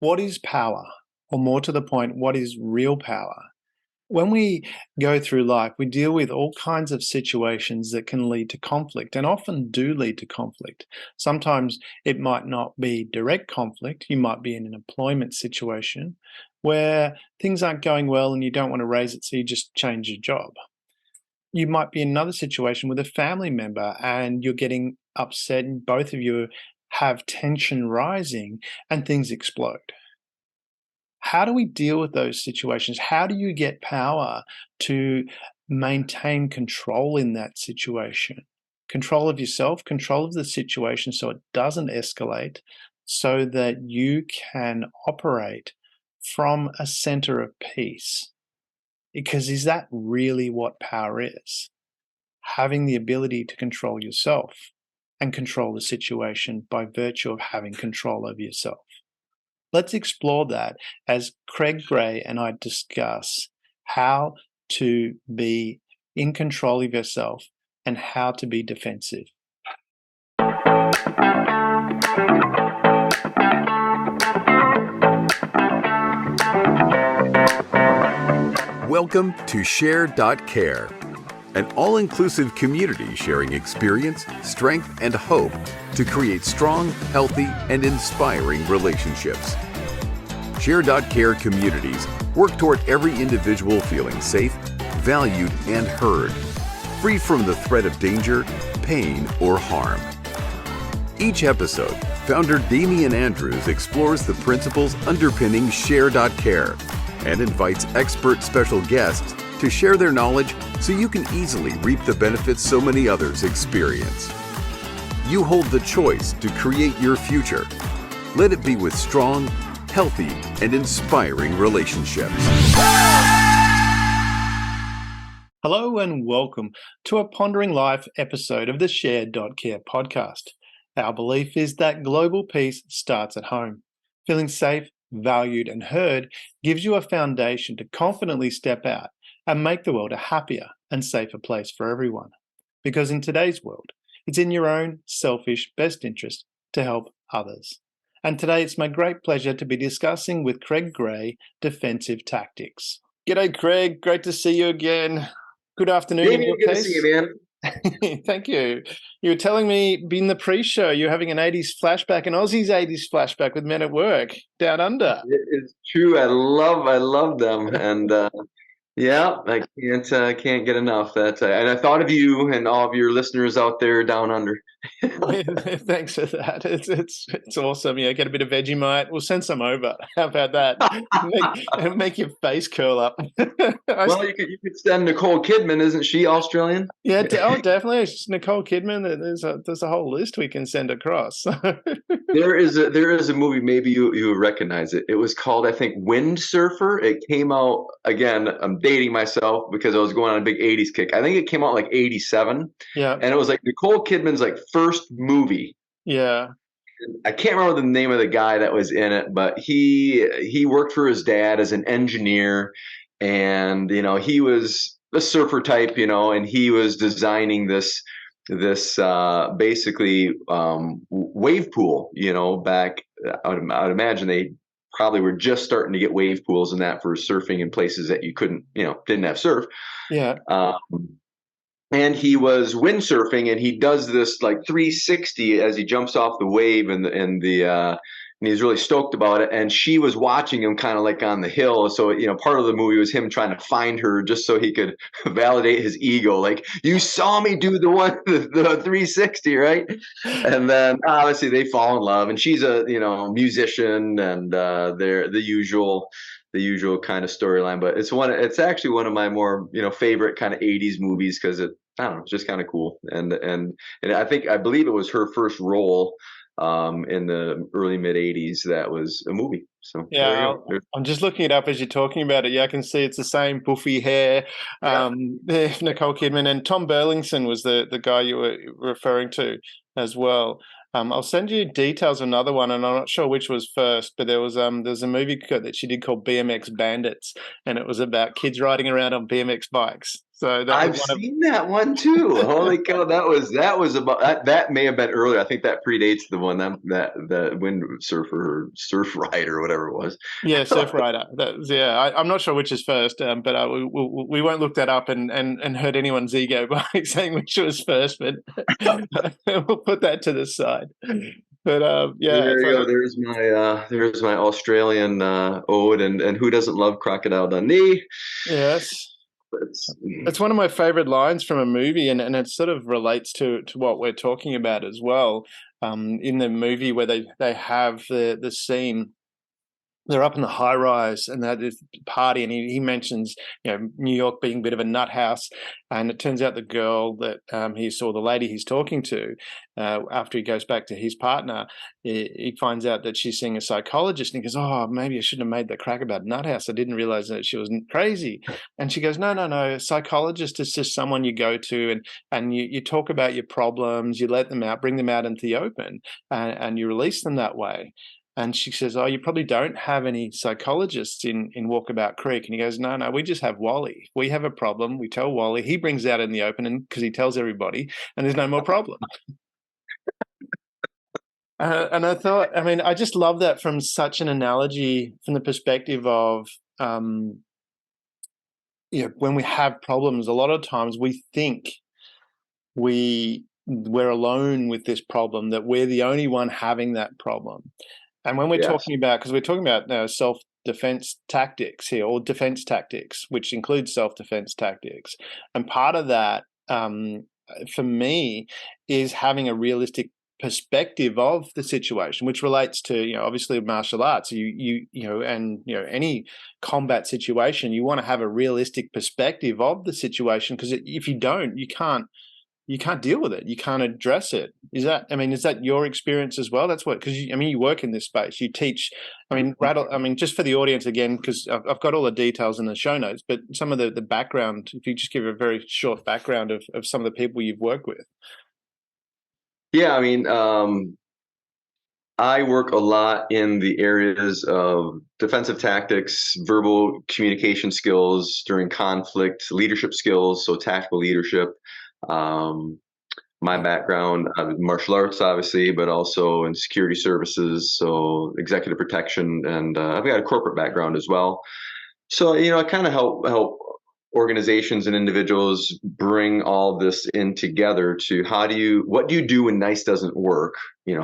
What is power? Or more to the point, what is real power? When we go through life, we deal with all kinds of situations that can lead to conflict and often do lead to conflict. Sometimes it might not be direct conflict. You might be in an employment situation where things aren't going well and you don't want to raise it, so you just change your job. You might be in another situation with a family member and you're getting upset and both of you have tension rising and things explode. How do we deal with those situations? How do you get power to maintain control in that situation? Control of yourself, control of the situation so it doesn't escalate, so that you can operate from a center of peace. Because is that really what power is? Having the ability to control yourself and control the situation by virtue of having control over yourself. Let's explore that as Craig Gray and I discuss how to be in control of yourself and how to be defensive. Welcome to Share.care, an all-inclusive community sharing experience, strength, and hope to create strong, healthy, and inspiring relationships. Share.care communities work toward every individual feeling safe, valued, and heard, free from the threat of danger, pain, or harm. Each episode, founder Damian Andrews explores the principles underpinning Share.care and invites expert special guests to share their knowledge so you can easily reap the benefits so many others experience. You hold the choice to create your future. Let it be with strong, healthy, and inspiring relationships. Hello and welcome to a Pondering Life episode of the Share.care podcast. Our belief is that global peace starts at home. Feeling safe, valued, and heard gives you a foundation to confidently step out and make the world a happier and safer place for everyone. Because in today's world, it's in your own selfish best interest to help others. And today it's my great pleasure to be discussing with Craig Gray defensive tactics. G'day, Craig. Great to see you again. Good afternoon. Damien, good to see you, man. Thank you. You were telling me in the pre-show you're having an 80s flashback, an Aussie's 80s flashback with Men at Work down under. It's true. I love them, and yeah, I can't get enough. And I thought of you and all of your listeners out there down under. Thanks for that. It's awesome. Yeah, get a bit of Vegemite. We'll send some over. How about that? Make your face curl up. Well, you could send Nicole Kidman. Isn't she Australian? Yeah. Definitely. It's Nicole Kidman. There's a whole list we can send across. There is a movie. Maybe you recognize it. It was called, I think, Windsurfer. It came out, again, I'm dating myself because I was going on a big 80s kick. I think it came out like 87. Yeah. And it was like Nicole Kidman's like first movie. Yeah. I can't remember the name of the guy that was in it, but he worked for his dad as an engineer, and he was a surfer type, and he was designing this basically wave pool. Back I would imagine they probably were just starting to get wave pools and that for surfing in places that you couldn't, didn't have surf. Yeah. And he was windsurfing, and he does this like 360 as he jumps off the wave, and he's really stoked about it. And she was watching him kind of like on the hill. So, part of the movie was him trying to find her just so he could validate his ego. Like, you saw me do the 360, right? And then obviously they fall in love, and she's a, musician, and they're the usual kind of storyline. But it's actually one of my more, favorite kind of 80s movies because I don't know, it's just kind of cool. And I believe it was her first role in the early mid 80s that was a movie. So yeah, I'm just looking it up as you're talking about it. Yeah, I can see it's the same buffy hair. Nicole Kidman, and Tom Burlington was the guy you were referring to as well. I'll send you details of another one, and I'm not sure which was first, but there's a movie that she did called BMX Bandits, and it was about kids riding around on BMX bikes. So that was I've one of seen that one too. Holy cow, that was about that may have been earlier. I think that predates the one that windsurfer or surf ride or whatever it was. yeah, Surf Rider. That's yeah. I'm not sure which is first, but we won't look that up and hurt anyone's ego by saying which was first. But we'll put that to the side. But yeah, There you go. so There's my Australian ode, and who doesn't love Crocodile Dundee? yes. It's, It's one of my favorite lines from a movie, and it sort of relates to what we're talking about as well. In the movie where they have the scene, they're up in the high rise and that is party, and he mentions New York being a bit of a nut house, and it turns out the girl that he saw, the lady he's talking to, after he goes back to his partner, he finds out that she's seeing a psychologist, and he goes, "Oh, maybe I shouldn't have made the crack about nut house. I didn't realize that she was crazy." And she goes, "No, no, no. A psychologist is just someone you go to and you talk about your problems, you let them out, bring them out into the open, and you release them that way." And she says, "Oh, you probably don't have any psychologists in Walkabout Creek." And he goes, "No, no, we just have Wally. If we have a problem, we tell Wally. He brings it out in the open, and because he tells everybody, and there's no more problem." And I thought, I mean, I just love that from such an analogy, from the perspective of, when we have problems, a lot of times we think we're alone with this problem, that we're the only one having that problem. And when we're yes. talking about, because we're talking about self-defense tactics here, or defense tactics, which includes self-defense tactics, and part of that, for me, is having a realistic perspective of the situation, which relates to obviously martial arts. Any combat situation, you want to have a realistic perspective of the situation, because if you don't, you can't deal with it. You can't address it. Is that your experience as well? That's what, because you work in this space. You teach. Just for the audience again, because I've got all the details in the show notes, but some of the background. If you just give a very short background of some of the people you've worked with. Yeah, I work a lot in the areas of defensive tactics, verbal communication skills during conflict, leadership skills, so tactical leadership. Um, my background, martial arts, obviously, but also in security services, so executive protection, and I've got a corporate background as well. So I kind of help organizations and individuals bring all this in together to what do you do when nice doesn't work?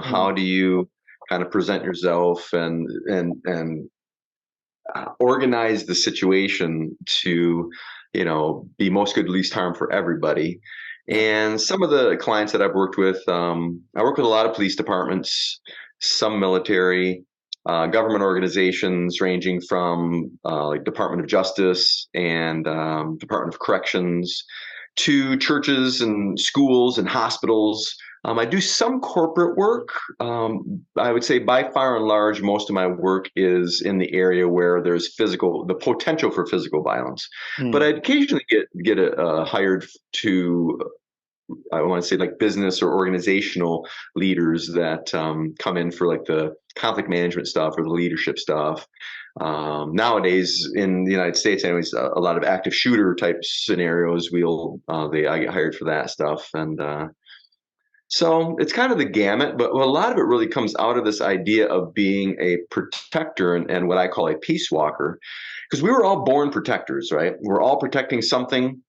How do you kind of present yourself and organize the situation to be most good, least harm for everybody. And some of the clients that I've worked with, I work with a lot of police departments, some military, government organizations ranging from like Department of Justice and Department of Corrections, to churches and schools and hospitals. I do some corporate work. I would say by far and large, most of my work is in the area where there's the potential for physical violence. But I occasionally get hired to, I want to say, like business or organizational leaders that come in for like the conflict management stuff or the leadership stuff. Nowadays in the United States, anyways, a lot of active shooter type scenarios. I get hired for that stuff, and so it's kind of the gamut. But a lot of it really comes out of this idea of being a protector and what I call a peace walker, because we were all born protectors, right? We're all protecting something.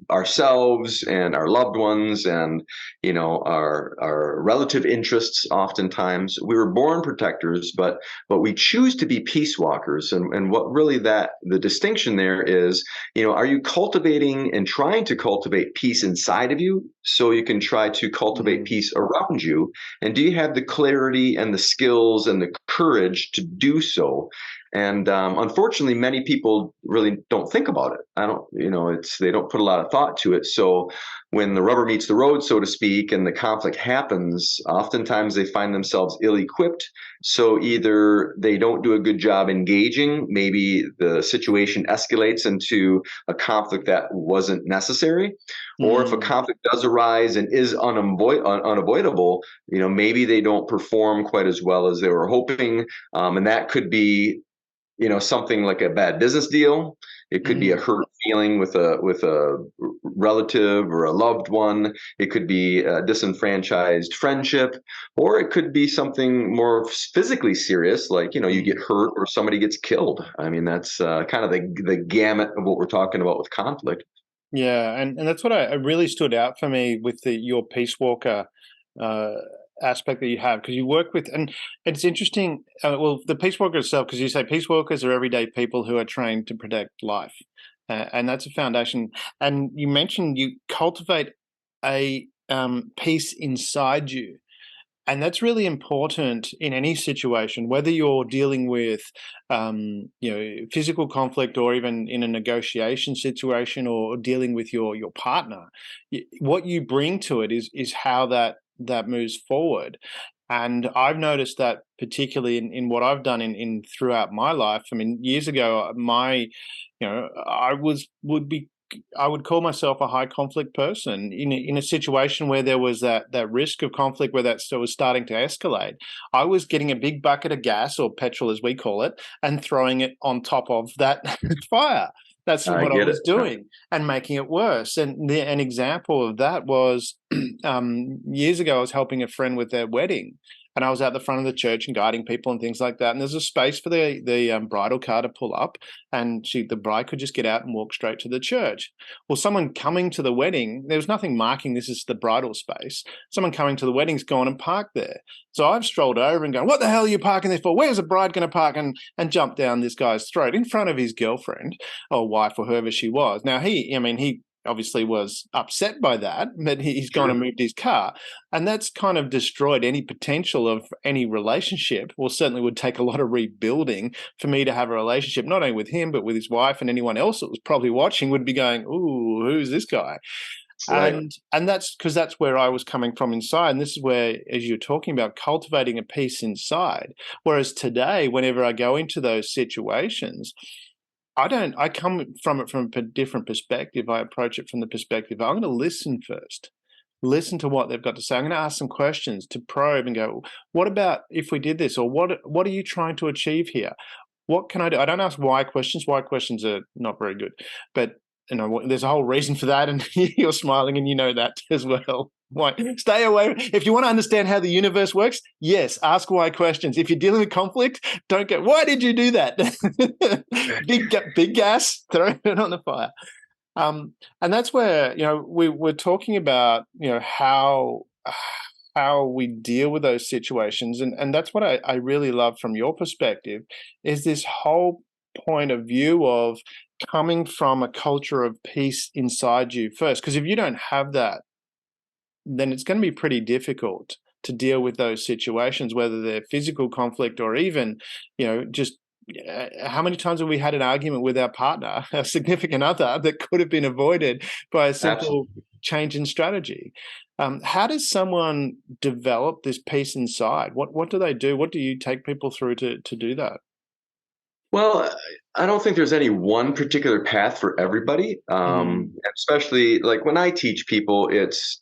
Ourselves and our loved ones, and our relative interests. Oftentimes we were born protectors, but we choose to be peace walkers. And what really the distinction there is, are you cultivating and trying to cultivate peace inside of you so you can try to cultivate peace around you? And do you have the clarity and the skills and the courage to do so? And unfortunately, many people really don't think about it. They don't put a lot of thought to it. So when the rubber meets the road, so to speak, and the conflict happens, oftentimes they find themselves ill-equipped. So either they don't do a good job engaging, maybe the situation escalates into a conflict that wasn't necessary, or if a conflict does arise and is unavoidable, maybe they don't perform quite as well as they were hoping, and that could be something like a bad business deal. It could be a hurt dealing with a relative or a loved one. It could be a disenfranchised friendship, or it could be something more physically serious, like you Mm. get hurt or somebody gets killed. I mean, that's kind of the gamut of what we're talking about with conflict. Yeah, and that's what I really stood out for me with your Peace Walker uh, aspect that you have, because you work with, and it's interesting. Well, the Peace Walker itself, because you say Peace Walkers are everyday people who are trained to protect life, and that's a foundation. And you mentioned you cultivate a peace inside you. And that's really important in any situation, whether you're dealing with, physical conflict, or even in a negotiation situation, or dealing with your partner. What you bring to it is how that moves forward. And I've noticed that particularly in what I've done in throughout my life. I mean, years ago, I would call myself a high conflict person in a situation where there was that risk of conflict, where that was starting to escalate. I was getting a big bucket of gas, or petrol as we call it, and throwing it on top of that fire. That's I what I get it. was doing, and making it worse. And an example of that was years ago. I was helping a friend with their wedding, and I was at the front of the church and guiding people and things like that. And there's a space for the bridal car to pull up, and the bride could just get out and walk straight to the church. Well, someone coming to the wedding, there was nothing marking this is the bridal space. Someone coming to the wedding's gone and parked there. So I've strolled over and gone, "What the hell are you parking there for? Where's the bride going to park?" And jumped down this guy's throat in front of his girlfriend or wife or whoever she was. Now he obviously was upset by that, but he's gone and Sure. moved his car. And that's kind of destroyed any potential of any relationship. Well, certainly would take a lot of rebuilding for me to have a relationship, not only with him, but with his wife, and anyone else that was probably watching would be going, "Ooh, who's this guy?" Right. And that's because that's where I was coming from inside. And this is where, as you're talking about, cultivating a peace inside. Whereas today, whenever I go into those situations, I come from it from a different perspective. I approach it from the perspective, I'm going to listen first, listen to what they've got to say. I'm going to ask some questions to probe and go, what about if we did this? Or what are you trying to achieve here? What can I do? I don't ask why questions. Why questions are not very good. But there's a whole reason for that, and you're smiling, and you know that as well. Why? Stay away. If you want to understand how the universe works, yes, ask why questions. If you're dealing with conflict, don't go, "Why did you do that?" Big gas, throw it on the fire. And that's where we're talking about how we deal with those situations, and that's what I really love from your perspective, is this whole point of view of coming from a culture of peace inside you first. Because if you don't have that, then it's going to be pretty difficult to deal with those situations, whether they're physical conflict or even, just how many times have we had an argument with our partner, our significant other, that could have been avoided by a simple Absolutely. change in strategy? How does someone develop this peace inside? What do they do? What do you take people through to do that? Well, I don't think there's any one particular path for everybody. Mm, Especially like when I teach people, it's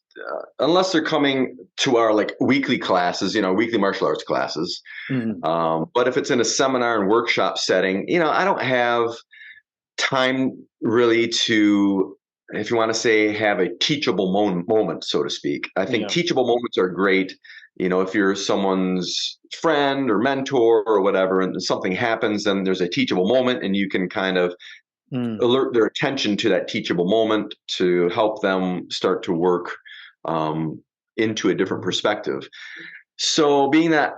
unless they're coming to our like weekly classes, weekly martial arts classes. mm, But if it's in a seminar and workshop setting, I don't have time really to, if you want to say, have a teachable moment, so to speak. I think yeah. teachable moments are great. If you're someone's friend or mentor or whatever, and something happens, then there's a teachable moment, and you can kind of Mm, alert their attention to that teachable moment to help them start to work into a different perspective. So, being that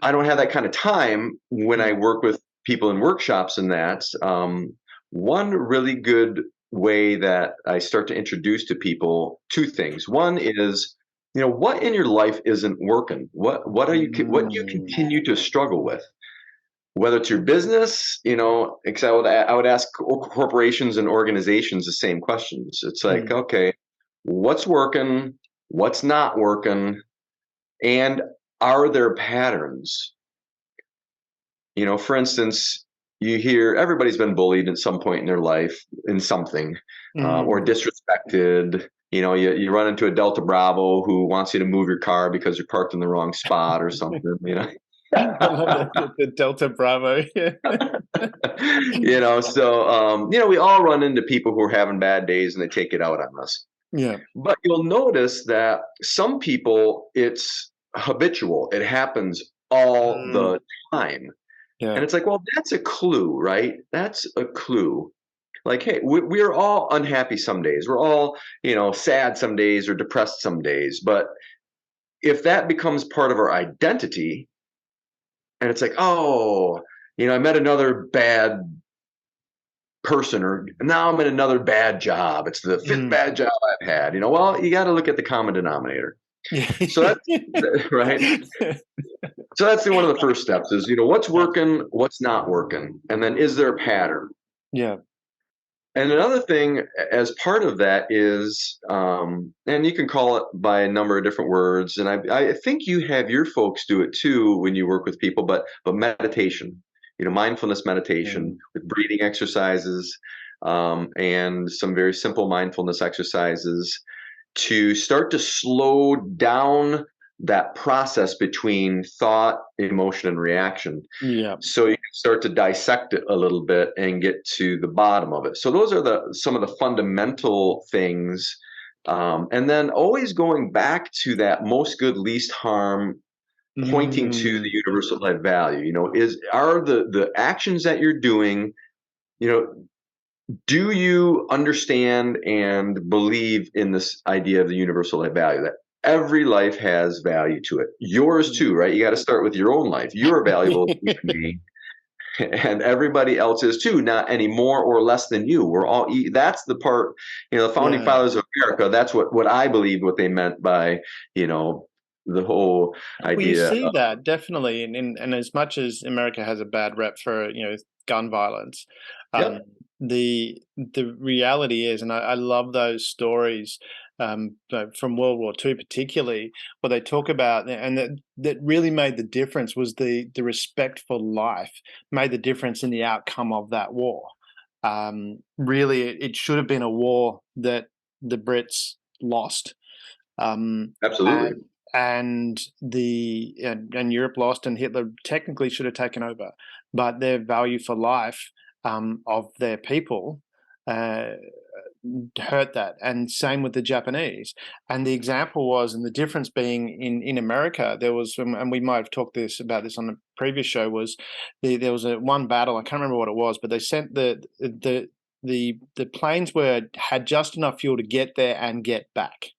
I don't have that kind of time when I mm, work with people in workshops and that, one really good way that I start to introduce to people two things. One is, what in your life isn't working? What do you mm, continue to struggle with? Whether it's your business, because I would ask corporations and organizations the same questions. It's like, mm. okay, what's working? What's not working? And are there patterns? For instance, you hear everybody's been bullied at some point in their life in something, or Mm. disrespected. You run into a Delta Bravo who wants you to move your car because you're parked in the wrong spot or something. I love the Delta Bravo. Yeah. We all run into people who are having bad days and they take it out on us. Yeah. But you'll notice that some people, it's habitual. It happens all Mm, the time. And yeah. it's like, well, that's a clue, right? That's a clue. Like, hey, we're all unhappy some days. We're all, sad some days or depressed some days. But if that becomes part of our identity, and it's like, oh, I met another bad person, or now I'm in another bad job. It's the fifth Mm. bad job I've had. Well, you got to look at the common denominator. Yeah. So that's right. So that's one of the first steps is, what's Yeah. working, what's not working, and then is there a pattern? Yeah. And another thing as part of that is, and you can call it by a number of different words, and I think you have your folks do it too when you work with people, but meditation, mindfulness meditation Mm. with breathing exercises, and some very simple mindfulness exercises to start to slow down that process between thought, emotion, and reaction. Yeah. So you can start to dissect it a little bit and get to the bottom of it. So those are some of the fundamental things. And then always going back to that most good, least harm, pointing to the Mm. universal life value, are the actions that you're doing, you know, do you understand and believe in this idea of the universal life value, that every life has value to it? Yours too, right? You got to start with your own life. You're valuable as a human being, and everybody else is too, not any more or less than you. We're all, that's the part, the founding Yeah. fathers of America, that's what I believe what they meant by, the whole Well, you idea. see that definitely, and as much as America has a bad rep for gun violence, um, Yep, the reality is, and I love those stories from World War II, particularly, where they talk about, and that really made the difference was the respect for life made the difference in the outcome of that war. Really, it should have been a war that the Brits lost. Um, absolutely. and Europe lost, and Hitler technically should have taken over, but their value for life of their people uh, hurt that, and same with the Japanese. And the example was, and the difference being in America, there was, and we might have talked about this on the previous show, was there was one battle, I can't remember what it was, but they sent the planes had just enough fuel to get there and get back.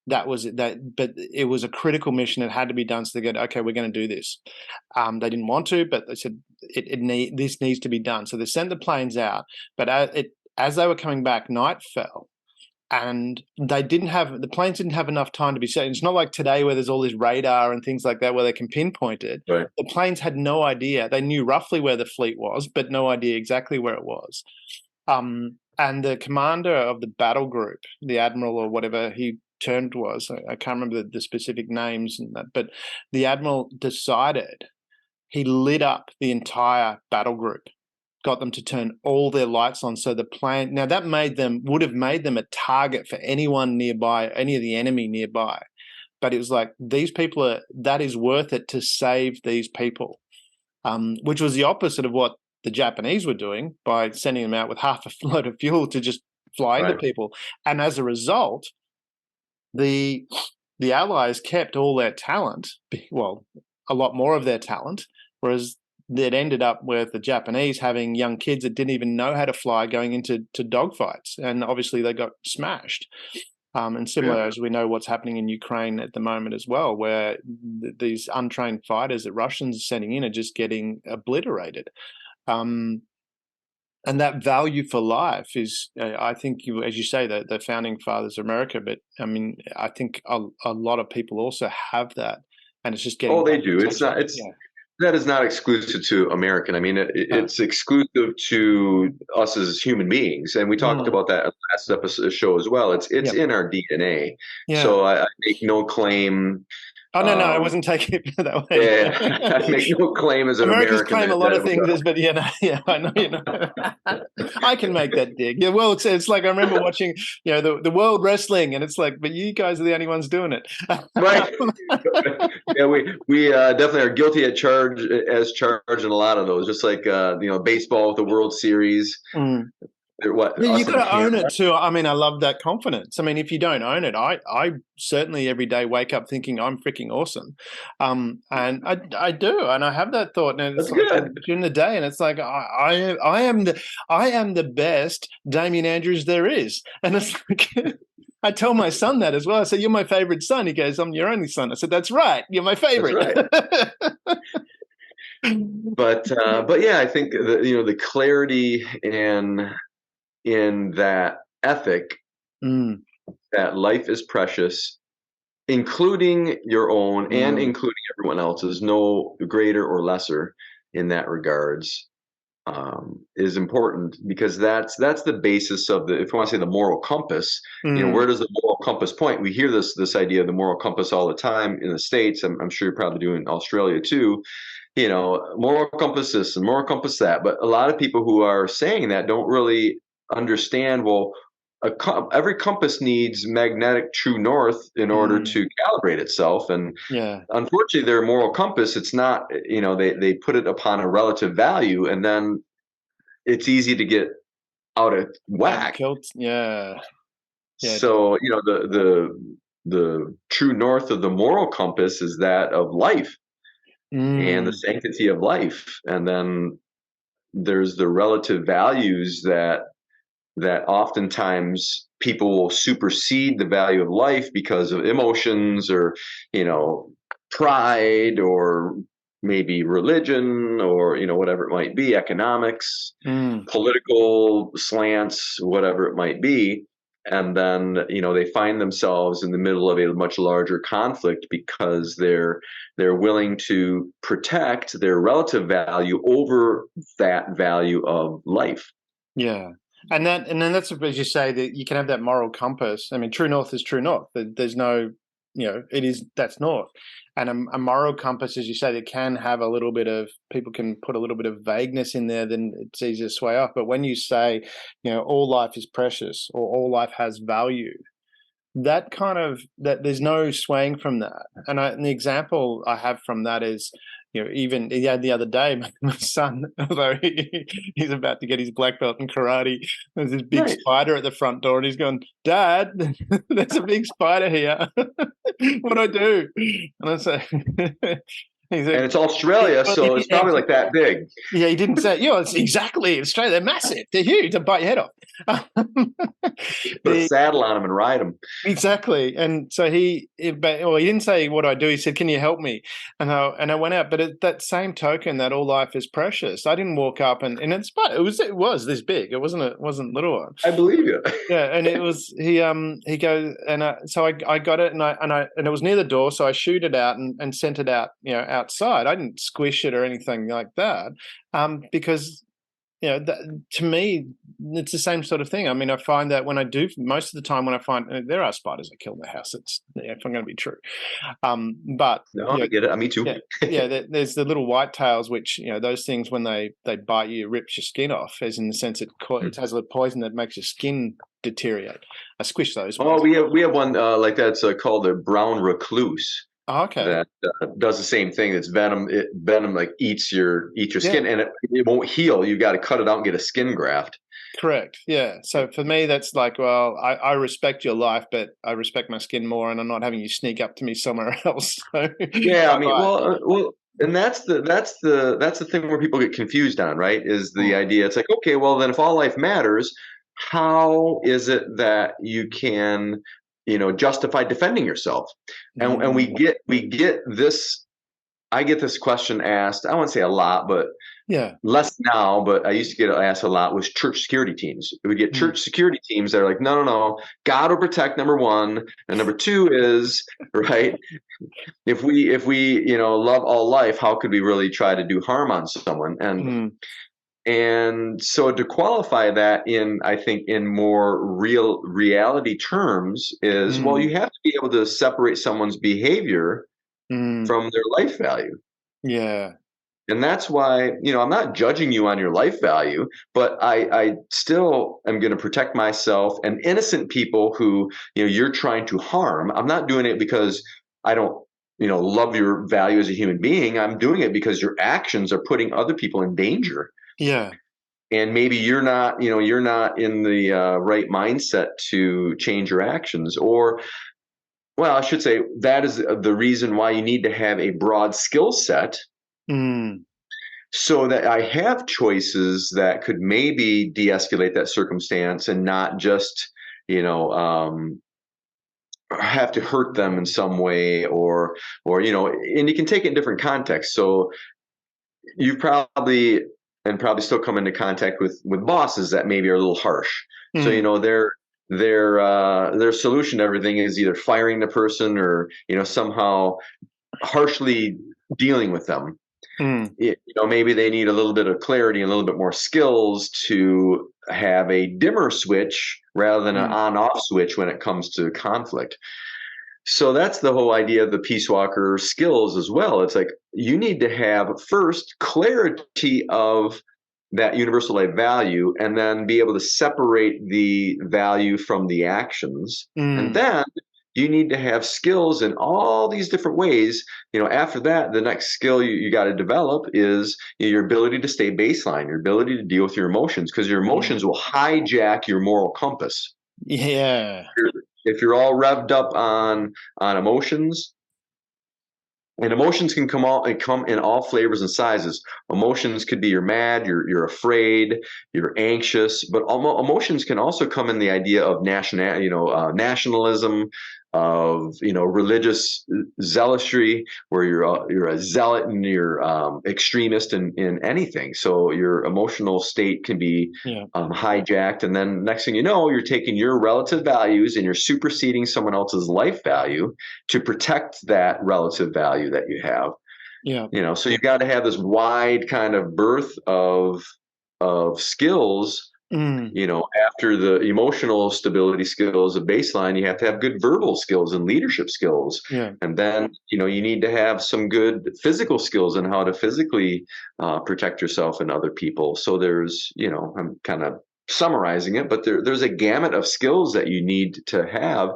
That was it. But it was a critical mission. It had to be done. So they go, okay, we're going to do this. They didn't want to, but they said this needs to be done. So they sent the planes out. But as they were coming back, night fell, and the planes didn't have enough time to be set. It's not like today where there's all this radar and things like that where they can pinpoint it. Right. The planes had no idea. They knew roughly where the fleet was, but no idea exactly where it was. And the commander of the battle group, the admiral or whatever he termed was, I can't remember the specific names, but the admiral decided, he lit up the entire battle group, got them to turn all their lights on. So the plane, now that would have made them a target for anyone nearby, any of the enemy nearby. But it was like, these people that is worth it to save these people, which was the opposite of what the Japanese were doing by sending them out with half a load of fuel to just fly into Right. people. And as a result, the Allies kept all their talent, well, a lot more of their talent, whereas it ended up with the Japanese having young kids that didn't even know how to fly going into dogfights, and obviously they got smashed. And similar, Yeah. as we know, what's happening in Ukraine at the moment as well, where these untrained fighters that Russians are sending in are just getting obliterated. And that value for life is, I think, as you say, the founding fathers of America, but I mean, I think a lot of people also have that, and it's just getting Oh, they back do. It's attention. not. Yeah. That is not exclusive to American. I mean, No. it's exclusive to us as human beings, and we talked Mm. about that in the last episode show as well. It's Yep. in our DNA. Yeah. So I make no claim Oh no, no, I wasn't taking it that way. Yeah, I make no claim as an Americans American claim a lot that of things, but yeah, I know, I can make that dig. Yeah, well, it's like I remember watching, the world wrestling, and it's like, but you guys are the only ones doing it. right. Yeah, we definitely are guilty as charged in a lot of those. Just like baseball with the World Series. Mm. What Yeah, you us in got to own Canada? it too. I mean, I love that confidence. I mean, if you don't own it, I certainly every day wake up thinking I'm freaking awesome, and I do, and I have that thought, and it's That's like good. during the day, and it's like I am the best Damien Andrews there is, and it's like. I tell my son that as well. I said, "You're my favorite son." He goes, "I'm your only son." I said, "That's right. You're my That's favorite." right. But yeah, I think the clarity in that ethic Mm, that life is precious, including your own and mm, including everyone else's, no greater or lesser in that regards, is important because that's the basis of if you want to say the moral compass. mm. Where does the moral compass point? We hear this idea of the moral compass all the time in the States. I'm sure you're probably doing in Australia too. Moral compass this and moral compass that. But a lot of people who are saying that don't really understand, well, every compass needs magnetic true north in order Mm. to calibrate itself. And Yeah. unfortunately, their moral compass, it's not, they put it upon a relative value, and then it's easy to get out of Out of whack. kilt. Yeah. Yeah. So, the true north of the moral compass is that of life and the Mm. sanctity of life. And then there's the relative values that oftentimes people will supersede the value of life because of emotions or pride or maybe religion or whatever it might be, economics, Mm. political slants, whatever it might be. And then they find themselves in the middle of a much larger conflict because they're willing to protect their relative value over that value of life. Yeah. And then that's as you say that you can have that moral compass. I mean, true north is true north. There's no, that's north. And a moral compass, as you say, that can have a little bit of people can put a little bit of vagueness in there, then it's easier to sway off. But when you say, all life is precious or all life has value, that kind of that there's no swaying from that. And the example I have from that is, even the other day, my son, although he's about to get his black belt in karate, there's this big Right. spider at the front door, and he's going, "Dad, there's a big spider here. What do I do?" And I say, he's And like, it's Australia, well, so it's probably like that big. yeah, he didn't say, it's exactly Australia. They're massive. They're huge. They'll bite your head off. Put a the saddle on them and ride them. Exactly, and so he didn't say what I do. He said, "Can you help me?" And I went out. But at that same token, that all life is precious. I didn't walk up and it's but it was this big. It wasn't little one. I believe you. Yeah, and it was he goes and so I got it and it was near the door, so I shooed it out and sent it out outside. I didn't squish it or anything like that, because to me, it's the same sort of thing. I mean, I find that when I do, most of the time when I find there are spiders that kill in the house, if I'm going to be true. But No, I get it. Me too. there's the little white tails, which those things when they bite you, it rips your skin off, as in the sense it has a poison that makes your skin deteriorate. I squish those Oh, ones. we have one like that's called a brown recluse. Oh, okay. That does the same thing. It's venom. Venom like eats your Yeah. skin, and it won't heal. You got to cut it out and get a skin graft. Correct. Yeah. So for me, that's like, well, I respect your life, but I respect my skin more, and I'm not having you sneak up to me somewhere else. So, Yeah, I mean, bye-bye. well, and that's the thing where people get confused on, right? Is the Mm, idea? It's like, okay, well, then if all life matters, how is it that you can, justify defending yourself? And we mm, get this. I get this question asked. I won't say a lot, but yeah. less now, but I used to get asked a lot, was church security teams. We get Mm, church security teams that are like, no, no, no, God will protect, number one. And number two is, right, if we love all life, how could we really try to do harm on someone? mm, And so to qualify that I think in more real reality terms is, well, mm, you have to be able to separate someone's behavior Mm. from their life value. Yeah. And that's why, I'm not judging you on your life value, but I still am going to protect myself and innocent people who, you're trying to harm. I'm not doing it because I don't, love your value as a human being. I'm doing it because your actions are putting other people in danger. Yeah. And maybe you're not in the right mindset to change your actions, or, well, I should say that is the reason why you need to have a broad skill set Mm. so that I have choices that could maybe de-escalate that circumstance and not just, you know, um, have to hurt them in some way, or and you can take it in different contexts. So you've probably still come into contact with bosses that maybe are a little harsh. So Mm. their solution to everything is either firing the person or somehow harshly dealing with them. Mm. Maybe they need a little bit of clarity and a little bit more skills to have a dimmer switch rather than an Mm. on-off switch when it comes to conflict. So that's the whole idea of the Peace Walker skills as well. It's like you need to have first clarity of that universal life value, and then be able to separate the value from the actions. And Mm. then you need to have skills in all these different ways. After that, the next skill you got to develop is your ability to stay baseline, your ability to deal with your emotions, because your Mm. emotions will hijack your moral compass. Yeah. If you're all revved up on emotions, and emotions can come in all flavors and sizes. Emotions could be you're mad, you're afraid, you're anxious, but emotions can also come in the idea of nationalism, of religious zealotry, where you're a zealot and you're extremist in anything. So your emotional state can be Yeah. hijacked, and then next thing you know, you're taking your relative values and you're superseding someone else's life value to protect that relative value that you have. Yeah. So you've got to have this wide kind of berth of skills. Mm. After the emotional stability skills of baseline, you have to have good verbal skills and leadership skills. Yeah. And then, you need to have some good physical skills on how to physically protect yourself and other people. So there's, I'm kind of summarizing it, but there's a gamut of skills that you need to have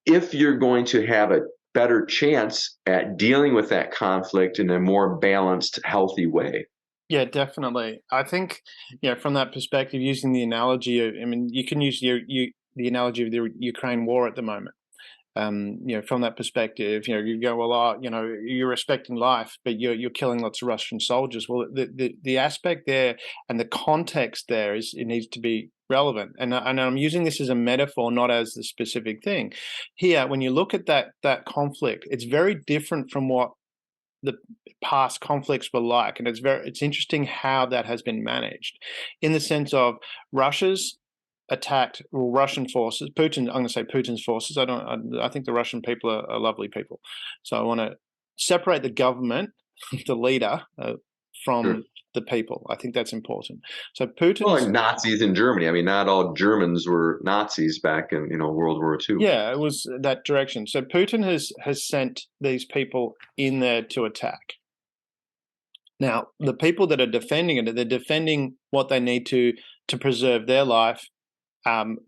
if you're going to have a better chance at dealing with that conflict in a more balanced, healthy way. Yeah, definitely. I think, from that perspective, using the analogy of, I mean, you can use the analogy of the Ukraine war at the moment. From that perspective, you go, well, you're respecting life, but you're killing lots of Russian soldiers. Well, the aspect there and the context there it needs to be relevant. And I'm using this as a metaphor, not as the specific thing. Here, when you look at that conflict, it's very different from what the past conflicts were like, and it's interesting how that has been managed, in the sense of Russia's attacked, well, Russian forces. Putin, I'm going to say Putin's forces. I think the Russian people are lovely people, so I want to separate the government, the leader, Sure. from the people. I think that's important. So Well, like Putin's Nazis in Germany. I mean, not all Germans were Nazis back in World War II. Yeah, it was that direction. So Putin has sent these people in there to attack. Now, the people that are defending it, they're defending what they need to preserve their life, um,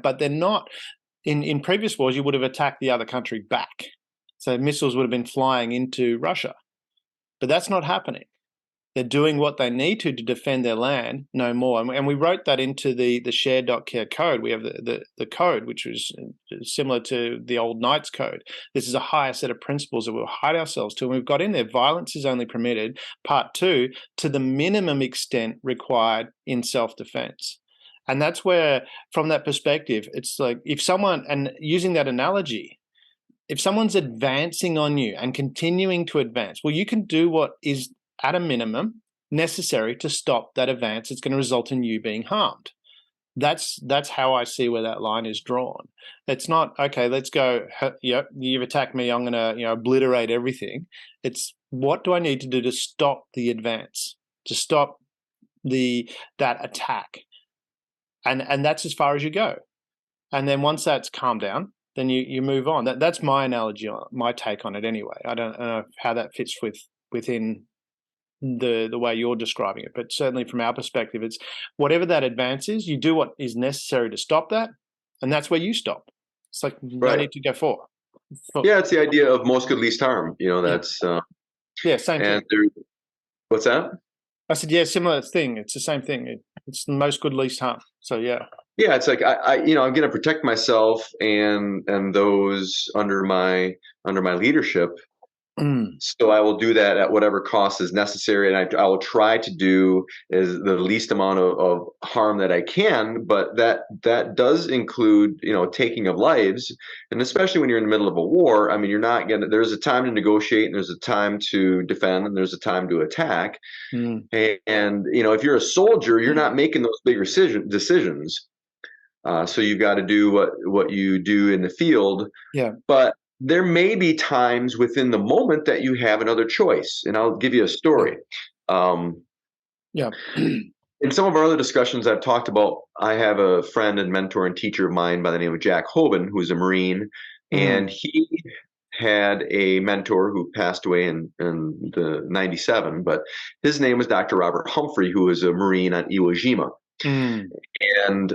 but they're not. In previous wars, you would have attacked the other country back, so missiles would have been flying into Russia, but that's not happening. They're doing what they need to defend their land, no more. And we wrote that into the share.care code. We have the code, which was similar to the old Knights Code. This is a higher set of principles that we'll hide ourselves to. And we've got in there, violence is only permitted, part 2, to the minimum extent required in self-defense. And that's where, from that perspective, it's like if someone, and using that analogy, if someone's advancing on you and continuing to advance, well, you can do what is at a minimum necessary to stop that advance. It's going to result in you being harmed. That's how I see where that line is drawn. It's not, okay, let's go, yep, you've attacked me, I'm going to obliterate everything. It's what do I need to do to stop the advance, to stop that attack? And that's as far as you go. And then once that's calmed down, then you move on. That's my analogy, my take on it anyway. I don't know how that fits within the way you're describing it, but certainly from our perspective, it's whatever that advance is, you do what is necessary to stop that, and that's where you stop. It's like no Right. need to go forward. Yeah, it's the idea of most good least harm. Yeah, That's yeah, same thing. and there. What's that? I said, yeah, similar thing. It's the same thing. It's the most good least harm. So yeah. Yeah, it's like I'm going to protect myself and those under my leadership. Mm, So I will do that at whatever cost is necessary, and I will try to do is the least amount of harm that I can. But that does include taking of lives, and especially when you're in the middle of a war. I mean, you're not gonna. There's a time to negotiate, and there's a time to defend, and there's a time to attack. mm, And if you're a soldier, you're not making those big decisions. So you've got to do what you do in the field. yeah. But there may be times within the moment that you have another choice. And I'll give you a Yeah. story. Um, Yeah. in some of our other discussions, I've talked about, I have a friend and mentor and teacher of mine by the name of Jack Hoban, who's a Marine. Mm, And he had a mentor who passed away in the 97, but his name was Dr. Robert Humphrey, who was a Marine on Iwo Jima. mm, And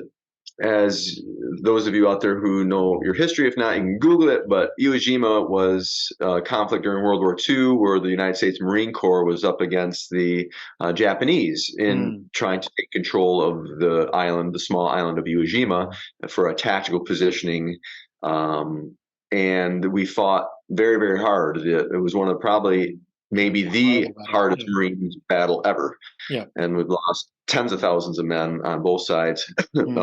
as those of you out there who know your history, if not, you can Google it. But Iwo Jima was a conflict during World War II where the United States Marine Corps was up against the Japanese in mm, trying to take control of the island, the small island of Iwo Jima, for a tactical positioning. And we fought very, very hard. It was one of probably maybe the horrible battle. hardest Yeah. Marine battle ever. Yeah. And we've lost tens of thousands of men on both sides Mm,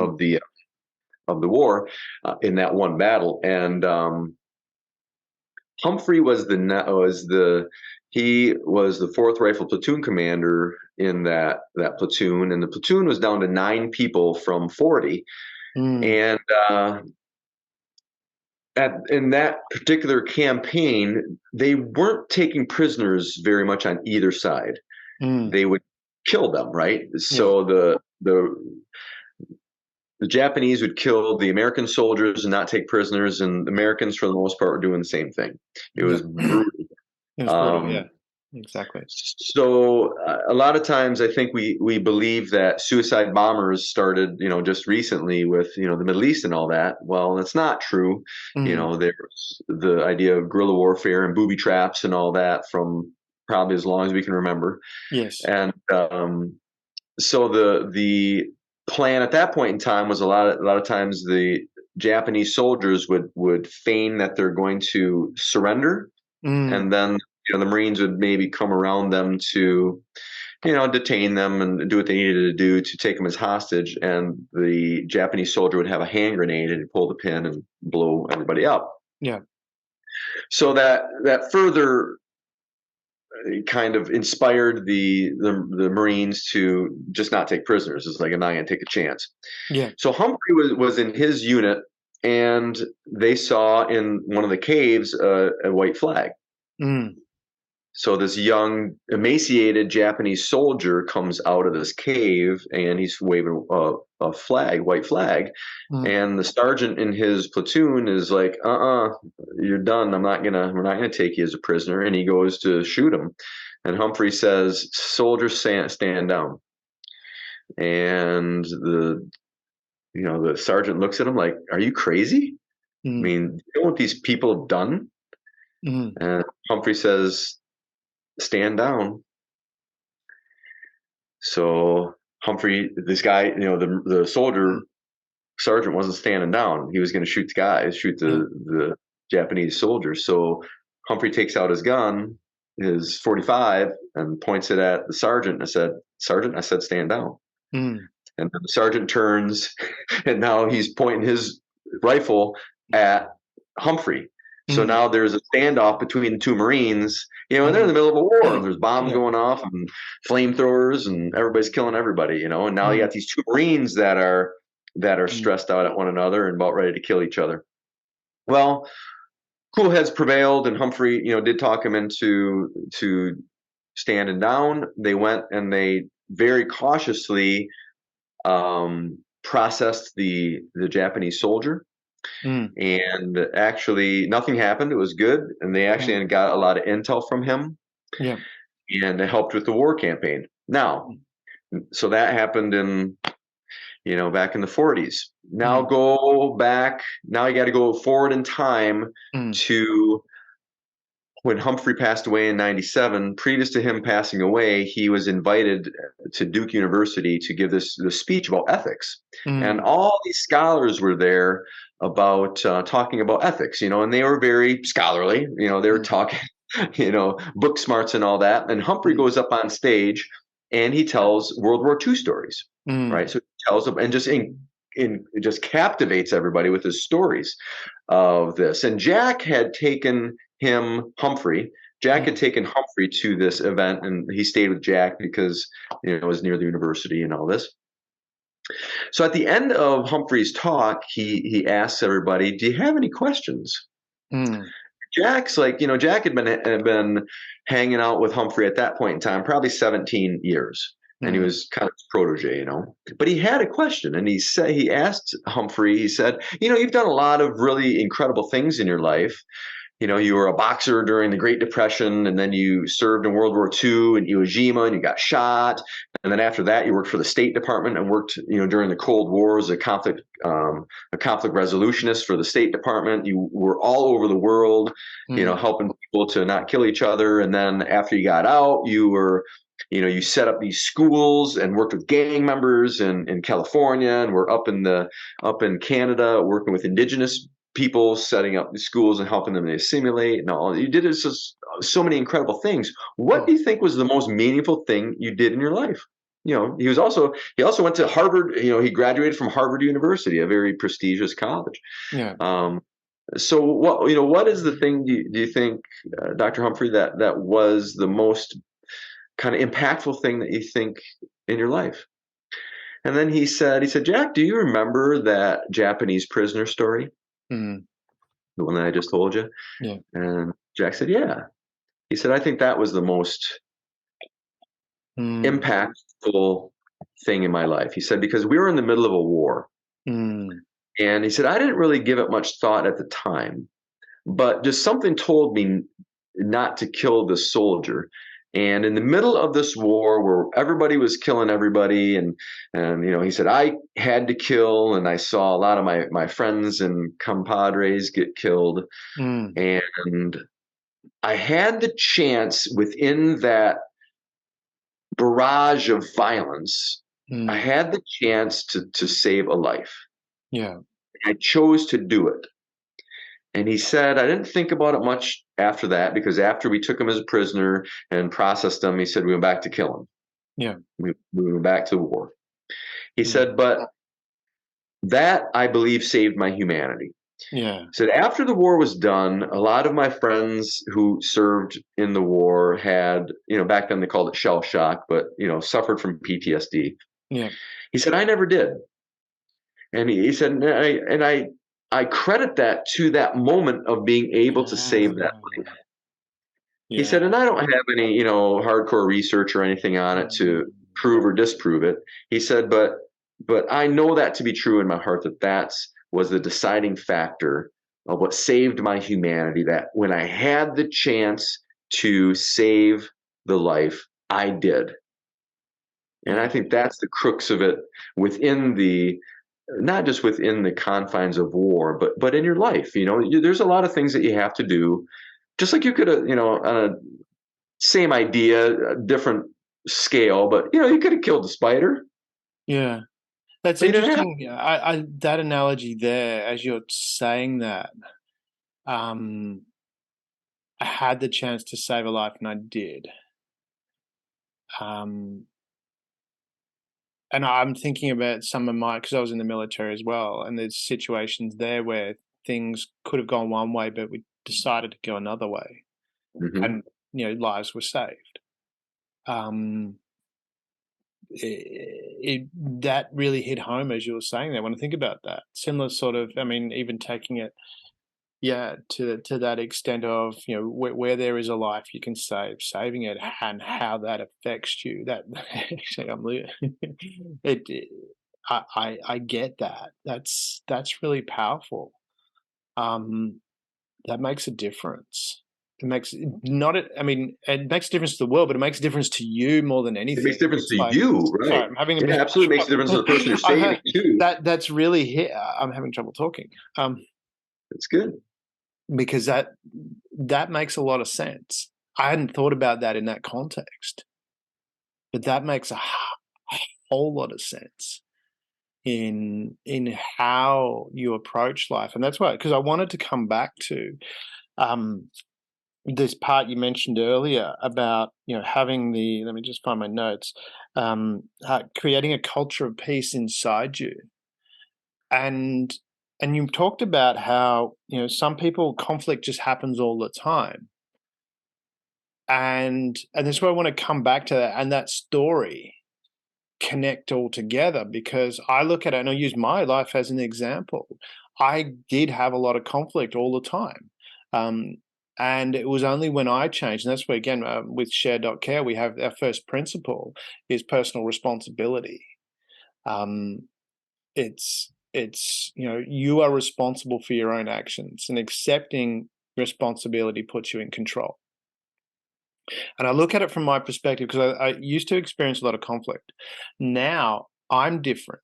of the war in that one battle. And Humphrey he was the 4th Rifle Platoon commander in that platoon, and the platoon was down to 9 people from 40. mm, And in that particular campaign, they weren't taking prisoners very much on either side. mm, They would kill them, right? yeah. So the Japanese would kill the American soldiers and not take prisoners, and the Americans, for the most part, were doing the same thing. It Yeah. was brutal. It was brutal. Yeah. Um, Exactly. so a lot of times, I think we believe that suicide bombers started, just recently with the Middle East and all that. Well, that's not true. Mm, There's the idea of guerrilla warfare and booby traps and all that from probably as long as we can remember. yes. And so the plan at that point in time was a lot of times the Japanese soldiers would feign that they're going to surrender, Mm, and then the Marines would maybe come around them to detain them and do what they needed to do to take them as hostage, and the Japanese soldier would have a hand grenade and pull the pin and blow everybody up. yeah. So that further kind of inspired the Marines to just not take prisoners. It's like, I'm not going to take a chance. Yeah. So Humphrey was in his unit, and they saw in one of the caves a white flag. Mm, So this young, emaciated Japanese soldier comes out of this cave, and he's waving a flag, white flag. mm, And the sergeant in his platoon is like, you're done. we're not gonna take you as a prisoner. And he goes to shoot him. And Humphrey says, soldiers, stand down. And the sergeant looks at him like, are you crazy? I mm, mean, you know what these people have done? mm, And Humphrey says, stand down. So Humphrey, this guy, the soldier sergeant wasn't standing down. He was going to shoot yeah. the Japanese soldiers. So Humphrey takes out his gun, his 45, and points it at the sergeant. And I said, Sergeant, I said, stand down. Mm, And then the sergeant turns, and now he's pointing his rifle at Humphrey. So mm, now there's a standoff between the two Marines, and they're in the mm, middle of a war, and there's bombs yeah. going off and flamethrowers, and everybody's killing everybody, and now you Mm, got these two Marines that are mm, stressed out at one another and about ready to kill each other. Well, cool heads prevailed, and Humphrey, did talk him into standing down. They went and they very cautiously processed the Japanese soldier. Mm. And actually, nothing happened. It was good, and they Mm. actually got a lot of intel from him, Yeah. and it helped with the war campaign. Now, Mm. so that happened in back in the 40s. Now Mm. go back. Now you got to go forward in time Mm. to when Humphrey passed away in 97. Previous to him passing away, he was invited to Duke University to give this speech about ethics. And Mm. all these scholars were there about talking about ethics, and they were very scholarly. They were Mm. talking, book smarts and all that. And Humphrey Mm. goes up on stage and he tells World War II stories, right? Mm. So he tells them and just it just captivates everybody with his stories of this. And Jack had Mm. taken Humphrey to this event, and he stayed with Jack because it was near the university and all this. So at the end of Humphrey's talk, he asks everybody, "Do you have any questions?" Mm. Jack's like, Jack had been hanging out with Humphrey at that point in time, probably 17 years, and he Mm. was kind of his protege. But he had a question, and he asked Humphrey. He said, "You've done a lot of really incredible things in your life. You were a boxer during the Great Depression, and then you served in World War II in Iwo Jima, and you got shot. And then after that, you worked for the State Department and worked, during the Cold War as a conflict resolutionist for the State Department. You were all over the world, Mm. helping people to not kill each other. And then after you got out, you set up these schools and worked with gang members in California, and were up in Canada working with indigenous people, setting up schools and helping them to assimilate and all. You did so many incredible things. What do Mm. you think was the most meaningful thing you did in your life? He also went to Harvard. He graduated from Harvard University, a very prestigious college. Yeah. Um, so what is the thing do you think, Dr. Humphrey, that was the most kind of impactful thing that you think in your life? And then he said, "Jack, do you remember that Japanese prisoner story? Mm. The one that I just told you?" Yeah. And Jack said, "Yeah." He said, "I think that was the most Mm. impactful thing in my life." He said, "Because we were in the middle of a war." Mm. And he said, "I didn't really give it much thought at the time, but just something told me not to kill the soldier. And in the middle of this war where everybody was killing everybody, and he said, I had to kill, and I saw a lot of my friends and compadres get killed. Mm. And I had the chance within that barrage of violence, I Mm. had the chance to save a life. Yeah. I chose to do it." And he said, "I didn't think about it much after that, because after we took him as a prisoner and processed him," he said, "we went back to kill him. Yeah. We went back to the war." He Mm. said, "But that, I believe, saved my humanity." Yeah. He said, "After the war was done, a lot of my friends who served in the war had, back then they called it shell shock, but, suffered from PTSD." Yeah. He said, "I never did." And he said, "And I credit that to that moment of being able to save that Ah. life." He said, "And Yeah. I don't have any, hardcore research or anything on it to Mm. prove or disprove it." He said, but I know that to be true in my heart, that was the deciding factor of what saved my humanity, that when I had the chance to save the life, I did." And I Yeah. think that's the crux of it, within the not just within the confines of war, but in your life. There's a lot of things that you have to do, just like you could, on a same idea, different scale, but you could have killed the spider, Yeah. That's but you didn't have. interesting. I that analogy there, as you're saying that, um, I had the chance to save a life and I did. Um, and I'm thinking about some of my, because I was in the military as well, and there's situations there where things could have gone one way, but we decided to go another way, Hmm. and lives were saved. Um, that really hit home as you were saying that. When I think about that, similar sort of, I mean, even taking it, yeah, to that extent of where there is a life you can saving it, and how that affects you. That actually, it, I get that. That's really powerful. um, that makes a difference. It makes not it. I mean, it makes a difference to the world, but it makes a difference to you more than It makes anything. a difference It's to like, you, right? sorry, I'm having a Yeah, bit of absolutely makes a difference to trouble. the person you're saving too. That's really hit. I'm having trouble talking. It's good. Because that makes a lot of sense. I hadn't thought about that in that context, but that makes a whole lot of sense in how you approach life, and that's why, because I wanted to come back to um, this part you mentioned earlier about, having the, let me just find my notes, creating a culture of peace inside you, and you talked about how, some people, conflict just happens all the time, and that's why I want to come back to that, and that story connect all together, because I look at it and I use my life as an example. I did have a lot of conflict all the time. Um, and it was only when I changed, and that's where, again, with share.care, we have our first principle is personal responsibility. Um, you are responsible for your own actions, and accepting responsibility puts you in control. And I look at it from my perspective, because I used to experience a lot of conflict. Now I'm different.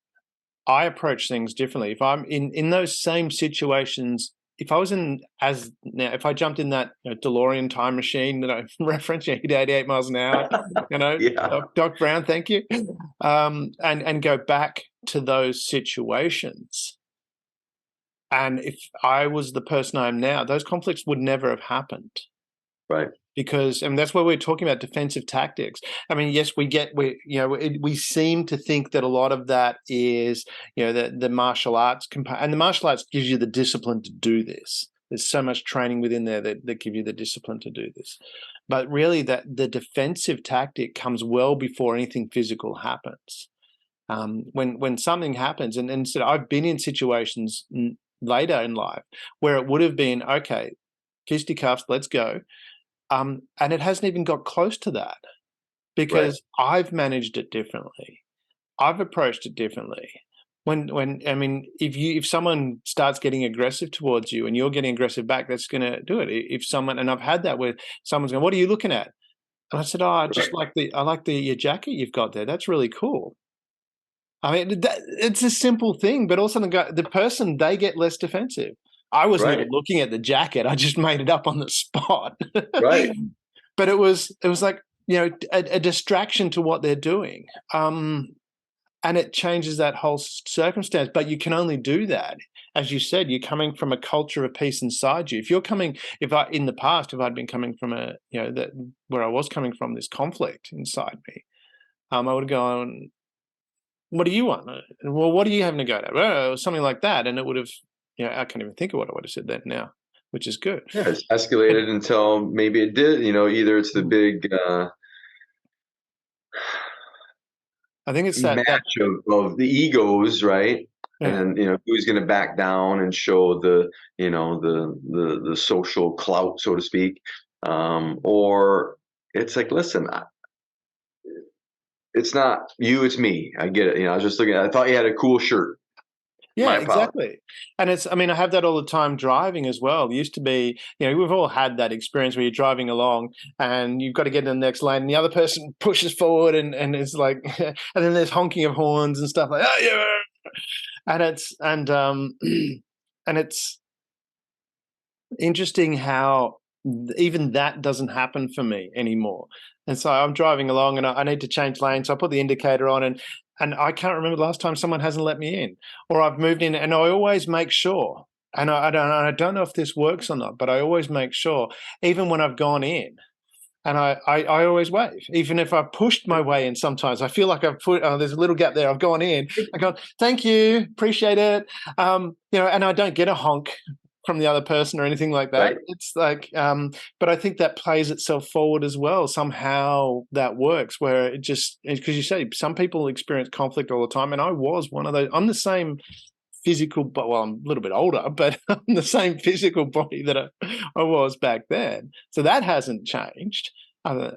I approach things differently. If I'm in those same situations, if I was in as now, if I jumped in that, DeLorean time machine that I referenced, hit 88 miles an hour, Yeah, Doc Brown, thank you, and go back to those situations. And if I was the person I am now, those conflicts would never have happened, right. because, and that's why we're talking about defensive tactics. I mean, yes, we seem to think that a lot of that is, the martial arts and the martial arts gives you the discipline to do this. There's so much training within there that give you the discipline to do this, but really, that the defensive tactic comes well before anything physical happens. When something happens, and so I've been in situations later in life where it would have been, okay, fisticuffs, let's go, and it hasn't even got close to that, Right. because I've managed it differently. I've approached it differently. When I mean, if someone starts getting aggressive towards you and you're getting aggressive back, that's going to do it. If someone, and I've had that where someone's going, "What are you looking at?" And I said, "Oh, Right. I like the your jacket you've got there. That's really cool." I mean, it's a simple thing, but also the person, they get less defensive. I wasn't even Right. looking at the jacket. I just made it up on the spot. Right. But it was like, a distraction to what they're doing, and it changes that whole circumstance. But you can only do that, as you said, you're coming from a culture of peace inside you. If I in the past, if I'd been coming from a, that where I was coming from, this conflict inside me, I would have gone, what do you want? Well, what are you having to go to? Well, something like that, and it would have, I can't even think of what I would have said then now, which is good. Yeah, it's And escalated until maybe it did. Either it's the mm, big I think it's that match of the egos, right? yeah. And who's going to back down and show the the social clout, so to speak, or it's like, listen, it's not you, it's me. I get it. I was just looking. I thought you had a cool shirt. Yeah, My apologies. exactly. And I mean, I have that all the time driving as well. It used to be, we've all had that experience where you're driving along and you've got to get in the next lane and the other person pushes forward, and it's like, and then there's honking of horns and stuff like, oh, yeah. And it's interesting how even that doesn't happen for me anymore. And so I'm driving along and I need to change lanes. So I put the indicator on, and I can't remember the last time someone hasn't let me in, or I've moved in, and I always make sure. And I don't know if this works or not, but I always make sure, even when I've gone in, and I always wave, even if I've pushed my way in. Sometimes I feel like I've put, there's a little gap there. I've gone in. I go, thank you, appreciate it. And I don't get a honk from the other person or anything like that. Right. It's like, but I think that plays itself forward as well. Somehow that works, where it just, because you say some people experience conflict all the time, and I was one of those. I'm the same physical, but well, I'm a little bit older, but I'm the same physical body that I was back then. So that hasn't changed. Other,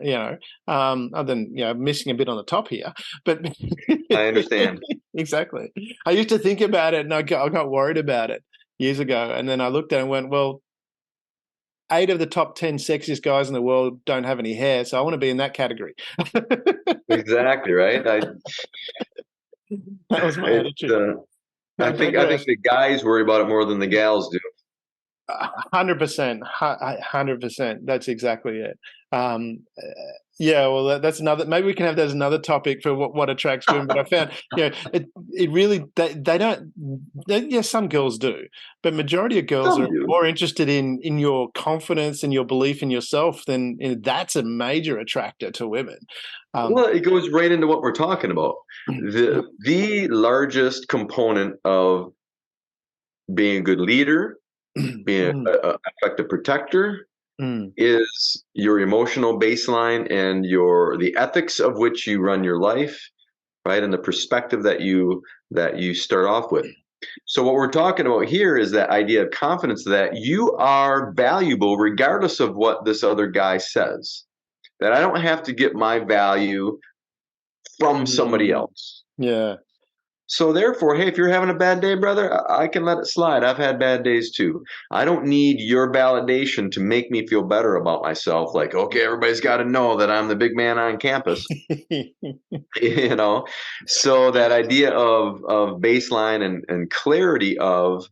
other than missing a bit on the top here, but I understand. exactly. I used to think about it, and I got worried about it. years ago, and then I looked at it and went, well, 8 of the top 10 sexiest guys in the world don't have any hair, so I want to be in that category. Exactly, right? That was my It's attitude. I I think digress. the guys worry about it more than the gals do. 100%, 100%. That's exactly it. Yeah, well, that's another. Maybe we can have that as another topic for what attracts women. But I found, it really they don't. Yes, some girls do, but majority of girls are Some do. more interested in your confidence and your belief in yourself than that's a major attractor to women. Um, Well, it goes right into what we're talking about. The largest component of being a good leader, being mm, an effective protector, mm, is your emotional baseline and the ethics of which you run your life, right? And the perspective that you start off with. So what we're talking about here is that idea of confidence that you are valuable regardless of what this other guy says. That I don't have to get my value from somebody mm, else. yeah. So therefore, hey, if you're having a bad day, brother, I can let it slide. I've had bad days too. I don't need your validation to make me feel better about myself. Like, okay, everybody's got to know that I'm the big man on campus. you know. So that idea of baseline and clarity of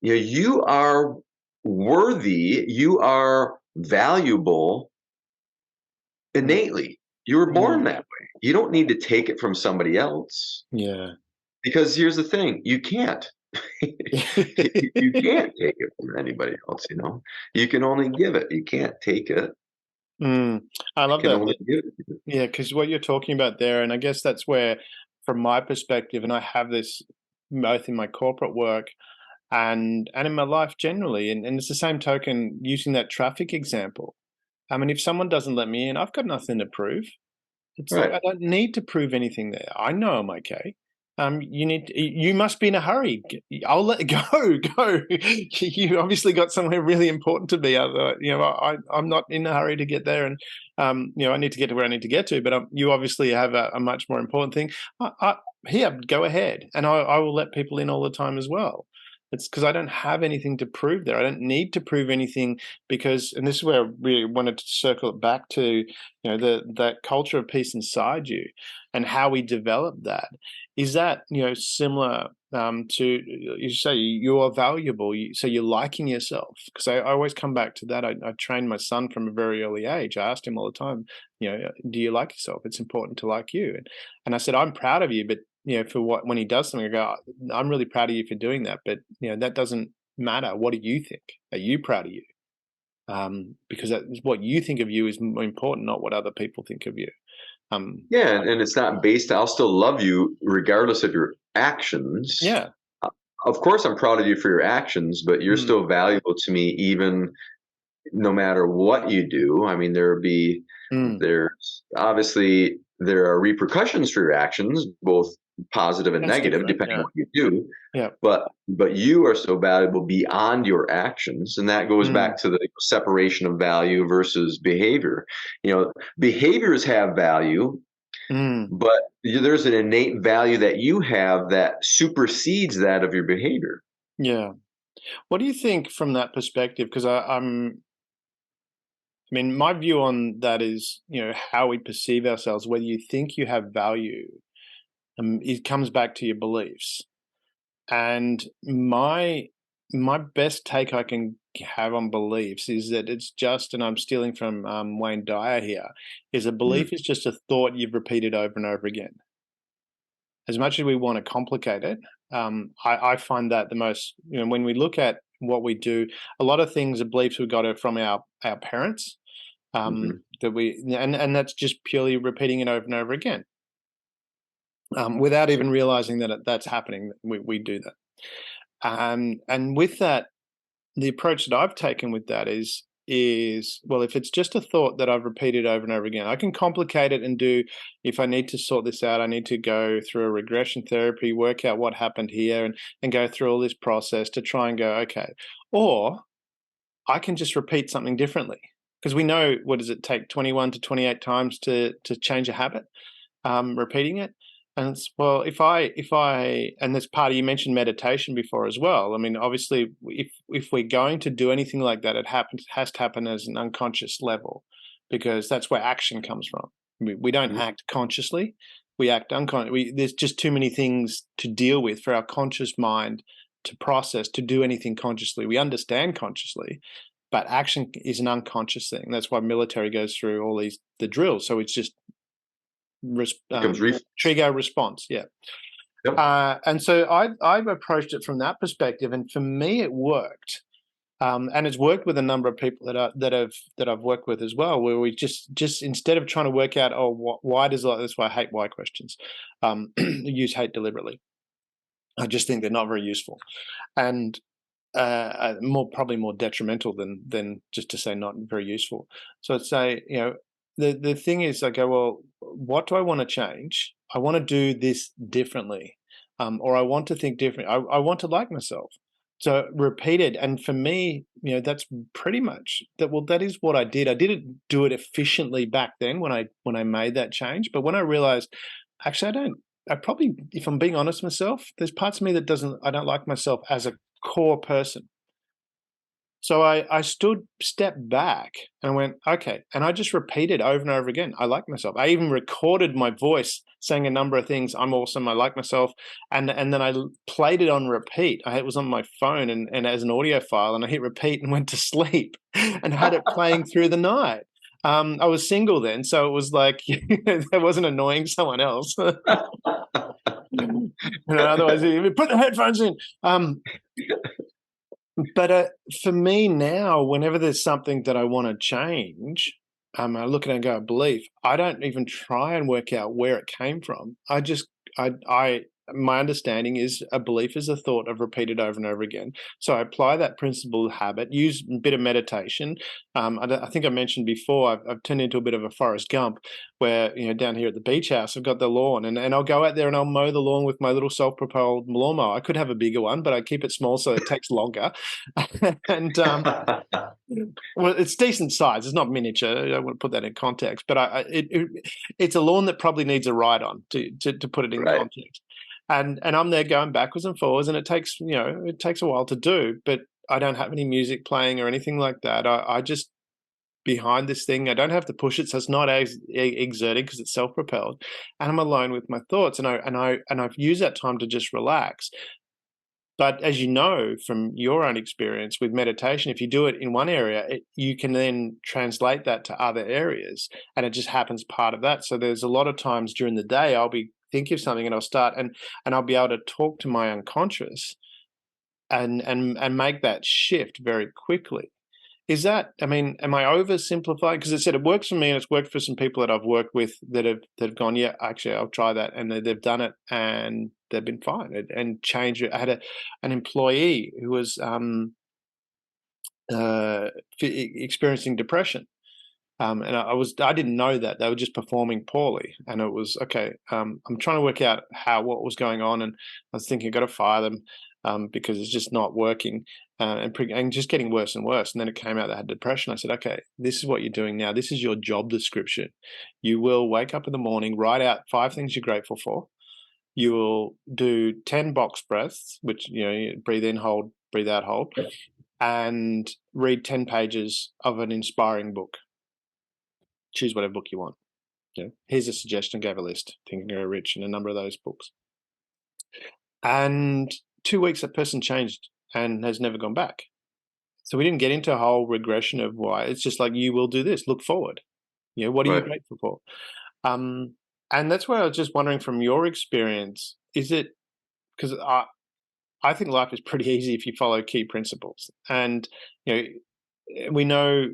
you are worthy, you are valuable innately. You were born Mm, that way. You don't need to take it from somebody else. yeah. Because here's the thing, you can't. You can't take it from anybody else, you know. You can only give it. You can't take it. Mm, I You love can that. only give it. Yeah, because what you're talking about there, and I guess that's where, from my perspective, and I have this both in my corporate work and in my life generally, and it's the same token using that traffic example. I mean, if someone doesn't let me in, I've got nothing to prove. It's like Right. I don't need to prove anything there. I know I'm okay. You must be in a hurry. I'll let go. Go. You obviously got somewhere really important to be. I'm not in a hurry to get there, and I need to get to where I need to get to. But you obviously have a much more important thing. Here, go ahead, and I will let people in all the time as well. It's because I don't have anything to prove there. I don't need to prove anything because, and this is where I really wanted to circle it back to, that culture of peace inside you and how we develop that. Is that similar to, you say you are valuable, so you're liking yourself? Because I always come back to that. I trained my son from a very early age. I asked him all the time, do you like yourself? It's important to like you. And I said, I'm proud of you, but for when he does something, I go, I'm really proud of you for doing that, but that doesn't matter. What do you think? Are you proud of you? Because what you think of you is more important, not what other people think of you. Um, Yeah, and it's not based. I'll still love you regardless of your actions. yeah. Of course, I'm proud of you for your actions, but you're Mm, still valuable to me, even no matter what you do. I mean, mm. there are repercussions for your actions, both positive and That's negative, different. depending on Yeah. what you do. Yeah. But you are so valuable beyond your actions, and that goes Mm, back to the separation of value versus behavior. Behaviors have value, mm. but there's an innate value that you have that supersedes that of your behavior. Yeah. What do you think from that perspective? Because I mean, my view on that is, how we perceive ourselves. Whether you think you have value, it comes back to your beliefs. And my best take I can have on beliefs is that it's just, and I'm stealing from Wayne Dyer here, is a Mm. belief is just a thought you've repeated over and over again. As much as we want to complicate it, I find that the most, when we look at what we do, a lot of things are beliefs we got it from our parents, Mhm. that and that's just purely repeating it over and over again, without even realizing that that's happening. We do that. And with that, the approach that I've taken with that is well, if it's just a thought that I've repeated over and over again, I can complicate it and do, if I need to sort this out, I need to go through a regression therapy, work out what happened here, and go through all this process to try and go, okay. Or I can just repeat something differently. Because we know, what does it take, 21 to 28 times to change a habit, repeating it. And it's, well, and this part, you mentioned meditation before as well. I mean, obviously, if we're going to do anything like that, has to happen as an unconscious level, because that's where action comes from. We don't Mhm. act consciously; we act unconsciously. There's just too many things to deal with for our conscious mind to process to do anything consciously. We understand consciously, but action is an unconscious thing. That's why military goes through all the drills. So it's just Becomes reflex. trigger response. Yeah. Yep. And so I've approached it from that perspective, and for me, it worked. And it's worked with a number of people that I've worked with as well, where we just instead of trying to work out, why does like that's why I hate why questions, use hate deliberately. I just think they're not very useful, and probably more detrimental than just to say not very useful. So I'd say, the thing is, I go, well, what do I want to change? I want to do this differently, or I want to think different. I want to like myself. So repeat it, and for me, that's pretty much that. Well, that is what I did. I didn't do it efficiently back then when I made that change, but when I realized, actually, I don't. I probably, if I'm being honest with myself, there's parts of me that doesn't. I don't like myself as a core person. So I stepped back and I went, okay. And I just repeated over and over again, I like myself. I even recorded my voice saying a number of things. I'm awesome. I like myself. And then I played it on repeat. It was on my phone and as an audio file, and I hit repeat and went to sleep and had it playing through the night. I was single then, so it was like I wasn't annoying someone else. Otherwise, put the headphones in. But for me now, whenever there's something that I want to change, I look at it and go, belief. I don't even try and work out where it came from. My understanding is a belief is a thought I've repeated over and over again. So I apply that principle habit, use a bit of meditation. I think I mentioned before, I've turned into a bit of a Forrest Gump, where down here at the beach house, I've got the lawn, and I'll go out there and I'll mow the lawn with my little self-propelled lawnmower. I could have a bigger one, but I keep it small so it takes longer. And well, it's decent size. It's not miniature. I want to put that in context, but it's a lawn that probably needs a ride on to put it in Right. context. And I'm there going backwards and forwards, and it takes a while to do. But I don't have any music playing or anything like that. I just behind this thing. I don't have to push it, so it's not as exerting because it's self-propelled, and I'm alone with my thoughts. And I've used that time to just relax. But as you know from your own experience with meditation, if you do it in one area, you can then translate that to other areas, and it just happens part of that. So there's a lot of times during the day I'll be thinking of something, and I'll start, and I'll be able to talk to my unconscious and make that shift very quickly. Is that, I mean, am I oversimplifying? Because I said it works for me, and it's worked for some people that I've worked with that have gone, yeah, actually, I'll try that, and they've done it, and they've been fine and changed it. I had an employee who was experiencing depression, and I didn't know that they were just performing poorly, and it was okay. I'm trying to work out what was going on, and I was thinking, I got to fire them because it's just not working, and just getting worse and worse. And then it came out they had depression. I said, okay, this is what you're doing now. This is your job description. You will wake up in the morning, write out 5 things you're grateful for. You will do 10 box breaths, which you breathe in, hold, breathe out, hold, and read 10 pages of an inspiring book. Choose whatever book you want. Here's a suggestion. Gave a list. Think and Grow Rich and a number of those books. And 2 weeks, that person changed and has never gone back. So we didn't get into a whole regression of why. It's just like, you will do this. Look forward. What are you Right. grateful for? And that's where I was just wondering from your experience, is it because I think life is pretty easy if you follow key principles. And we know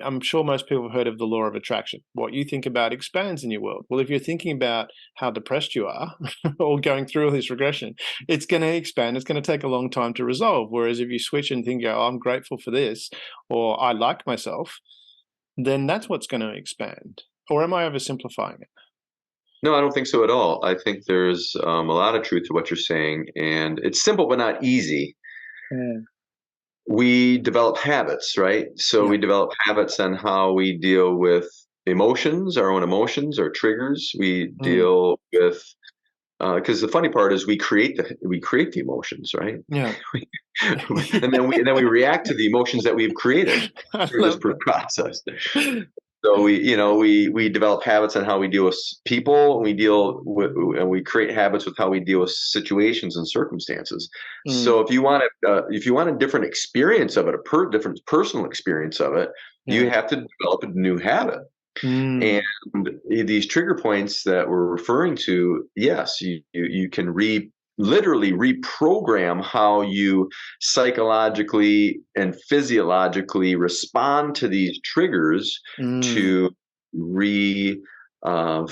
I'm sure most people have heard of the law of attraction. What you think about expands in your world. Well, if you're thinking about how depressed you are or going through all this regression, it's going to expand. It's going to take a long time to resolve. Whereas if you switch and think, oh, I'm grateful for this, or I like myself, then that's what's going to expand. Or am I oversimplifying it? No, I don't think so at all. I think there's a lot of truth to what you're saying, and it's simple but not easy. Yeah. We develop habits, right? So Yeah. we develop habits on how we deal with emotions, our own emotions, our triggers. We Mm. deal with because the funny part is we create the emotions, right? Yeah. And then we react to the emotions that we've created I through this love that. process. So we develop habits on how we deal with people, and we create habits with how we deal with situations and circumstances. Mm, So if you want a different experience of it, different personal experience of it, you yeah. have to develop a new habit. And Mm, these trigger points that we're referring to, yes, you can literally reprogram how you psychologically and physiologically respond to these triggers mm, to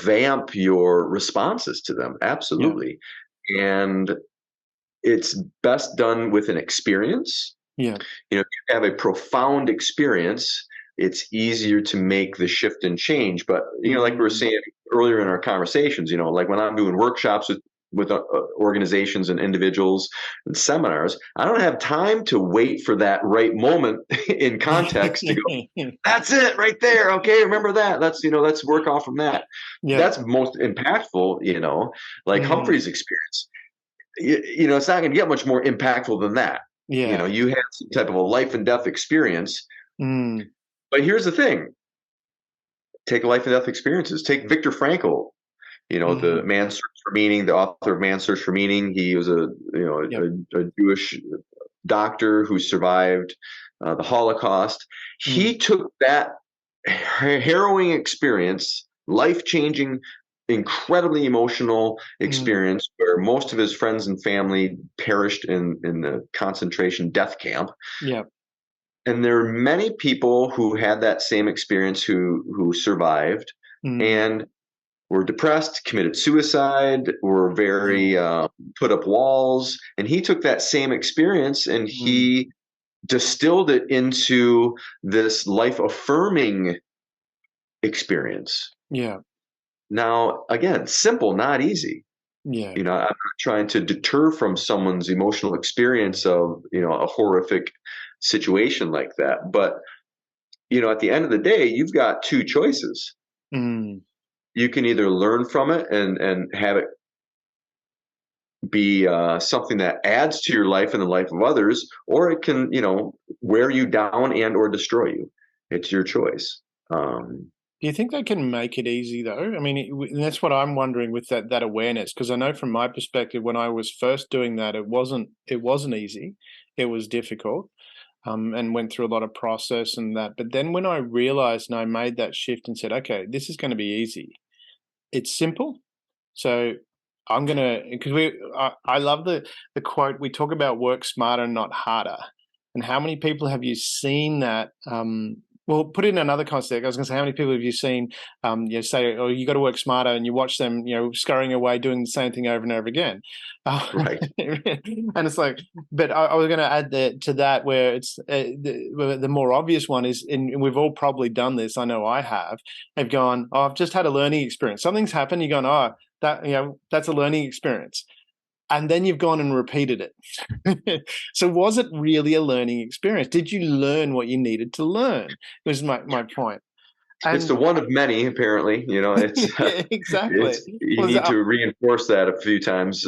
vamp your responses to them. yeah. Absolutely. And it's best done with an experience. Yeah. If you have a profound experience, it's easier to make the shift and change. But like we were Mm, saying earlier in our conversations, like when I'm doing workshops with organizations and individuals and seminars, I don't have time to wait for that right moment in context to go, that's it right there. Okay, remember that. Let's work off from that. yeah. That's most impactful. Like Mm, Humphrey's experience. It's not going to get much more impactful than that. yeah. You have some type of a life and death experience. Mm, But here's the thing: take life and death experiences. Take Viktor Frankl. The mm, Man's Search for Meaning, the author of Man's Search for Meaning. He was yep. a Jewish doctor who survived the Holocaust. Mm, He took that harrowing experience, life changing, incredibly emotional mm, experience where most of his friends and family perished in the concentration death camp. yep. And there are many people who had that same experience who survived Mm, and were depressed, committed suicide, were very yeah. put up walls. And he took that same experience and Mm, he distilled it into this life affirming experience. yeah. Now, again, simple, not easy. Yeah. I'm not trying to deter from someone's emotional experience of, a horrific situation like that. But, at the end of the day, you've got two choices. Mm, You can either learn from it and have it be something that adds to your life and the life of others, or it can, wear you down and or destroy you. It's your choice. Um, do you think they can make it easy though? I mean, and that's what I'm wondering with that awareness, because I know from my perspective, when I was first doing that, it wasn't easy. It was difficult, and went through a lot of process and that. But then when I realized and I made that shift and said, okay, this is going to be easy. It's simple. So I'm gonna because I love the quote. We talk about work smarter, not harder. And how many people have you seen that? Well, put it in another context. I was going to say, how many people have you seen? Say, "Oh, you got to work smarter," and you watch them, scurrying away, doing the same thing over and over again. right. And it's like, but I was going to add to that where it's the more obvious one is, and we've all probably done this. I know I have. Have gone, oh, I've just had a learning experience. Something's happened. You're going, oh, that's a learning experience, and then you've gone and repeated it. So was it really a learning experience? Did you learn what you needed to learn? Was my point. It's And the one of many, apparently. It's yeah, exactly. it's you Was need to reinforce that a few times.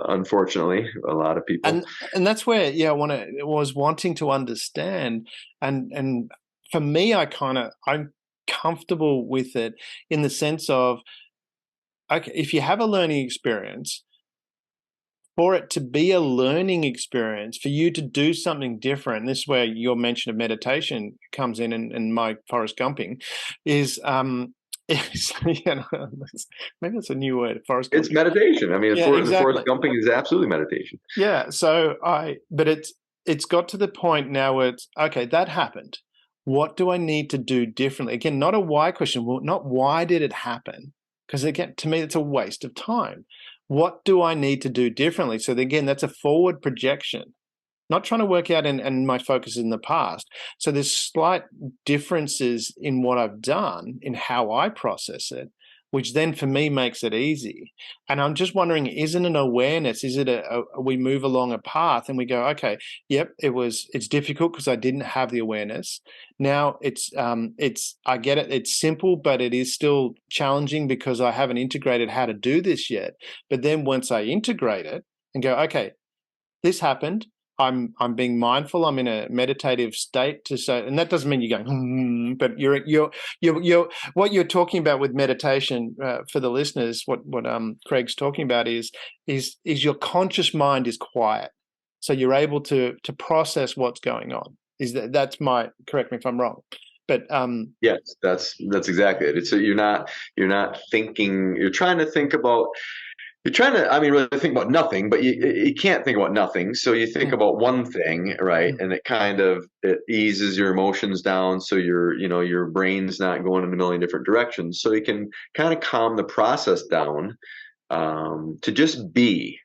Unfortunately, a lot of people. and that's where was wanting to understand, and for me, I'm comfortable with it in the sense of, okay, if you have a learning experience, for it to be a learning experience, for you to do something different, this is where your mention of meditation comes in, and my Forrest Gumping is, is maybe it's a new word, Forrest It's Gumping. meditation. I mean, Yeah, the forest exactly. gumping is absolutely meditation. Yeah, so but it's got to the point now where it's, okay, that happened. What do I need to do differently? Again, not a why question. Well, not why did it happen? Because again, to me, it's a waste of time. What do I need to do differently? So again, that's a forward projection, not trying to work out and my focus is in the past. So there's slight differences in what I've done in how I process it, which then for me makes it easy. And I'm just wondering, isn't an awareness, is it we move along a path and we go, okay, yep, it's difficult because I didn't have the awareness. Now I get it, it's simple, but it is still challenging because I haven't integrated how to do this yet. But then once I integrate it and go, okay, this happened. I'm being mindful. I'm in a meditative state to say, and that doesn't mean you're going, but you're what you're talking about with meditation for the listeners. What Craig's talking about is your conscious mind is quiet, so you're able to process what's going on. That's my, correct me if I'm wrong, but yes, that's exactly it. It's you're not thinking. You're trying to think about. You're trying to, I mean, really think about nothing, but you can't think about nothing. So you think about one thing, right? And it eases your emotions down. So your brain's not going in a million different directions. So you can kind of calm the process down, to just be,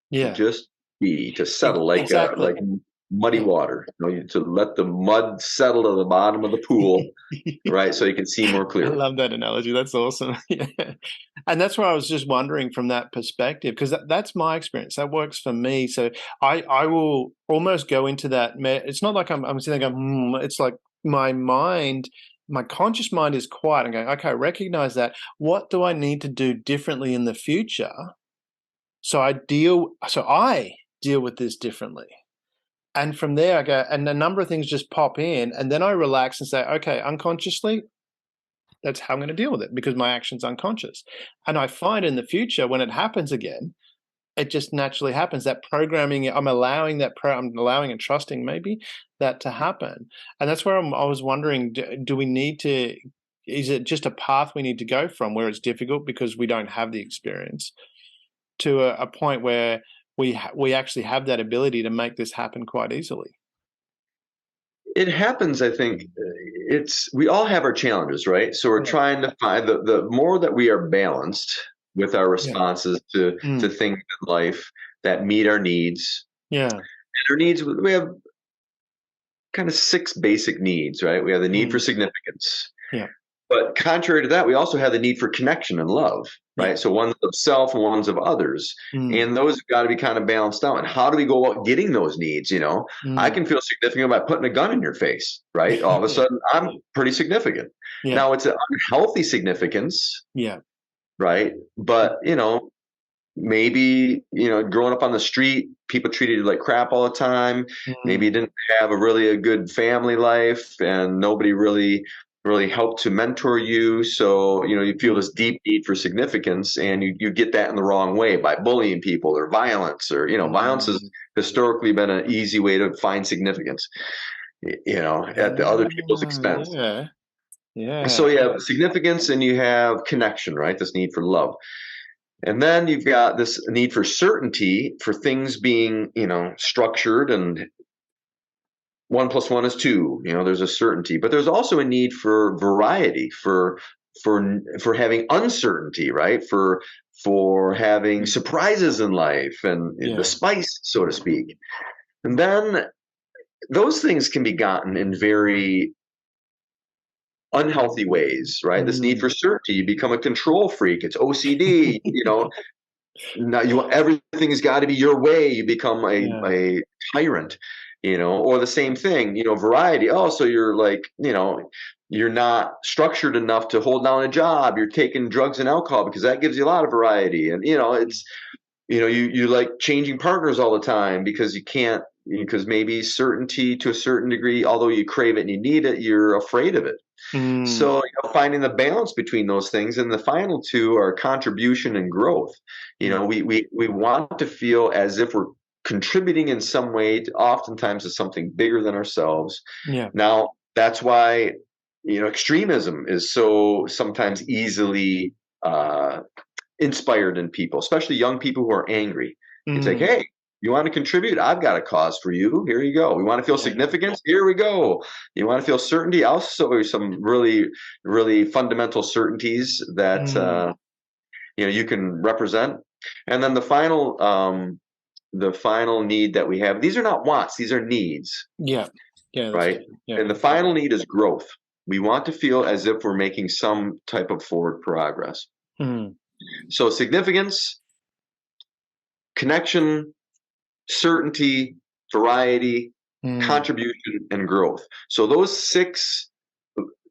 yeah, to settle like, exactly. like muddy water, to let the mud settle to the bottom of the pool, right? So you can see more I clearly. love that analogy. That's awesome. Yeah. And that's where I was just wondering from that perspective, because that's my experience. That works for me. So I will almost go into that. It's not like I'm sitting there going, it's like my mind, my conscious mind is quiet and going, okay, I recognize that. What do I need to do differently in the future? So I deal with this differently. And from there I go, and a number of things just pop in, and then I relax and say, okay, unconsciously, that's how I'm going to deal with it because my action's unconscious. And I find in the future when it happens again, it just naturally happens. That programming, I'm allowing and trusting maybe that to happen. And that's where I was wondering, do we need to, is it just a path we need to go from where it's difficult because we don't have the experience to a point where we actually have that ability to make this happen quite easily? It happens, I think. We all have our challenges, right? So we're trying to find the more that we are balanced with our responses to things in life that meet our needs. Yeah. And our needs, we have kind of 6 basic needs, right? We have the need for significance. Yeah. But contrary to that, we also have the need for connection and love, right? Yeah. So one's of self and one's of others. And those have got to be kind of balanced out. And how do we go about getting those needs? I can feel significant by putting a gun in your face, right? All of a sudden, I'm pretty significant. Yeah. Now, it's an unhealthy significance, Yeah. right? But, maybe, growing up on the street, people treated you like crap all the time. Maybe you didn't have a good family life and nobody really helped to mentor you. So, you feel this deep need for significance and you get that in the wrong way by bullying people or violence or, violence has historically been an easy way to find significance, at the other people's expense. Yeah. Yeah. So you have significance and you have connection, right? This need for love. And then you've got this need for certainty, for things being, structured, and 1 + 1 is 2. There's a certainty, but there's also a need for variety, for having uncertainty, right? For having surprises in life and the spice, so to speak. And then those things can be gotten in very unhealthy ways, right? This need for certainty, you become a control freak. It's OCD, now everything's got to be your way. You become a tyrant, or the same thing, variety. Oh, so you're like, you're not structured enough to hold down a job. You're taking drugs and alcohol because that gives you a lot of variety. And, it's, you like changing partners all the time because you can't, because maybe certainty to a certain degree, although you crave it and you need it, you're afraid of it. So finding the balance between those things, and the final 2 are contribution and growth. We want to feel as if we're contributing in some way, oftentimes to something bigger than ourselves. Yeah. Now that's why extremism is so sometimes easily inspired in people, especially young people who are angry. It's like, hey, you want to contribute? I've got a cause for you. Here you go. We want to feel significance? Here we go. You want to feel certainty? I'll show you some really, really fundamental certainties that you can represent. And then the final need that we have, these are not wants, these are needs. Yeah. Yeah. Right. Yeah. And the final need is growth. We want to feel as if we're making some type of forward progress. Mm, So significance, connection, certainty, variety, mm, contribution, and growth. So those 6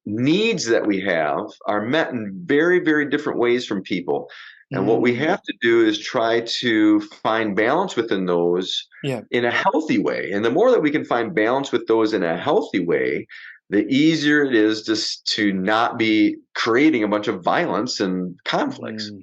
needs that we have are met in very, very different ways from people. And what we mm. have to do is try to find balance within those Yeah. in a healthy way. And the more that we can find balance with those in a healthy way, the easier it is just to not be creating a bunch of violence and conflicts. Mm,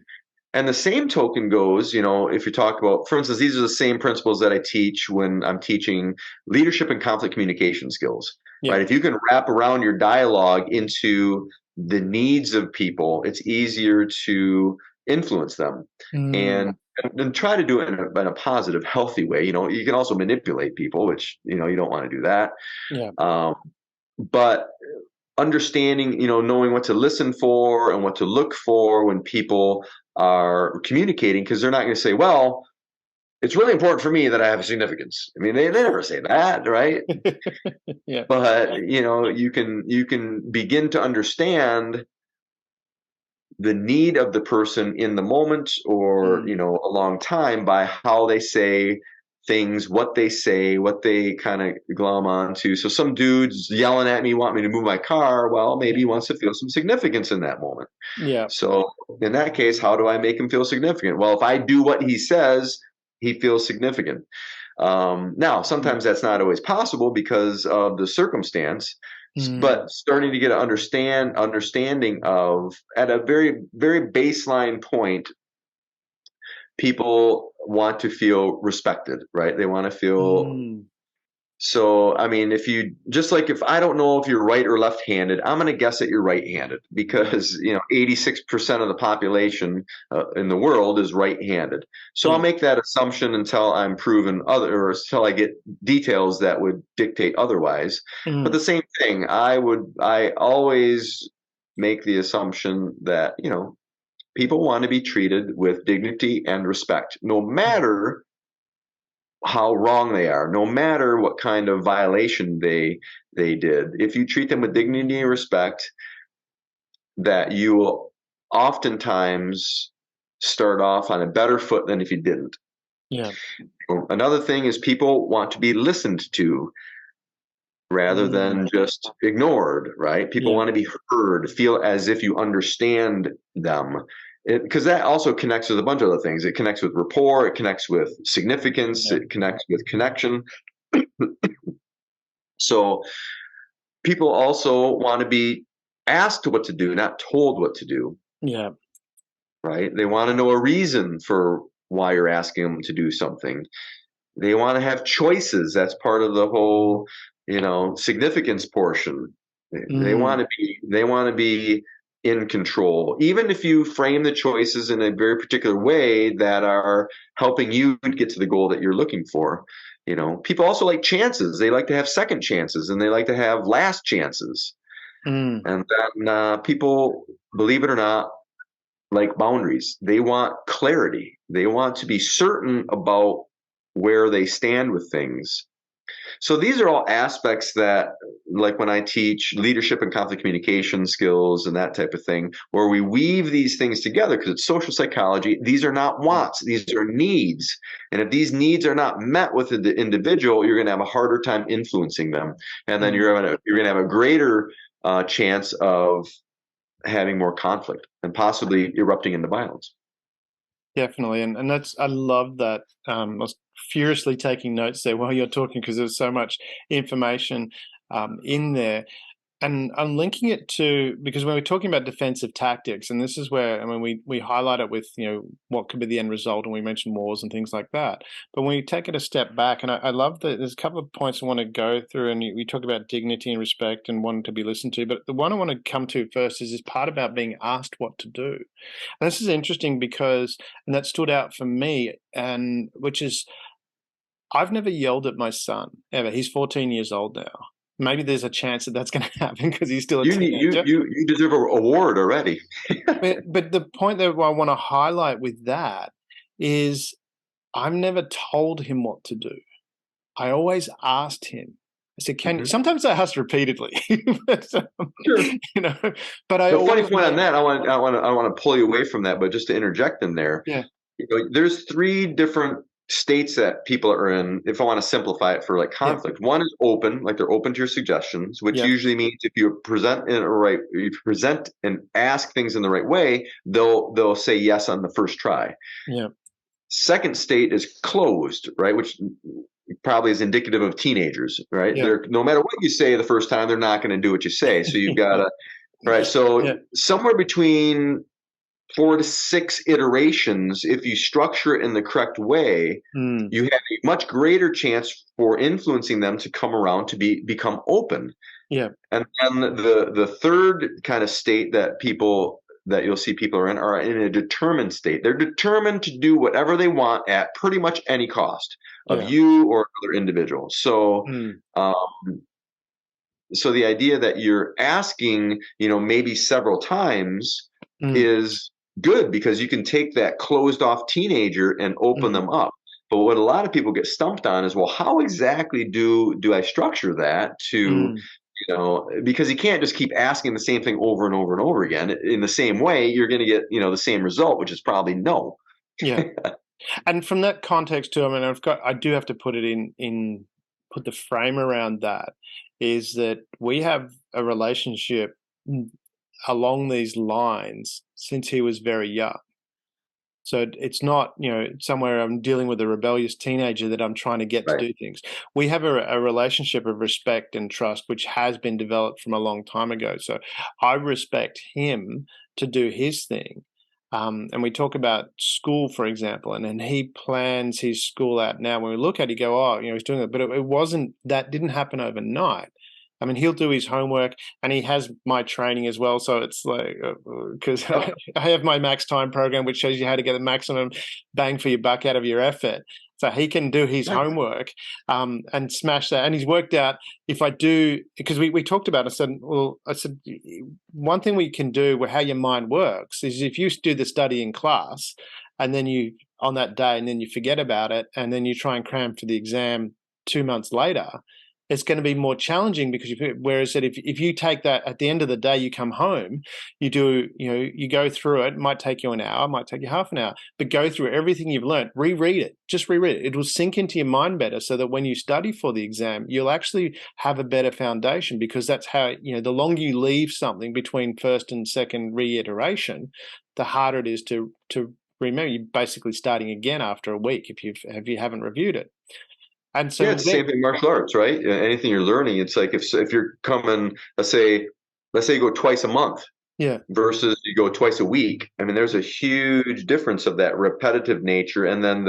And the same token goes, if you talk about, for instance, these are the same principles that I teach when I'm teaching leadership and conflict communication skills, yeah. right? If you can wrap around your dialogue into the needs of people, it's easier to influence them Mm, and and try to do it in a positive, healthy way. You can also manipulate people, which, you don't want to do that. yeah. Um, but understanding, knowing what to listen for and what to look for when people are communicating, because they're not going to say, well, it's really important for me that I have a significance. I mean, they never say that, right? Yeah. But you can begin to understand the need of the person in the moment, or Mm, a long time, by how they say things, what they say, what they kind of glom onto. So some dude's yelling at me, want me to move my car. Well, maybe yeah. he wants to feel some significance in that moment. Yeah. So in that case, how do I make him feel significant? Well, if I do what he says, he feels significant. Now, Mm, sometimes that's not always possible because of the circumstance, mm, but starting to get an understanding of, at a very, very baseline point, people want to feel respected, right? They want to feel. mm. So, I mean, if I don't know if you're right or left-handed, I'm going to guess that you're right-handed because, 86% of the population in the world is right-handed. So I'll Yeah. make that assumption until I'm proven other, or until I get details that would dictate otherwise. But Mm, the same thing, I always make the assumption that, people want to be treated with dignity and respect, no mm. matter how wrong they are, no matter what kind of violation they did. If you treat them with dignity and respect, that you will oftentimes start off on a better foot than if you didn't. Yeah. Another thing is, people want to be listened to rather than Mm, just ignored, right? People yeah. want to be heard, feel as if you understand them. Because that also connects with a bunch of other things. It connects with rapport, it connects with significance, Yeah. it connects with connection. So people also want to be asked what to do, not told what to do, Yeah. right? They want to know a reason for why you're asking them to do something. They want to have choices. That's part of the whole, significance portion. They want Mm, to be in control, even if you frame the choices in a very particular way that are helping you get to the goal that you're looking for. People also like chances. They like to have second chances, and they like to have last chances. mm. And then people, believe it or not, like boundaries. They want clarity. They want to be certain about where they stand with things. So these are all aspects that, like when I teach leadership and conflict communication skills and that type of thing, where we weave these things together, because it's social psychology. These are not Yeah. wants, these are needs. And if these needs are not met with the individual, you're going to have a harder time influencing them. And then Mm. you're going to have a greater chance of having more conflict and possibly erupting into violence. Definitely, and that's I love that. I was furiously taking notes there while you're talking because there's so much information in there. And I'm linking it to because when we're talking about defensive tactics, and this is where I mean we highlight it with what could be the end result, and we mentioned wars and things like that. But when we take it a step back, and I love that there's a couple of points I want to go through, and we talk about dignity and respect and wanting to be listened to. But the one I want to come to first is this part about being asked what to do. And this is interesting because, and that stood out for me, and which is I've never yelled at my son ever. He's 14 years old now. Maybe there's a chance that that's going to happen because he's still a You need teenager. you deserve an award already. But the point that I want to highlight with that is I've never told him what to do. I always asked him. said, "Can Mhm. sometimes I asked repeatedly, but, Sure. you know, but I The funny always point on met." that, I want to pull you away from that, but just to interject in there, Yeah, there's three different states that people are in. If I want to simplify it for like yeah, conflict, one is open, like they're open to your suggestions, which yeah, usually means if you present and ask things in the right way, they'll say yes on the first try. yeah, Second state is closed, right? Which probably is indicative of teenagers, right? yeah, They're no matter what you say the first time, they're not going to do what you say. So you've got to right. yeah, So somewhere between 4 to 6 iterations, if you structure it in the correct way, mm, you have a much greater chance for influencing them to come around to become open. yeah, And then the third kind of state that you'll see people are in a determined state. They're determined to do whatever they want at pretty much any cost of yeah, you or other individuals. mm, Um, so the idea that you're asking, maybe several times mm, is good because you can take that closed off teenager and open mm, them up. But what a lot of people get stumped on is, well, how exactly do I structure that to, mm, because you can't just keep asking the same thing over and over and over again. In the same way, you're going to get, the same result, which is probably no. yeah. And from that context too, I mean, I do have to put it put the frame around that, is that we have a relationship along these lines since he was very young. So it's not, somewhere I'm dealing with a rebellious teenager that I'm trying to get to Right. do things. We have a relationship of respect and trust, which has been developed from a long time ago. So I respect him to do his thing. And we talk about school, for example, and he plans his school out now. When we look at it, you go, oh, he's doing it. But it wasn't, that didn't happen overnight. I mean, he'll do his homework and he has my training as well. So it's like, because Yep. I have my max time program, which shows you how to get the maximum bang for your buck out of your effort. So he can do his Nice. homework and smash that. And he's worked out if I do, because we talked about it, I said, one thing we can do with how your mind works is if you do the study in class and then you, on that day, and then you forget about it, and then you try and cram for the exam 2 months later, it's going to be more challenging because whereas if you take that at the end of the day, you come home, you do, you go through it. It might take you an hour, it might take you half an hour, but go through everything you've learned, reread it, just reread it. It will sink into your mind better so that when you study for the exam, you'll actually have a better foundation, because that's how, the longer you leave something between first and second reiteration, the harder it is to remember. You're basically starting again after a week if you haven't reviewed it. And Yeah, so it's the same thing in martial arts, right? Anything you're learning, it's like if you're coming, let's say you go twice a month yeah. versus you go twice a week. I mean, there's a huge difference of that repetitive nature, and then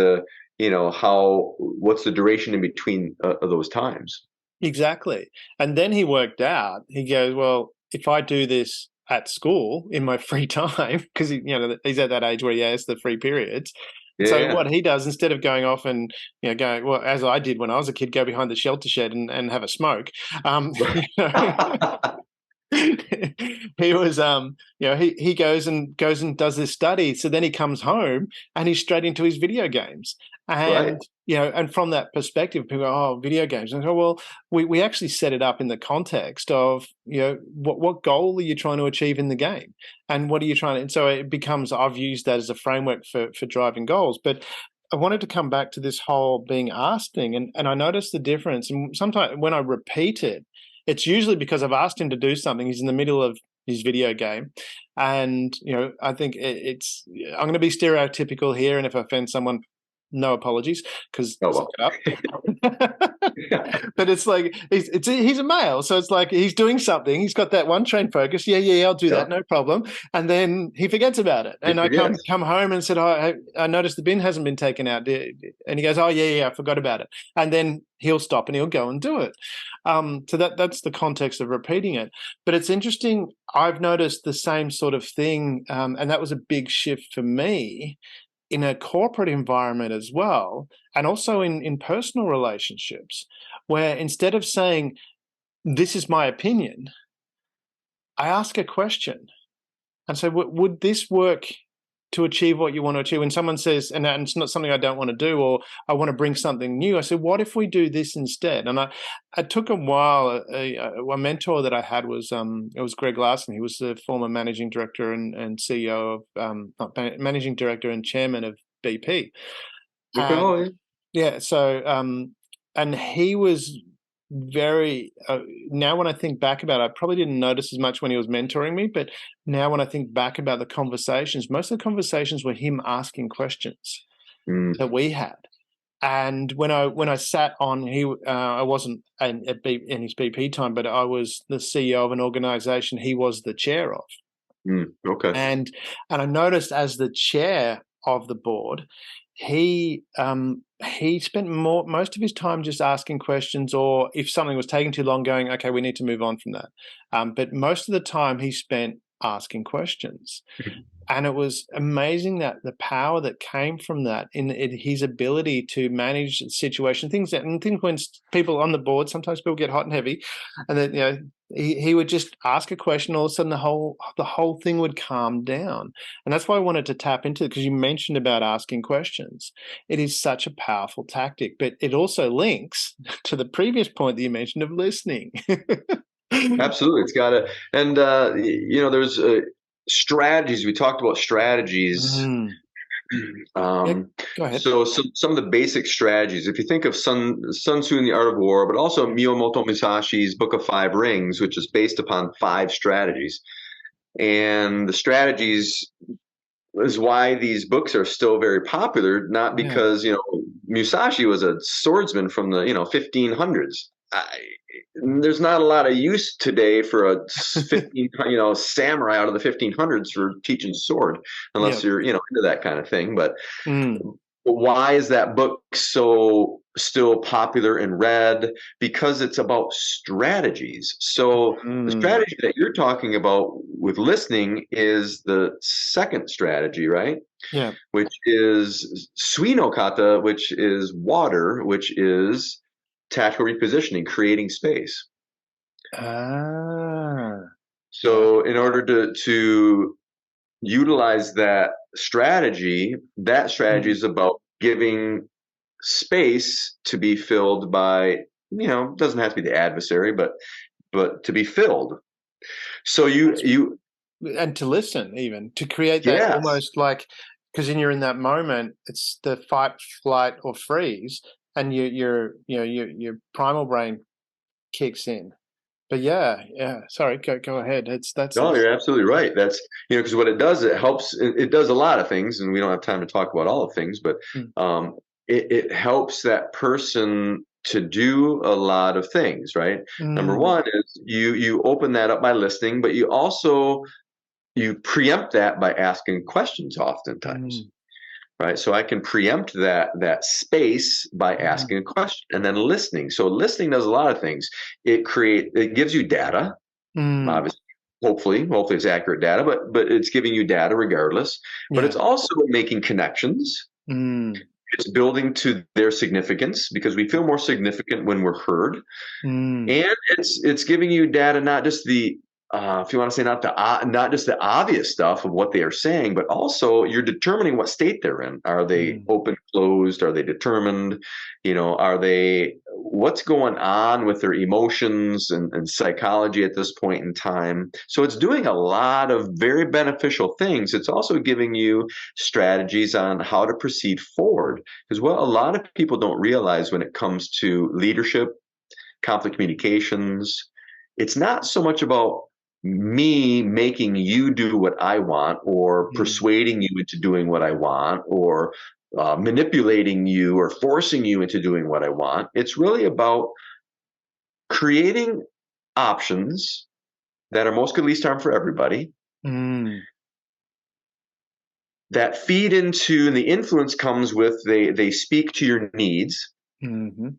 what's the duration in between of those times? Exactly. And then he worked out, he goes, well, if I do this at school in my free time, because he's at that age where he has the free periods. So Yeah. what he does, instead of going off and going, well, as I did when I was a kid, go behind the shelter shed and have a smoke. You know, he was he goes and does this study. So then he comes home and he's straight into his video games. Right. And and from that perspective, people go, oh, video games. And I go, well, we actually set it up in the context of, what goal are you trying to achieve in the game? And what are you trying to, and so it becomes, I've used that as a framework for driving goals. But I wanted to come back to this whole being asked thing, and I noticed the difference. And sometimes when I repeat it, it's usually because I've asked him to do something. He's in the middle of his video game, and I think I'm going to be stereotypical here, and if I offend someone, no apologies, because Oh suck well. it up. But it's like he's a male, so it's like he's doing something. He's got that one train focus. Yeah, I'll do Yeah. that, no problem. And then he forgets about it. He And I forgets. come home and said, oh, I noticed the bin hasn't been taken out. And he goes, oh yeah, I forgot about it. And then he'll stop and he'll go and do it. So that's the context of repeating it. But it's interesting. I've noticed the same sort of thing, and that was a big shift for me in a corporate environment as well, and also in personal relationships, where instead of saying, this is my opinion, I ask a question and say, would this work to achieve what you want to achieve. When someone says, and it's not something I don't want to do, or I want to bring something new, I said, what if we do this instead? And it took a while. A mentor that I had was it was Greg Larson. He was the former managing director and CEO of not managing director and chairman of BP. Okay. And Oh, yeah. yeah, so and he was very now when I think back about it, I probably didn't notice as much when he was mentoring me, but now when I think back about the conversations, most of the conversations were him asking questions Mm, that we had. And when I sat on, I wasn't in his BP time, but I was the CEO of an organization he was the chair of. okay. And I noticed as the chair of the board, he spent most of his time just asking questions, or if something was taking too long, going, okay, we need to move on from that. But most of the time he spent asking questions. And it was amazing that the power that came from that in his ability to manage the situation, things when people on the board, sometimes people get hot and heavy, and then he would just ask a question, all of a sudden the whole thing would calm down. And that's why I wanted to tap into it, because you mentioned about asking questions. It is such a powerful tactic, but it also links to the previous point that you mentioned of listening. Absolutely. It's got to, and there's strategies. We talked about strategies. Mm. Yeah, Um, go ahead. so some of the basic strategies, if you think of Sun Tzu in The Art of War, but also Miyamoto Musashi's Book of Five Rings, which is based upon 5 strategies. And the strategies is why these books are still very popular, not Yeah. because, Musashi was a swordsman from the, 1500s. There's not a lot of use today for a 15, samurai out of the 1500s for teaching sword, Yeah. unless you're, into that kind of thing. But Mm. why is that book so still popular and read? Because it's about strategies. So the Mm. strategy that you're talking about with listening is the second strategy, right? Yeah. Which is suino kata, which is water, which is tactical repositioning, creating space. Ah. Yeah. So in order to utilize that strategy Mm. is about giving space to be filled by, doesn't have to be the adversary, but to be filled. So you And to listen, even to create that yes. almost like, because then you're in that moment, it's the fight, flight, or freeze, and your primal brain kicks in. But yeah. Sorry, go ahead. No, It's you're absolutely right. That's, because what it does, it helps. It does a lot of things, and we don't have time to talk about all the things, but mm, um, it helps that person to do a lot of things, right? Number mm, one is you open that up by listening, but you preempt that by asking questions oftentimes, mm, right? So I can preempt that space by mm, asking a question and then listening. So listening does a lot of things. It gives you data, mm, obviously. Hopefully it's accurate data, but it's giving you data regardless. But it's yeah. also making connections. Mm, It's building to their significance, because we feel more significant when we're heard. mm, And it's giving you data, not just the if you want to say not just the obvious stuff of what they are saying, but also you're determining what state they're in. Are they mm, open, closed? Are they determined? Are they, what's going on with their emotions and psychology at this point in time? So it's doing a lot of very beneficial things. It's also giving you strategies on how to proceed forward, because what a lot of people don't realize when it comes to leadership, conflict communications, it's not so much about me making you do what I want, or mm, persuading you into doing what I want, or manipulating you or forcing you into doing what I want. It's really about creating options that are most good least harm for everybody, mm, that feed into, and the influence comes with, they speak to your needs. mhm,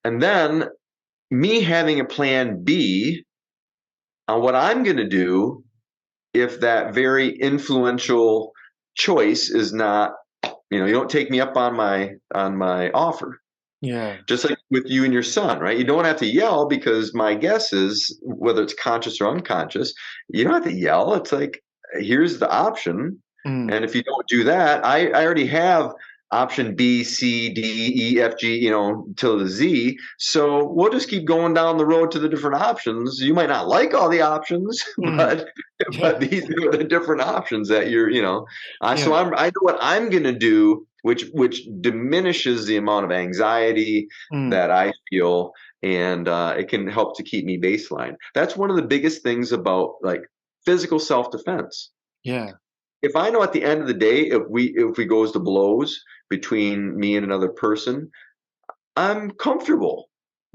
And then me having a plan B on what I'm going to do if that very influential choice is not, you don't take me up on my offer. yeah. Just like with you and your son, right? You don't have to yell, because my guess is, whether it's conscious or unconscious, you don't have to yell. It's like, here's the option. Mm. And if you don't do that, I already have option B, C, D, E, F, G, till the Z. So we'll just keep going down the road to the different options. You might not like all the options, Mm. but Yeah. these are the different options that so Yeah. I know what I'm gonna do, which diminishes the amount of anxiety Mm. that I feel, and it can help to keep me baseline. That's one of the biggest things about like physical self-defense. Yeah. If I know at the end of the day, if we goes to blows between me and another person, I'm comfortable.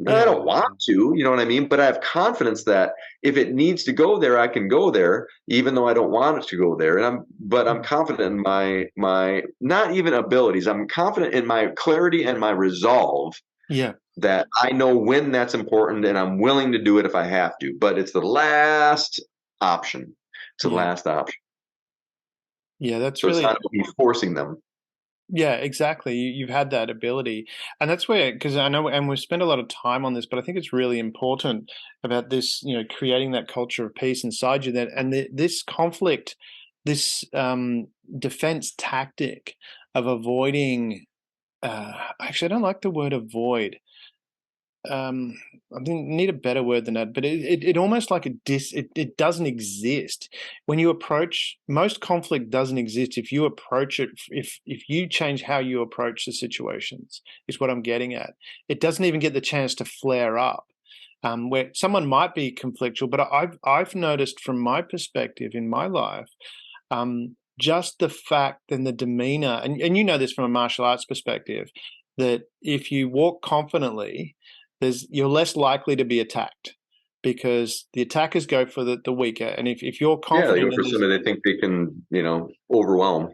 I Yeah. don't want to, you know what I mean? But I have confidence that if it needs to go there, I can go there, even though I don't want it to go there. But I'm Mm. confident in my not even abilities. I'm confident in my clarity and my resolve Yeah. that I know when that's important and I'm willing to do it if I have to. But it's the last option. It's the Yeah. last option. Yeah. That's So it's really. not me forcing them. Yeah, exactly. You've had that ability. And that's where, because I know, and we've spent a lot of time on this, but I think it's really important about this, creating that culture of peace inside you that, and this conflict, this defense tactic of avoiding, actually, I don't like the word avoid. um I think need a better word than that, but it almost like it doesn't exist. When you approach, most conflict doesn't exist if you approach it, if you change how you approach the situations, is what I'm getting at. It doesn't even get the chance to flare up. Where someone might be conflictual, but I've noticed from my perspective in my life, just the fact and the demeanor, and you know this from a martial arts perspective, that if you walk confidently, you're less likely to be attacked because the attackers go for the weaker. And if you're Yeah, they confident, go then for there's, somebody they think they can, overwhelm.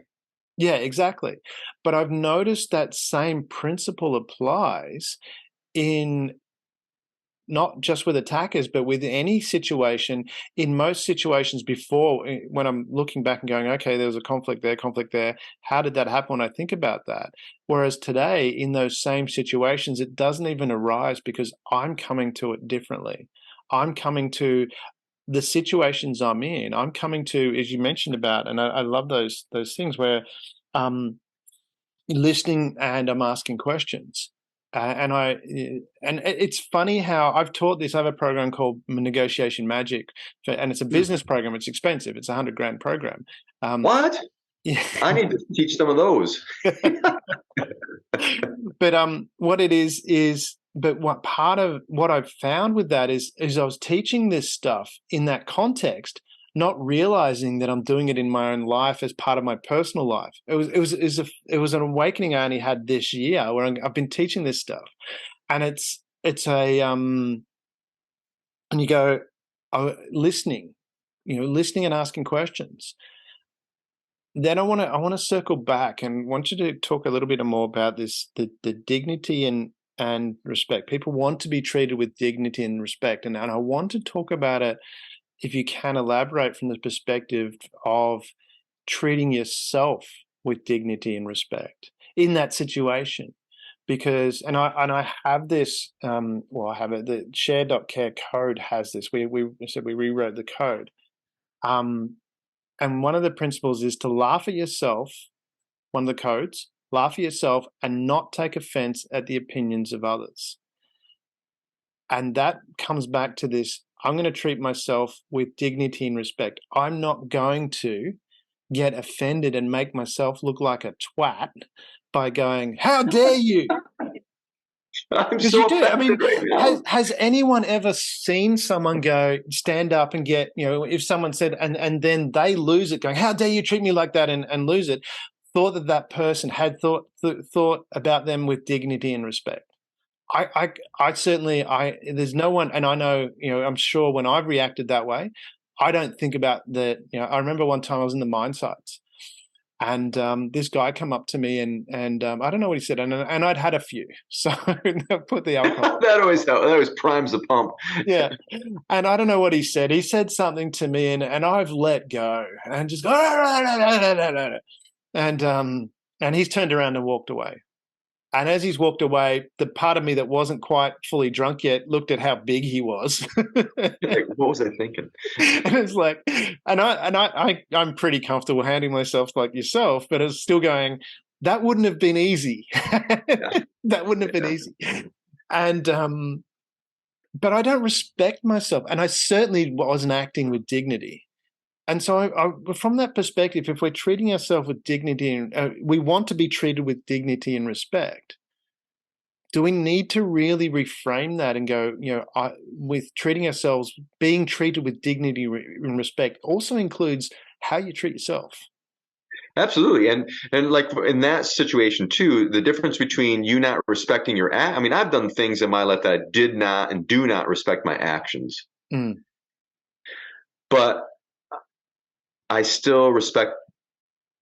yeah, exactly. But I've noticed that same principle applies in not just with attackers, but with any situation. In most situations before, when I'm looking back and going, okay, there was a conflict there. How did that happen when I think about that? Whereas today, in those same situations, it doesn't even arise because I'm coming to it differently. I'm coming to the situations I'm in. I'm coming to, as you mentioned about, and I love those things where um, listening and I'm asking questions. And it's funny how I've taught this. I have a program called Negotiation Magic, and it's a Hmm. business program. It's expensive. It's $100,000 program. What? Yeah. I need to teach some of those. But what it is, but what part of what I've found with that is I was teaching this stuff in that context, not realizing that I'm doing it in my own life as part of my personal life. It was an awakening I only had this year where I've been teaching this stuff, and it's a and you go, listening, listening and asking questions. Then I want to circle back and want you to talk a little bit more about this, the dignity and respect. People want to be treated with dignity and respect, and I want to talk about it, if you can elaborate from the perspective of treating yourself with dignity and respect in that situation. Because and I have this, well, I have it, the share.care code has this. We said we rewrote the code. Um and one of the principles is to laugh at yourself, one of the codes, laugh at yourself and not take offense at the opinions of others. And that comes back to this: I'm going to treat myself with dignity and respect. I'm not going to get offended and make myself look like a twat by going, "How dare you?" I'm Because you so do. I offended mean, right now. has anyone ever seen someone go stand up and get, if someone said, and then they lose it, going, "How dare you treat me like that," and lose it? Thought that that person had thought about them with dignity and respect. I certainly, there's no one, and I know, I'm sure when I've reacted that way, I don't think about the, I remember one time I was in the mine sites, and this guy come up to me, and I don't know what he said, and I'd had a few, so put the alcohol. That always primes the pump. Yeah, and I don't know what he said. He said something to me, and I've let go and just go, and and he's turned around and walked away. And as he's walked away, the part of me that wasn't quite fully drunk yet looked at how big he was. Like, what was I thinking? And it's like, I'm pretty comfortable handling myself like yourself, but it's still going, that wouldn't have been easy. Yeah, That wouldn't have been yeah. easy. And but I don't respect myself. And I certainly wasn't acting with dignity. And so from that perspective, if we're treating ourselves with dignity and we want to be treated with dignity and respect, do we need to really reframe that and go, with treating ourselves, being treated with dignity and respect also includes how you treat yourself? Absolutely. And like in that situation too, the difference between you not respecting your act, I mean, I've done things in my life that I did not and do not respect my actions, Mm. but I still respect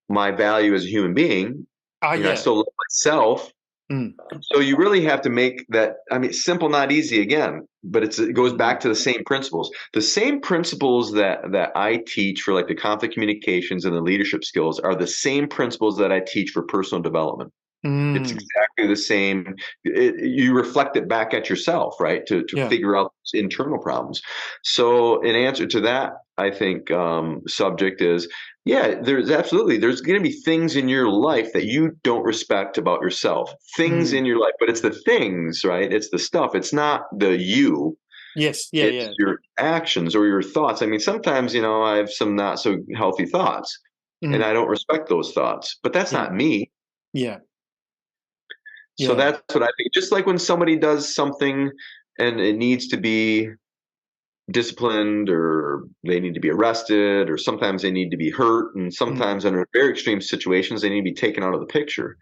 my value as a human being. Ah, I yeah. still love myself. Mm. So you really have to make that, I mean, simple, not easy again, but it goes back to the same principles. The same principles that I teach for like the conflict communications and the leadership skills are the same principles that I teach for personal development. It's Mm. exactly the same. You reflect it back at yourself, right? To Yeah. figure out internal problems. So, in answer to that, I think subject is, yeah, there's going to be things in your life that you don't respect about yourself. Things Mm. in your life, but it's the things, right? It's the stuff. It's not the you. Yes. Yeah. It's Yeah. your actions or your thoughts. I mean, sometimes I have some not so healthy thoughts, and Mm. I don't respect those thoughts. But that's Yeah. not me. Yeah. So Yeah. that's what I think. Just like when somebody does something and it needs to be disciplined or they need to be arrested or sometimes they need to be hurt and Mm. sometimes under very extreme situations they need to be taken out of the picture.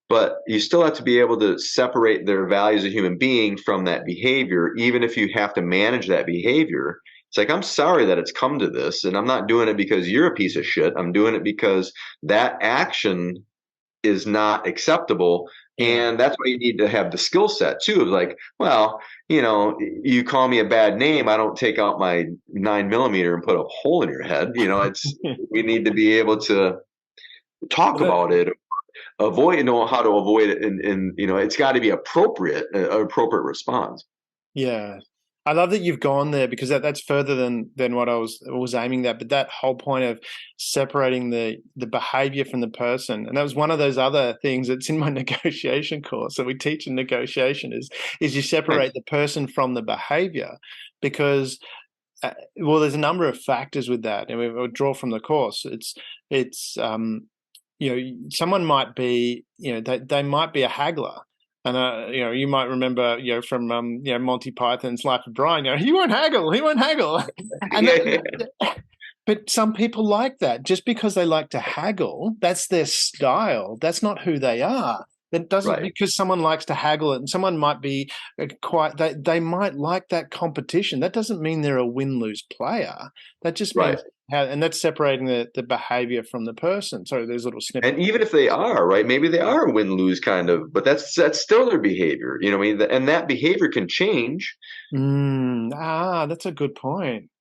But you still have to be able to separate their value as a human being from that behavior, even if you have to manage that behavior. It's like, I'm sorry that it's come to this, and I'm not doing it because you're a piece of shit. I'm doing it because that action is not acceptable. Yeah. And that's why you need to have the skill set too of like, well, you call me a bad name, I don't take out my 9 millimeter and put a hole in your head. We need to be able to talk Well, that, about it, know how to avoid it, and it's got to be appropriate, an appropriate response. yeah. I love that you've gone there because that's further than what I was aiming at. But that whole point of separating the behavior from the person, and that was one of those other things that's in my negotiation course. So we teach in negotiation is you separate Nice. the person from the behavior, because well, there's a number of factors with that, and we'll draw from the course. It's someone might be, they might be a haggler. And you might remember, from Monty Python's Life of Brian. He won't haggle, he won't haggle, and Yeah, but some people like that. Just because they like to haggle, that's their style. That's not who they are. That doesn't, right, because someone likes to haggle it, and someone might be quite. They might like that competition. That doesn't mean they're a win-lose player. That just right. means and that's separating the behavior from the person. So there's little snippets. And even if they are right, maybe they are a win lose kind of, but that's still their behavior. I mean, and that behavior can change, That's a good point.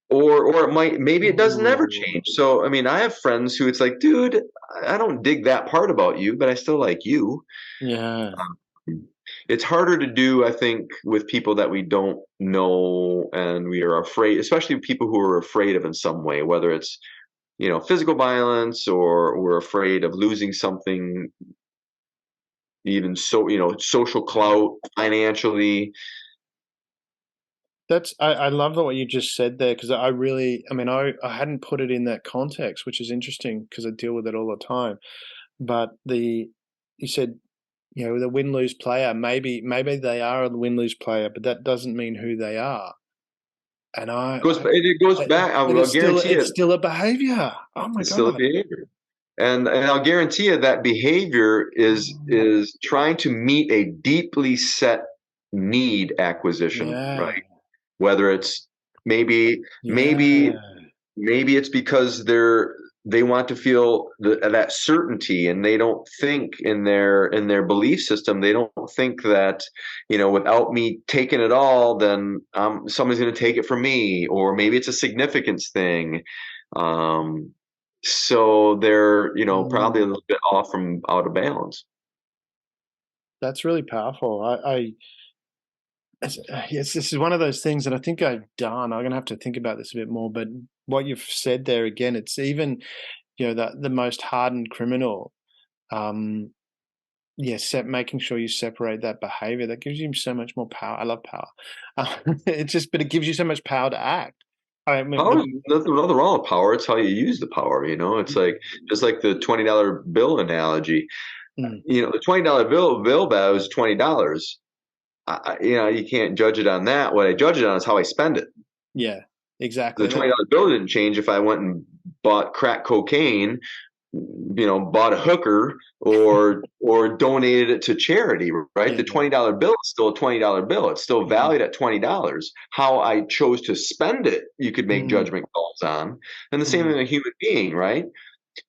or it might, maybe it does never Ooh. change. So I mean, I have friends who it's like, dude, I don't dig that part about you, but I still like you. Yeah. It's harder to do, I think, with people that we don't know and we are afraid, especially people who are afraid of in some way, whether it's physical violence or we're afraid of losing something, even so, social clout, financially. I love what you just said there, because I hadn't put it in that context, which is interesting because I deal with it all the time. But you said, the win-lose player, maybe they are a win-lose player, but that doesn't mean who they are. And It goes back. but I'll guarantee it's you, still a behavior. Oh my it's still a God. behavior, and I'll guarantee you that behavior is trying to meet a deeply set need acquisition, Yeah. right? Whether it's maybe maybe Yeah. maybe it's because they want to feel that certainty, and they don't think in their belief system, they don't think that without me taking it all, then somebody's going to take it from me, or maybe it's a significance thing. um, so they're probably a Mm. little bit off from out of balance. That's really powerful. Yes, this is one of those things that I think I've done. I'm gonna have to think about this a bit more, but what you've said there again, it's even, the most hardened criminal, um, making sure you separate that behavior, that gives you so much more power. I love power. But it gives you so much power to act. I mean, Power, nothing wrong with power. It's how you use the power. It's like just like the $20 bill analogy. mm, The $20 bill value is $20. You can't judge it on that. What I judge it on is how I spend it. yeah, The exactly. $20 bill didn't change if I went and bought crack cocaine, bought a hooker or donated it to charity, right? Yeah, The $20 bill is still a $20 bill. It's still mm, valued at $20. How I chose to spend it, you could make mm, judgment calls on. And the same mm, in a human being, right?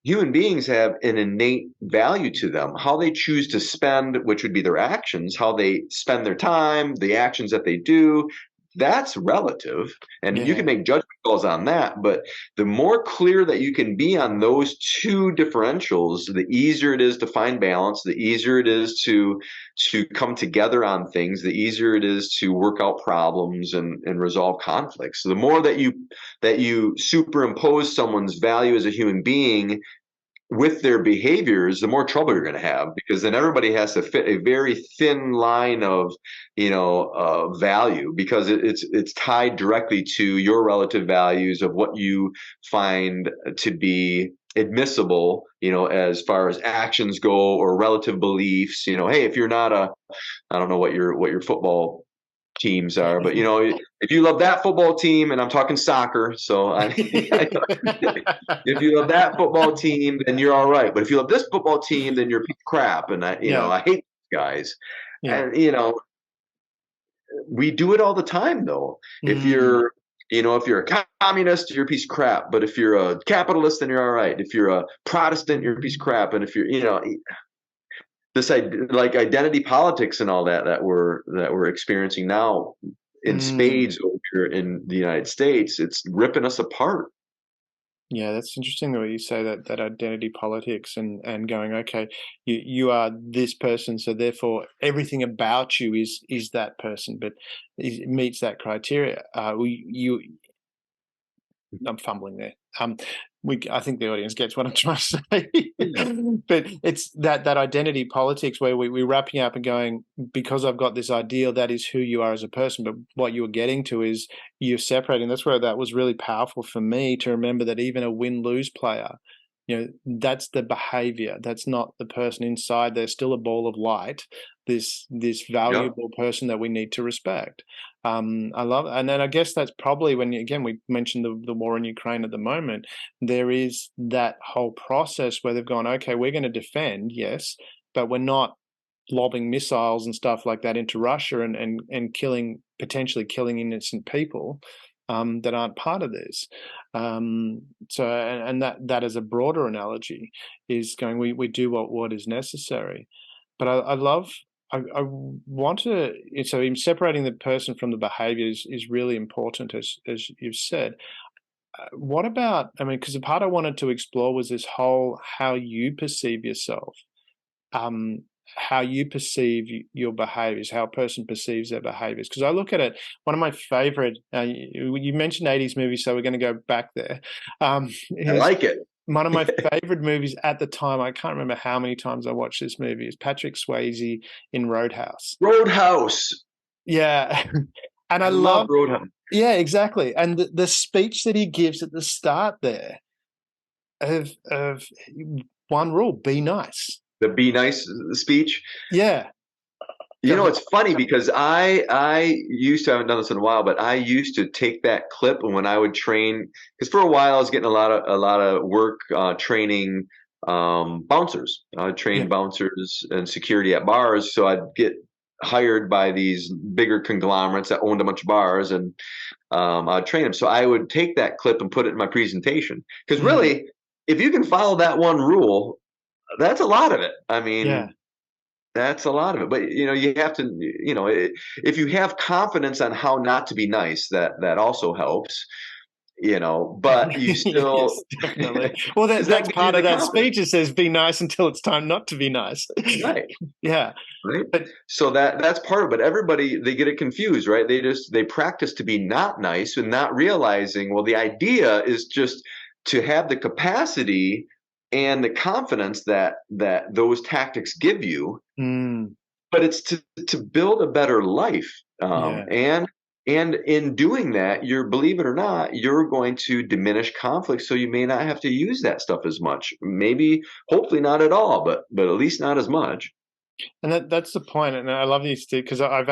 Human beings have an innate value to them. How they choose to spend, which would be their actions, how they spend their time, the actions that they do, that's relative. And you can yeah, make judgment calls on that. But the more clear that you can be on those two differentials, the easier it is to find balance, the easier it is to come together on things, the easier it is to work out problems and resolve conflicts. So the more that you superimpose someone's value as a human being with their behaviors, the more trouble you're mm, going to have, because then everybody has to fit a very thin line of value, because it's tied directly to your relative values of what you find to be admissible, as far as actions go, or relative beliefs. Hey, if you're not a, I don't know what your football teams are, but if you love that football team, and I'm talking soccer, so if you love that football team, then you're all right. But if you love this football team, then you're a piece of crap. And yeah, I hate these guys. yeah, And we do it all the time, though. If mm, you're if you're a communist, you're a piece of crap. But if you're a capitalist, then you're all right. If you're a Protestant, you're a piece of crap. And if you're, this like identity politics and all that we're experiencing now in mm. spades over here in the United States, it's ripping us apart. Yeah, that's interesting the way you say that identity politics and going, okay, you are this person, so therefore everything about you is that person, but it meets that criteria. I'm fumbling there. I think the audience gets what I'm trying to say, Yeah. but it's that identity politics where we're wrapping up and going, because I've got this ideal, that is who you are as a person. But what you were getting to is you're separating. That's where that was really powerful for me to remember that even a win-lose player, that's the behavior. That's not the person inside. They're still a ball of light. This Yep. valuable person that we need to respect. I love it. And then I guess that's probably when, again, we mentioned the war in Ukraine at the moment. There is that whole process where they've gone, okay, we're going to defend, yes, but we're not lobbing missiles and stuff like that into Russia and potentially killing innocent people that aren't part of this. And that as a broader analogy is going, we do what is necessary. But I love. I want to. So, in separating the person from the behaviour is really important, as you've said. What about? I mean, because the part I wanted to explore was this whole how you perceive yourself, um, how you perceive your behaviours, how a person perceives their behaviours. Because I look at it, one of my favourite. You mentioned '80s movies, so we're going to go back there. I Is like it. one of my favorite movies at the time. I can't remember how many times I watched this movie. Is Patrick Swayze in Roadhouse. Roadhouse. Yeah, and I I love love. Roadhouse. Yeah, exactly. And the speech that he gives at the start there of one rule: be nice. The be nice speech. Yeah, go ahead. It's funny because I used to, I haven't done this in a while, but I used to take that clip when I would train, because for a while I was getting a lot of work training bouncers. I would Yeah. train bouncers and security at bars, so I'd get hired by these bigger conglomerates that owned a bunch of bars, and I'd train them. So I would take that clip and put it in my presentation, because Mm, really, if you can follow that one rule, that's a lot of it. I yeah. mean, that's a lot of it. But you have to, if you have confidence on how not to be nice, that also helps. but you still, Yes, definitely. Well, because that that's gives you part the of that confidence. speech. It says, "Be nice until it's time not to be nice." Right. Yeah, Right. but So that's part of it. Everybody, they get it confused, right? They practice to be not nice and not realizing, well, the idea is just to have the capacity and the confidence that those tactics give you, mm, but it's to build a better life. yeah. And in doing that, believe it or not, you're going to diminish conflict, so you may not have to use that stuff as much. Maybe, hopefully not at all, but at least not as much. And that's the point. And I love these because I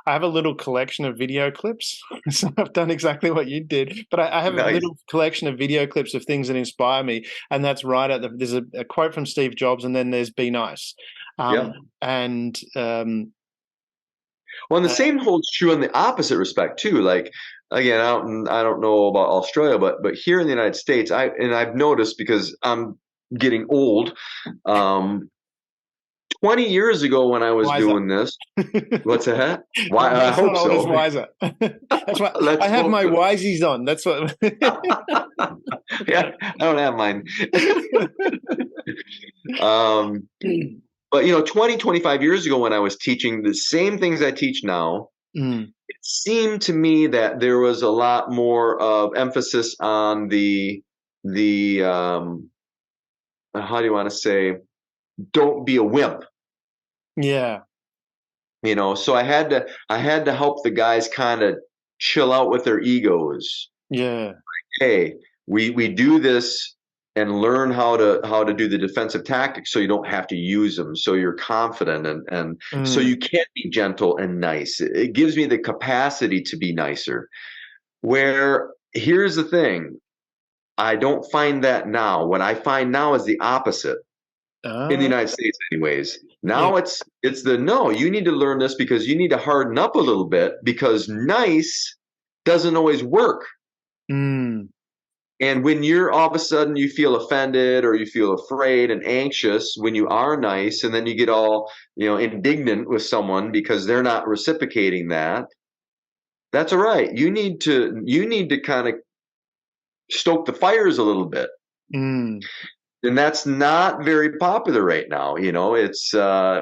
have a little collection of video clips. So I've done exactly what you did, but I have a Nice. little collection of video clips of things that inspire me. And that's right there's a quote from Steve Jobs, and then there's "Be nice." Yeah. And Well, and the uh, same holds true in the opposite respect too. Like, again, I don't know about Australia, but here in the United States, I've noticed, because I'm getting old. Um, 20 years ago when I was wiser. doing this, what's that? Why? Not I nice, not hope old, as so. wiser. That's why I Let's have hope my so. Wisies on. That's what. Yeah, I don't have mine. Um, but 20, 25 years ago when I was teaching the same things I teach now, Mm, it seemed to me that there was a lot more of emphasis on the how do you want to say, don't be a wimp. yeah, So I had to help the guys kind of chill out with their egos. yeah. Hey, we do this and learn how to do the defensive tactics, so you don't have to use them, so you're confident, and so Mm, you can be gentle and nice. It gives me the capacity to be nicer. Where, here's the thing, I don't find that now. What I find now is the opposite in the uh, United States, anyways. yeah. Now it's the, no, you need to learn this because you need to harden up a little bit, because nice doesn't always work. Mm, And when you're, all of a sudden, you feel offended or you feel afraid and anxious when you are nice, and then you get all indignant with someone because they're not reciprocating that. That's all right. You need to kind of stoke the fires a little bit. mm, And that's not very popular right now. It's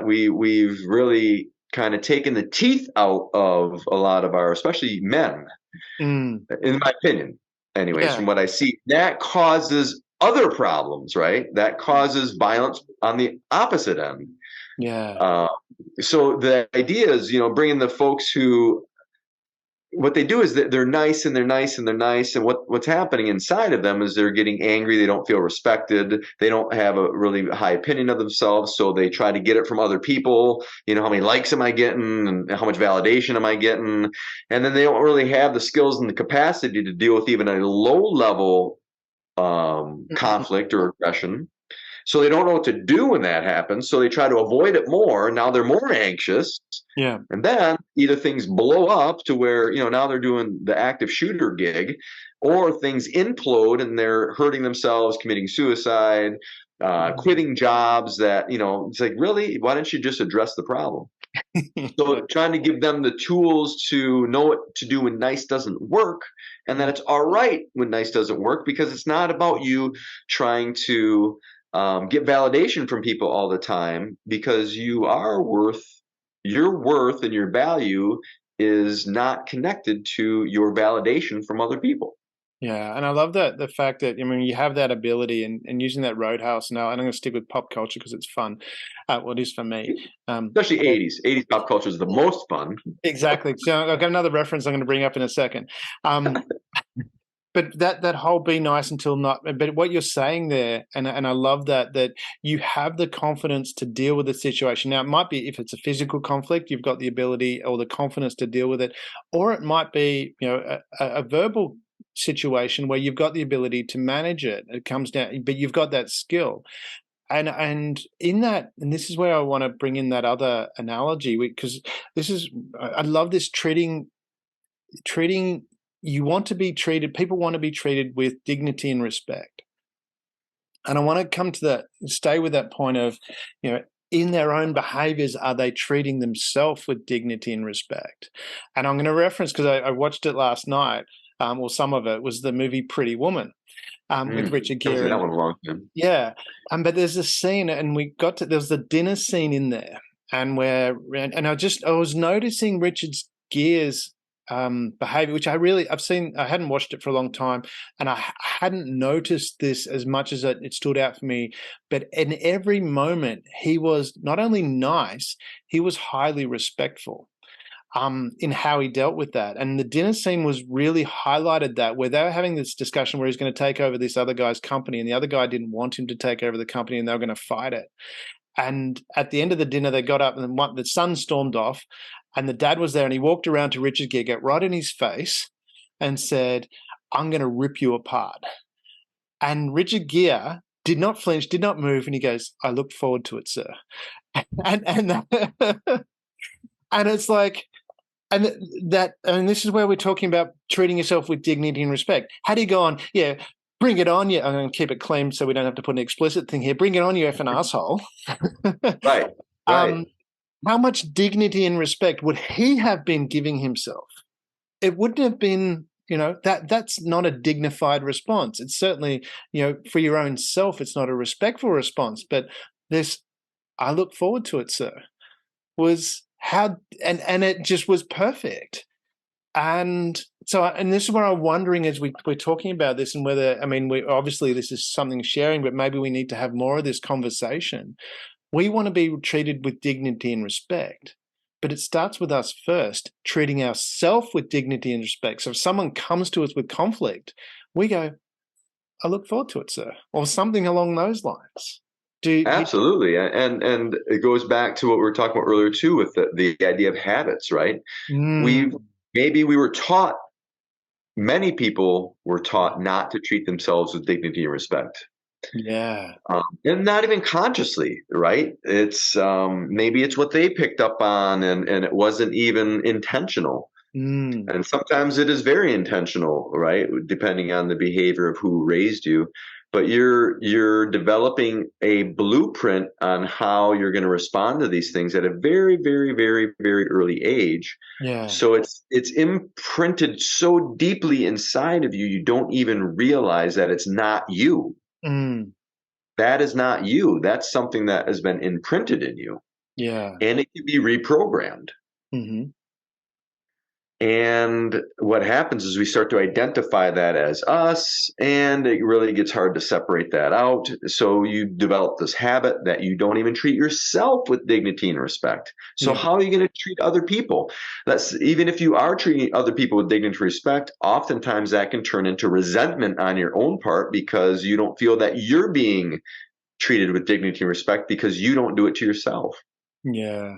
we've really kind of taken the teeth out of a lot of our, especially men, mm. in my opinion. Anyways, from Yeah, what I see, that causes other problems, right? That causes violence on the opposite end. yeah. Uh, so the idea is, bringing the folks who, what they do is that they're nice and they're nice and they're nice, and what's happening inside of them is they're getting angry. They don't feel respected. They don't have a really high opinion of themselves, so they try to get it from other people. How many likes am I getting, and how much validation am I getting? And then they don't really have the skills and the capacity to deal with even a low level Mm, conflict or aggression. So they don't know what to do when that happens. So they try to avoid it more. Now they're more anxious. yeah. And then either things blow up to where, now they're doing the active shooter gig, or things implode and they're hurting themselves, committing suicide, quitting jobs that, it's like, really, why don't you just address the problem? So trying to give them the tools to know what to do when nice doesn't work, and that it's all right when nice doesn't work, because it's not about you trying to get validation from people all the time, because your worth and your value is not connected to your validation from other people. Yeah, and I love that the fact that you have that ability and using that roadhouse now, and I'm going to stick with pop culture because it's fun. Well, it is for me. Especially But 80s pop culture is the most fun. exactly. So I've got another reference I'm going to bring up in a second. Um, but that whole "be nice until not." But what you're saying there, and I love that you have the confidence to deal with the situation. Now, it might be, if it's a physical conflict, you've got the ability or the confidence to deal with it, or it might be a verbal situation where you've got the ability to manage it. It comes down, but you've got that skill. And in that, and this is where I want to bring in that other analogy, because I love this treating you want to be treated people want to be treated with dignity and respect. And I want to come to that, stay with that point of, in their own behaviors, are they treating themselves with dignity and respect? And I'm going to reference, because I watched it last night, or some of it was the movie Pretty Woman, with Richard Haven't Gere seen that and one in a long time. yeah. But there's a scene, and there's the dinner scene in there, and I was noticing Richard Gere's behavior, which I hadn't watched it for a long time, and I hadn't noticed this as much as it stood out for me. But in every moment, he was not only nice, he was highly respectful in how he dealt with that. And the dinner scene was really highlighted that, where they were having this discussion where he's going to take over this other guy's company, and the other guy didn't want him to take over the company, and they were going to fight it. And at the end of the dinner, they got up, and the son stormed off, and the dad was there, and he walked around to Richard Gere, got right in his face, and said, "I'm going to rip you apart." And Richard Gere did not flinch, did not move, and he goes, "I look forward to it, sir." And and it's like, and this is where we're talking about treating yourself with dignity and respect. Had he gone, yeah, bring it on, you. I'm going to keep it clean so we don't have to put an explicit thing here. Bring it on, you effing asshole. Right, right. How much dignity and respect would he have been giving himself? It wouldn't have been, that's not a dignified response. It's certainly, for your own self, it's not a respectful response. But this, "I look forward to it, sir," was how, and it just was perfect. And so, and this is what I'm wondering as we're talking about this, and whether, obviously this is something sharing, but maybe we need to have more of this conversation. We want to be treated with dignity and respect, but it starts with us first, treating ourselves with dignity and respect. So if someone comes to us with conflict, we go, "I look forward to it, sir," or something along those lines. Absolutely. And it goes back to what we were talking about earlier too, with the idea of habits, right? Mm, Maybe we were taught, many people were taught not to treat themselves with dignity and respect. yeah. And not even consciously, right? It's maybe it's what they picked up on, and it wasn't even intentional. Mm, And sometimes it is very intentional, right? Depending on the behavior of who raised you. But you're developing a blueprint on how you're going to respond to these things at a very, very, very, very early age. yeah. So it's imprinted so deeply inside of you, you don't even realize that it's not you. Mm, That is not you. That's something that has been imprinted in you, yeah. and it can be reprogrammed. Mm-hmm. And what happens is we start to identify that as us, and it really gets hard to separate that out. So you develop this habit that you don't even treat yourself with dignity and respect. So Yeah. how are you going to treat other people? That's even if you are treating other people with dignity and respect, oftentimes that can turn into resentment on your own part because you don't feel that you're being treated with dignity and respect because you don't do it to yourself. Yeah.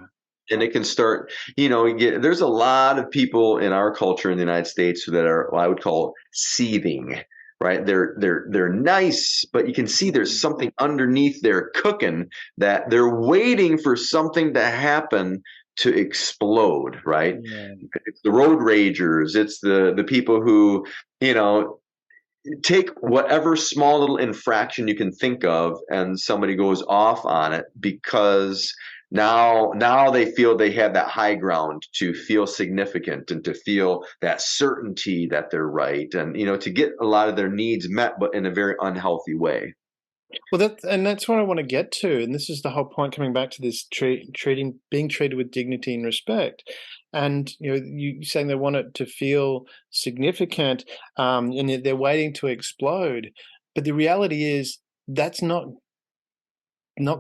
And it can start, there's a lot of people in our culture in the United States that are what I would call seething, right? They're nice, but you can see there's something underneath there cooking, that they're waiting for something to happen to explode, right? Yeah. It's the road ragers, it's the people who, take whatever small little infraction you can think of and somebody goes off on it because now they feel they have that high ground to feel significant and to feel that certainty that they're right, and to get a lot of their needs met, but in a very unhealthy way. Well, that's what I want to get to, and this is the whole point. Coming back to this being treated with dignity and respect, and you saying they want it to feel significant, and they're waiting to explode, but the reality is that's not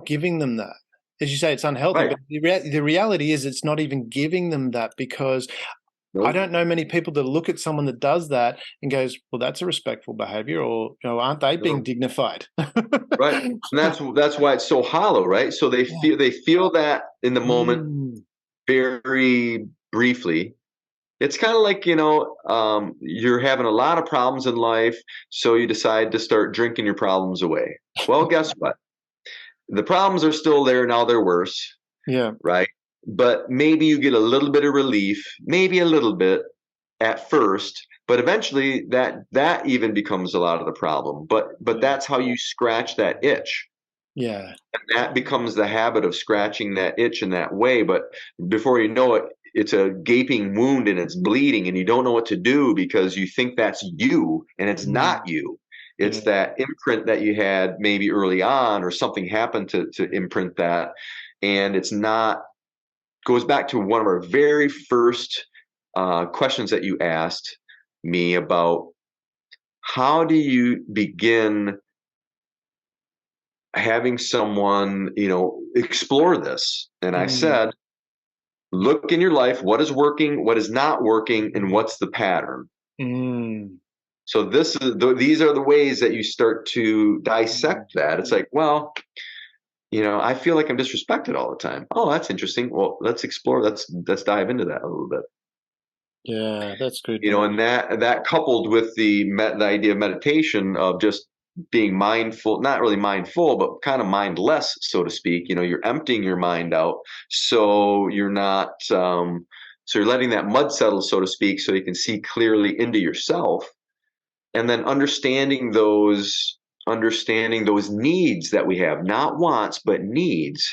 giving them that. As you say, it's unhealthy, Right. but the reality is it's not even giving them that, because I Nope. don't know many people that look at someone that does that and goes, "Well, that's a respectful behavior," or "Aren't they being No. dignified?" Right. And that's why it's so hollow, right? So Yeah. they feel that in the moment Mm. very briefly. It's kind of like, you're having a lot of problems in life, so you decide to start drinking your problems away. Well, guess what? The problems are still there, now they're worse, Yeah. right? But maybe you get a little bit of relief, maybe a little bit at first, but eventually that even becomes a lot of the problem. But Yeah. that's how you scratch that itch. Yeah. And that becomes the habit of scratching that itch in that way. But before you know it, it's a gaping wound and it's bleeding and you don't know what to do because you think that's you and it's Mm. not you. It's Yeah. that imprint that you had maybe early on, or something happened to imprint that. And it's not, goes back to one of our very first questions that you asked me about how do you begin having someone, explore this. And I Mm. said, look in your life, what is working, what is not working, and what's the pattern. Mm. So these are the ways that you start to Mm. dissect that. It's like, well, I feel like I'm disrespected all the time. Oh, that's interesting. Well, let's explore. Let's dive into that a little bit. Yeah, that's good, man. And that coupled with the idea of meditation, of just being mindful, not really mindful, but kind of mindless, so to speak. You're emptying your mind out, so you're not, so you're letting that mud settle, so to speak, so you can see clearly into yourself, and then understanding those needs that we have, not wants, but needs.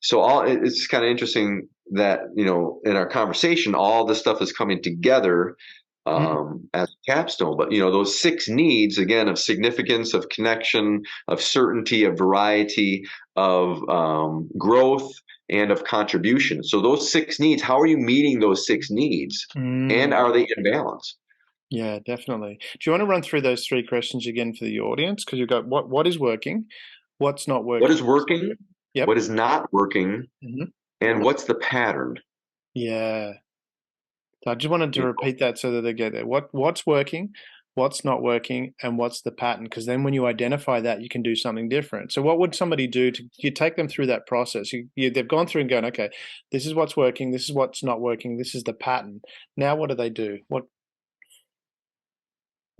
So it's kind of interesting that, in our conversation, all this stuff is coming together Mm. as a capstone. But those 6 needs, again, of significance, of connection, of certainty, of variety, of growth, and of contribution. So those 6 needs, how are you meeting those 6 needs, and Mm. are they in balance? Yeah, definitely. Do you want to run through those 3 questions again for the audience? Because you've got what is working, what's not What working. is working? Yep. What is not working? Hmm. And what's the pattern? Yeah. I just wanted to You repeat that so that they get there. What's working, what's not working, and what's the pattern? Because then when you identify that, you can do something different. So what would somebody do to you take them through that process? They've gone through and gone, okay, this is what's working, this is what's not working, this is the pattern. Now what do they do? What?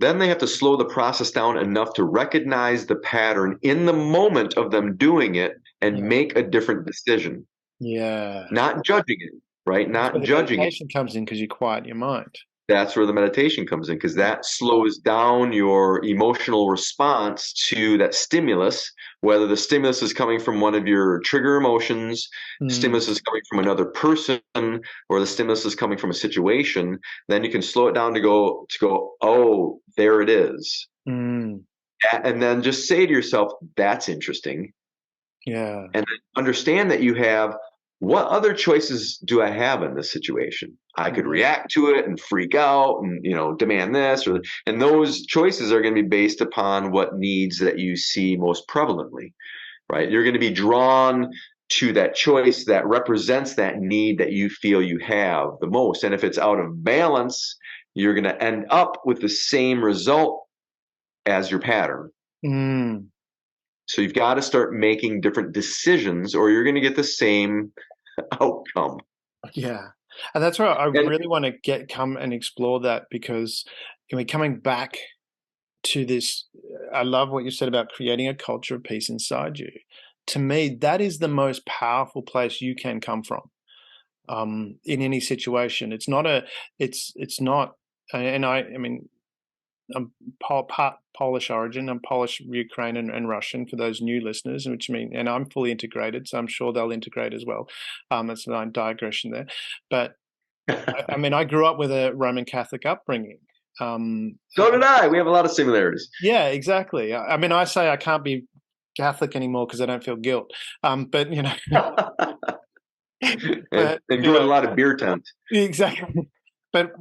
Then they have to slow the process down enough to recognize the pattern in the moment of them doing it and Yeah. make a different decision, Yeah. not judging it, right? That's Not where the judging it. meditation comes in because you quiet your mind. That's where the meditation comes in, because Yeah. that slows down your emotional response to that stimulus, whether the stimulus is coming from one of your trigger emotions, Mm. stimulus is coming from another person, or the stimulus is coming from a situation. Then you can slow it down to go, oh, there it is. Mm. And then just say to yourself, that's interesting. Yeah. And then understand that you have, what other choices do I have in this situation? I could Yeah. react to it and freak out and, demand this, and those choices are going to be based upon what needs that you see most prevalently, right? You're going to be drawn to that choice that represents that need that you feel you have the most. And if it's out of balance, you're going to end up with the same result as your pattern. Mm. So you've got to start making different decisions, or you're going to get the same outcome. Yeah. And that's where I And really want to come and explore that because coming back to this, I love what you said about creating a culture of peace inside you. To me, that is the most powerful place you can come from in any situation. It's not, and I mean, I'm part Polish origin. I'm Polish, Ukrainian, and Russian for those new listeners, which mean, and I'm fully integrated, so I'm sure they'll integrate as well. That's a digression there, but I mean, I grew up with a Roman Catholic upbringing. Um, so did I. We have a lot of similarities. yeah, exactly. I mean, I say I can't be Catholic anymore because I don't feel guilt. But and but go to a lot of beer tents. exactly. But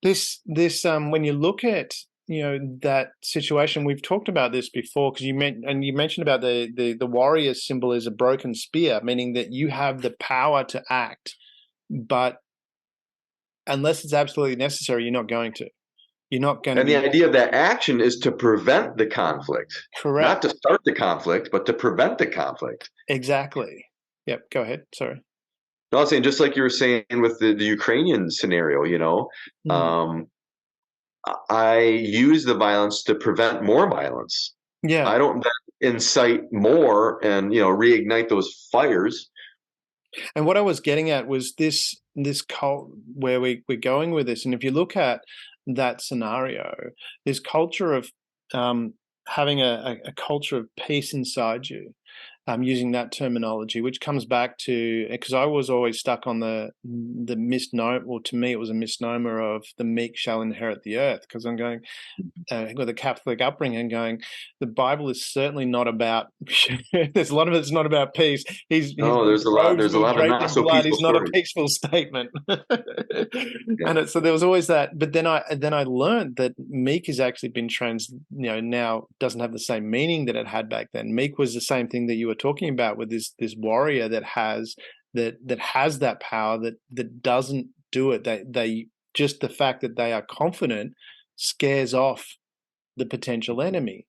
this when you look at that situation, we've talked about this before because you mentioned about the warrior symbol is a broken spear, meaning that you have the power to act, but unless it's absolutely necessary, you're not going to. You're not going to And the be idea of that action is to prevent the conflict, not correct. to start the conflict, but to prevent the conflict. Exactly. Yep. Go ahead. Sorry. No, I was saying, just like you were saying with the Ukrainian scenario, Mm. um, I use the violence to prevent more violence. I Yeah. don't then incite more and reignite those fires. And what I was getting at was this cult where we're going with this. And if you look at that scenario, this culture of having a culture of peace inside you, using that terminology, which comes back to, because I was always stuck on the misnomer. Well, to me, it was a misnomer of the meek shall inherit the earth. Because I'm going with a Catholic upbringing, going, the Bible is certainly not about. There's a lot of it's not about peace. His No, robes there's a were lot of draped not in so blood peaceful is not a stories. peaceful statement. Yeah. And so there was always that. But then I learned that meek has actually been now doesn't have the same meaning that it had back then. Meek was the same thing that you were talking about, with this warrior that has that power, that doesn't do it. They just, the fact that they are confident scares off the potential enemy.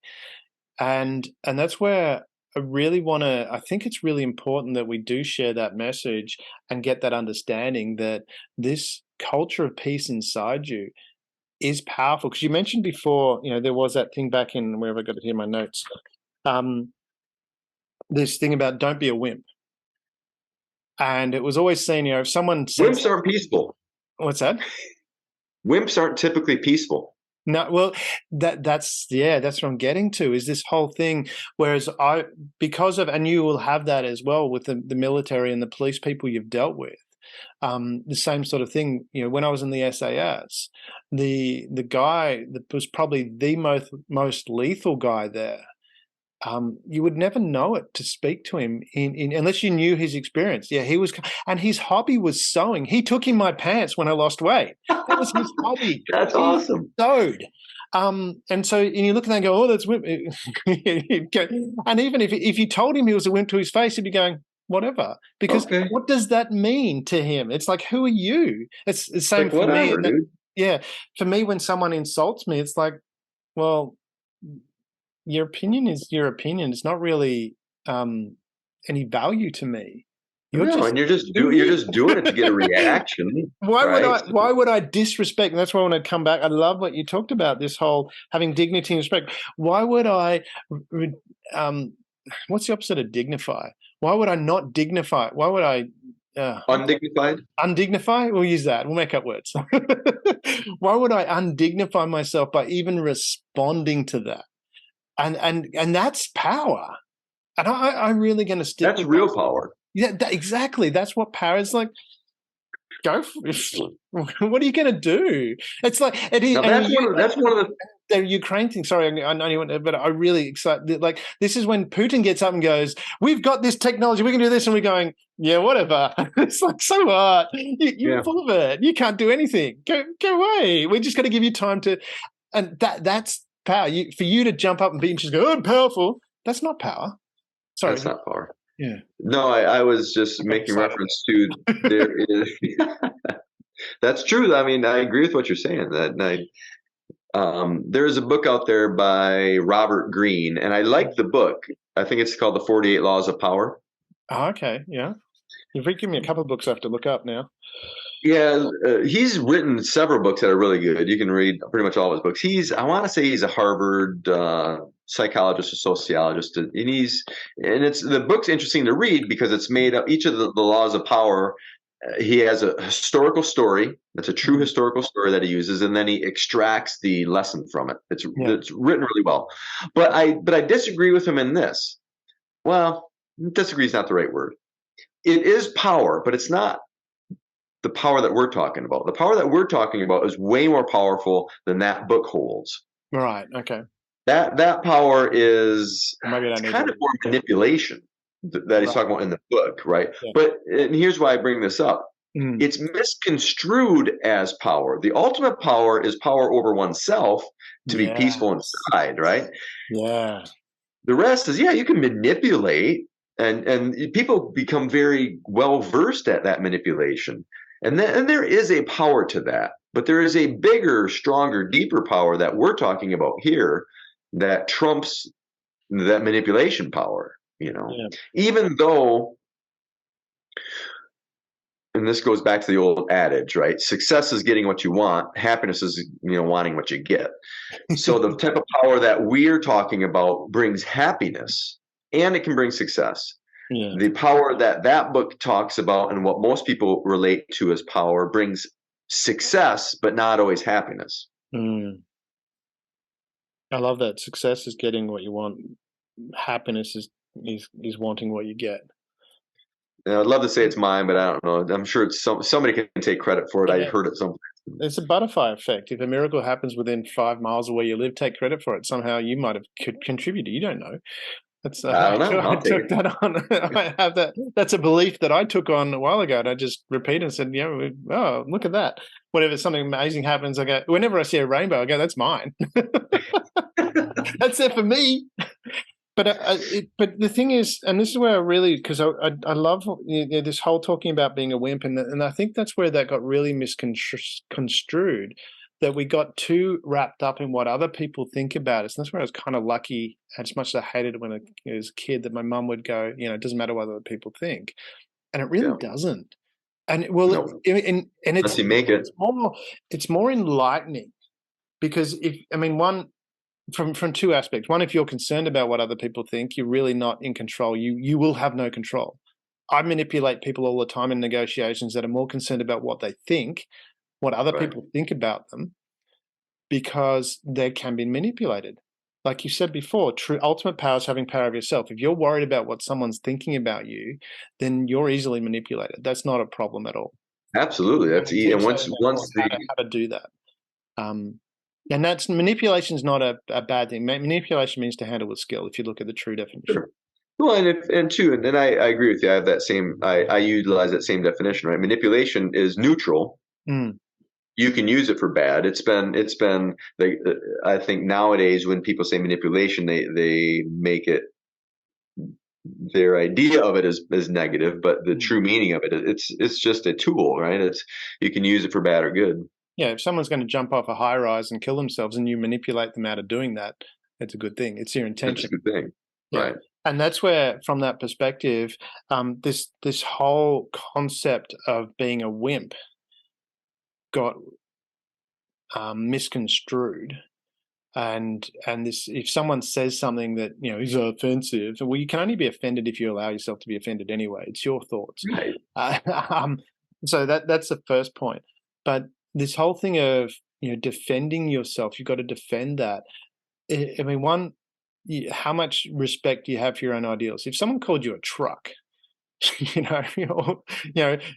And that's where I think it's really important that we do share that message and get that understanding that this culture of peace inside you is powerful. Because you mentioned before, there was that thing back in, where have I got it here in my notes? This thing about don't be a wimp. And it was always seen, if someone said, Wimps aren't peaceful. what's that? Wimps aren't typically peaceful. No, well, that's what I'm getting to, is this whole thing. Whereas and you will have that as well with the military and the police people you've dealt with. The same sort of thing. When I was in the SAS, the guy that was probably the most lethal guy there, you would never know it to speak to him unless you knew his experience. Yeah, and his hobby was sewing. He took in my pants when I lost weight. That was his hobby. That's awesome. Sewed. And you look at that and go, oh, that's wimp. And even if you told him he was a wimp to his face, he'd be going, whatever. Because what does that mean to him? It's like, who are you? It's the same like, for whatever, me. dude. Yeah. For me, when someone insults me, it's like, well, your opinion is your opinion. It's not really any value to me. And you're just doing it to get a reaction. Why would I disrespect? And that's why when I come back, I love what you talked about, this whole having dignity and respect. Why would I what's the opposite of dignify? Why would I not dignify? Why would I undignified? Undignify? We'll use that. We'll make up words. Why would I undignify myself by even responding to that? And that's power. And I'm really going to stick. That's real power. Yeah, exactly. That's what power is like. Go for it. What are you going to do? It's like it is. Now, that's one of the Ukraine thing. Sorry, I know you want, but I really excited. Like, this is when Putin gets up and goes, "We've got this technology. We can do this," and we're going, "Yeah, whatever." It's like, so what? You're full of it. You can't do anything. Go away. We just got to give you time to. And that's power. For you to jump up and just go, "Oh, I'm powerful." That's not power. Sorry, that's not power. Yeah. No, I was just making reference to there is. That's true. I mean, I agree with what you're saying. There's a book out there by Robert Greene, and I like the book. I think it's called The 48 Laws of Power. Oh, okay, yeah. You've given me a couple of books I have to look up now. Yeah, he's written several books that are really good. You can read pretty much all of his books. I want to say he's a Harvard psychologist or sociologist, and the book's interesting to read because it's made up, each of the laws of power. He has a historical story. That's a true historical story that he uses, and then he extracts the lesson from it. It's written really well. But I disagree with him in this. Well, disagree is not the right word. It is power, but it's not the power that we're talking about. The power that we're talking about is way more powerful than that book holds. Right. Okay. That power is kind of more manipulation that he's talking about in the book, right? Yeah. But and here's why I bring this up. It's misconstrued as power. The ultimate power is power over oneself to be peaceful inside, right? Yeah. The rest is, you can manipulate, and people become very well versed at that manipulation. And there is a power to that, but there is a bigger, stronger, deeper power that we're talking about here that trumps that manipulation power, even though, and this goes back to the old adage, right? Success is getting what you want. Happiness is, wanting what you get. So the type of power that we're talking about brings happiness, and it can bring success. Yeah. The power that book talks about, and what most people relate to as power, brings success, but not always happiness. I love that. Success is getting what you want. Happiness is is wanting what you get. I'd love to say it's mine, but I don't know. I'm sure it's somebody can take credit for it. I Yeah. heard it some. It's a butterfly effect. If a miracle happens within 5 miles of where you live, take credit for it. Somehow you might have contributed. You don't know. That's I don't know. I I'll take took it. that on. I have that. That's a belief that I took on a while ago, and I just repeated and said, "Yeah, oh, look at that." Whenever something amazing happens, I go. Whenever I see a rainbow, I go, "That's mine. That's there for me." But the thing is, and this is where I really, because I love this whole talking about being a wimp, and I think that's where that got really misconstrued, that we got too wrapped up in what other people think about us. And that's where I was kind of lucky, as much as I hated it when I was a kid, that my mum would go, it doesn't matter what other people think, and it really Yeah. doesn't. And well, No. and Unless you make it. it's more enlightening because if I mean one from two aspects. One, if you're concerned about what other people think, you're really not in control. You will have no control. I manipulate people all the time in negotiations that are more concerned about what they think, what other Right. people think about them, because they can be manipulated. Like you said before, true ultimate power is having power of yourself. If you're worried about what someone's thinking about you, then you're easily manipulated. That's not a problem at all. Absolutely. And That's we and teach that once in our course, once the how to do that. Um, and that's manipulation is not a bad thing. Manipulation means to handle with skill. If you look at the true definition. sure. Well, and two, and then I agree with you. I have that same. I utilize that same definition. Right. Manipulation is neutral. Mm. You can use it for bad. It's been I think nowadays when people say manipulation, they make it their idea of it is negative, but the Mm. true meaning of it, it's just a tool, right? It's you can use it for bad or good. Yeah, if someone's going to jump off a high rise and kill themselves, and you manipulate them out of doing that, it's a good thing. It's your It's a intention. good thing, Yeah, right? and that's where, from that perspective, this whole concept of being a wimp got misconstrued. And this, if someone says something that is offensive, well, you can only be offended if you allow yourself to be offended anyway. It's your thoughts. Right, Uh, um, so that's the first point. But this whole thing of defending yourself, you've got to defend that. I mean, one, how much respect do you have for your own ideals? If someone called you a truck,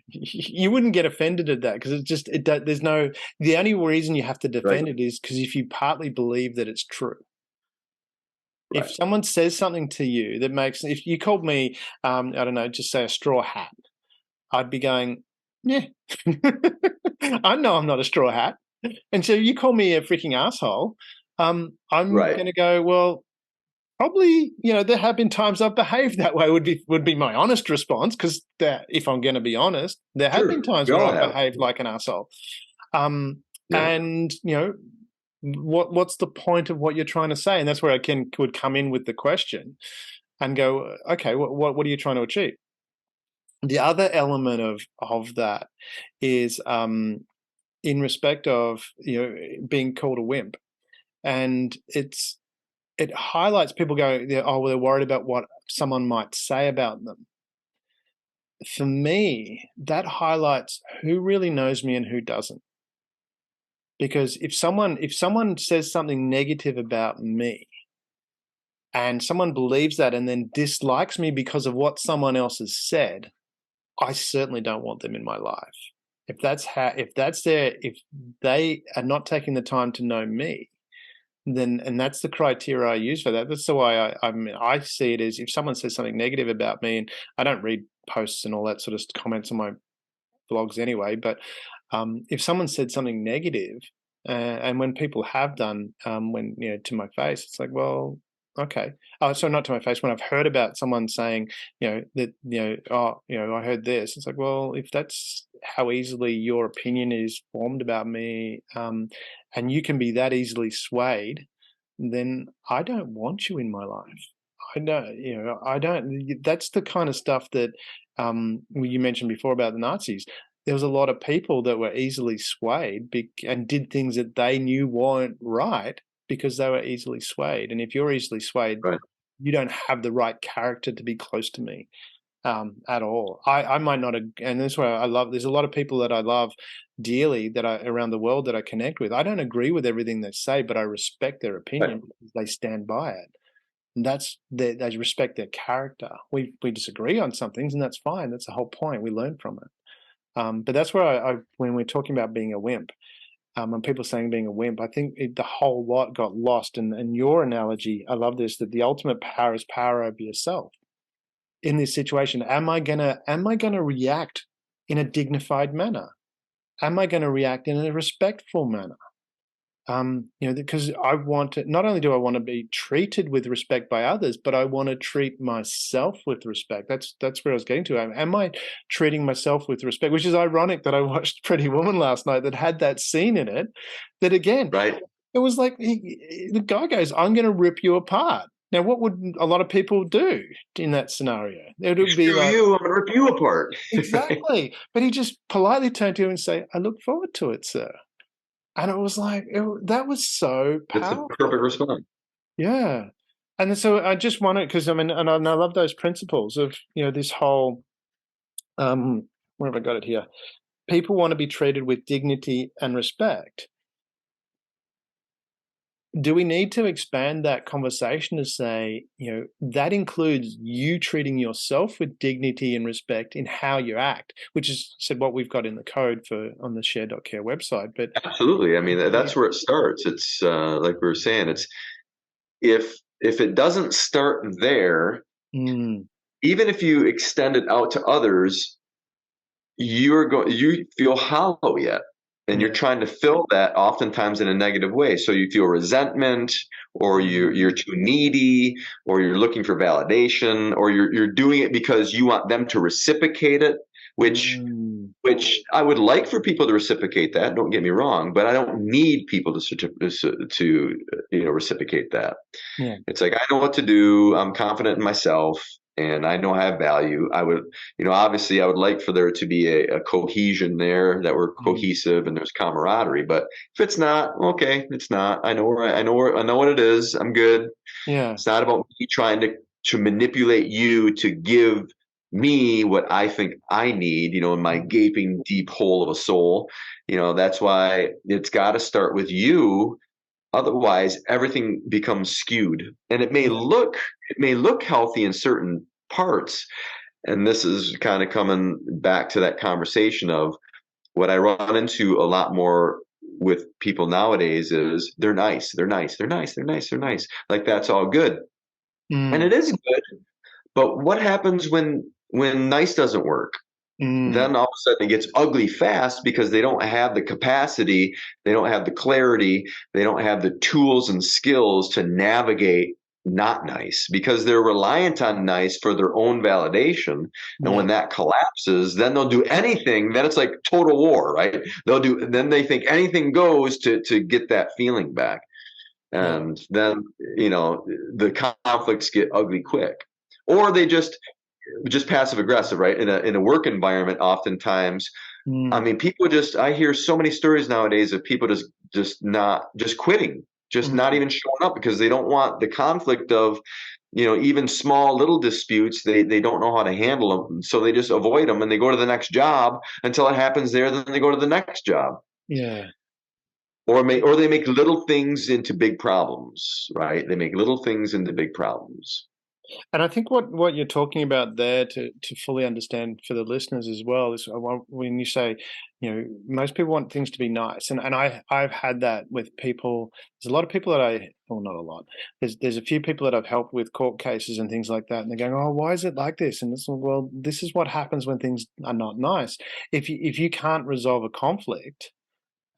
you wouldn't get offended at that because it's just there's no, the only reason you have to right, defend it is because if you partly believe that it's true. If right. someone says something to you that makes, if you called me, I don't know, just say a straw hat, I'd be going, yeah, I know I'm not a straw hat. And so you call me a freaking asshole, I'm Right. going to go, well, probably, there have been times I've behaved that way would be my honest response, because if I'm going to be honest, there have been Sure. times We where all I've have. behaved like an asshole. Um, Yeah. and what's the point of what you're trying to say? And that's where would come in with the question and go, okay, what are you trying to achieve? The other element of that is in respect of being called a wimp, and it highlights people going, oh, well, they're worried about what someone might say about them. For me, that highlights who really knows me and who doesn't. Because if someone says something negative about me, and someone believes that and then dislikes me because of what someone else has said, I certainly don't want them in my life. If they are not taking the time to know me, then, and that's the criteria I use for that. That's the way I see it, is if someone says something negative about me, and I don't read posts and all that sort of comments on my blogs anyway, but if someone said something negative, and when people have done, when to my face, it's like, well, okay. So not to my face. When I've heard about someone saying, that oh, I heard this. It's like, well, if that's how easily your opinion is formed about me, and you can be that easily swayed, then I don't want you in my life. I don't, I don't. That's the kind of stuff that you mentioned before about the Nazis. There was a lot of people that were easily swayed and did things that they knew weren't right because they were easily swayed. And if you're easily swayed, Right. you don't have the right character to be close to me at all. I might not, and that's why I love. There's a lot of people that I love dearly that I around the world that I connect with. I don't agree with everything they say, but I respect their Right. opinion because they stand by it. And they respect their character. We disagree on some things, and that's fine. That's the whole point. We learn from it. But that's where when we're talking about being a wimp, and people saying being a wimp, I think the whole lot got lost. And your analogy, I love this, that the ultimate power is power over yourself. In this situation, am I gonna react in a dignified manner? Am I gonna react in a respectful manner? Because I want to, not only do I want to be treated with respect by others, but I want to treat myself with respect. That's where I was getting to. Am I treating myself with respect? Which is ironic that I watched Pretty Woman last night that had that scene in it. That again, Right. it was like the guy goes, "I'm going to rip you apart." Now, what would a lot of people do in that scenario? It would be Screw like, you, I'm gonna rip you apart. exactly. But he just politely turned to him and say, "I look forward to it, sir." And it was like, that was so That's the perfect powerful. response. Yeah. And then so I just wanted, because I mean, and I love those principles of, this whole, where have I got it here? People want to be treated with dignity and respect. Do we need to expand that conversation to say, that includes you treating yourself with dignity and respect in how you act, which is said what we've got in the code for on the share.care website. But Absolutely. I mean, that's where it starts. It's like we were saying, it's if it doesn't start there, mm, even if you extend it out to others, you feel hollow yet. And you're yeah, trying to fill that oftentimes in a negative way. So you feel resentment, or you're mm, too needy, or you're looking for validation, or you're doing it because you want them to reciprocate it, which mm, which I would like for people to reciprocate that. Don't get me wrong, but I don't need people to reciprocate that. yeah, It's like I know what to do. I'm confident in myself, and I know I have value. I would, obviously, I would like for there to be a cohesion there, that we're mm, cohesive and there's camaraderie. But if it's not, okay, it's not. I know what it is. I'm good. yeah, It's not about me trying to manipulate you to give me what I think I need, in my mm, gaping deep hole of a soul. That's why it's got to start with you. Otherwise, everything becomes skewed, and yeah, it may look healthy in certain parts. And this is kind of coming back to that conversation of what I run into a lot more with people nowadays is they're nice, they're nice, they're nice, they're nice, they're nice. Like that's all good, and mm, it is good. But what happens when nice doesn't work? mm, Then all of a sudden it gets ugly fast because they don't have the capacity, they don't have the clarity, they don't have the tools and skills to navigate not nice because they're reliant on nice for their own validation. And yeah, when that collapses, then they'll do anything. Then it's like total war, right? Then they think anything goes to get that feeling back. yeah, And then, the conflicts get ugly quick. Or they just passive aggressive, right? In a work environment, oftentimes, I mm, mean, people just I hear so many stories nowadays of people just quitting, just not mm, even showing up because they don't want the conflict of, even small little disputes. They don't know how to handle them, so they just avoid them and they go to the next job until it happens there. Then they go to the next job, yeah. or they make little things into big problems, right? They make little things into big problems. And I think what you're talking about there, to fully understand for the listeners as well, is when you say, most people want things to be nice, and I've had that with people. There's a lot of people that well, not a lot. There's a few people that I've helped with court cases and things like that, and they're going, "Oh, why is it like this?" And it's, well, this is what happens when things are not nice. If you can't resolve a conflict.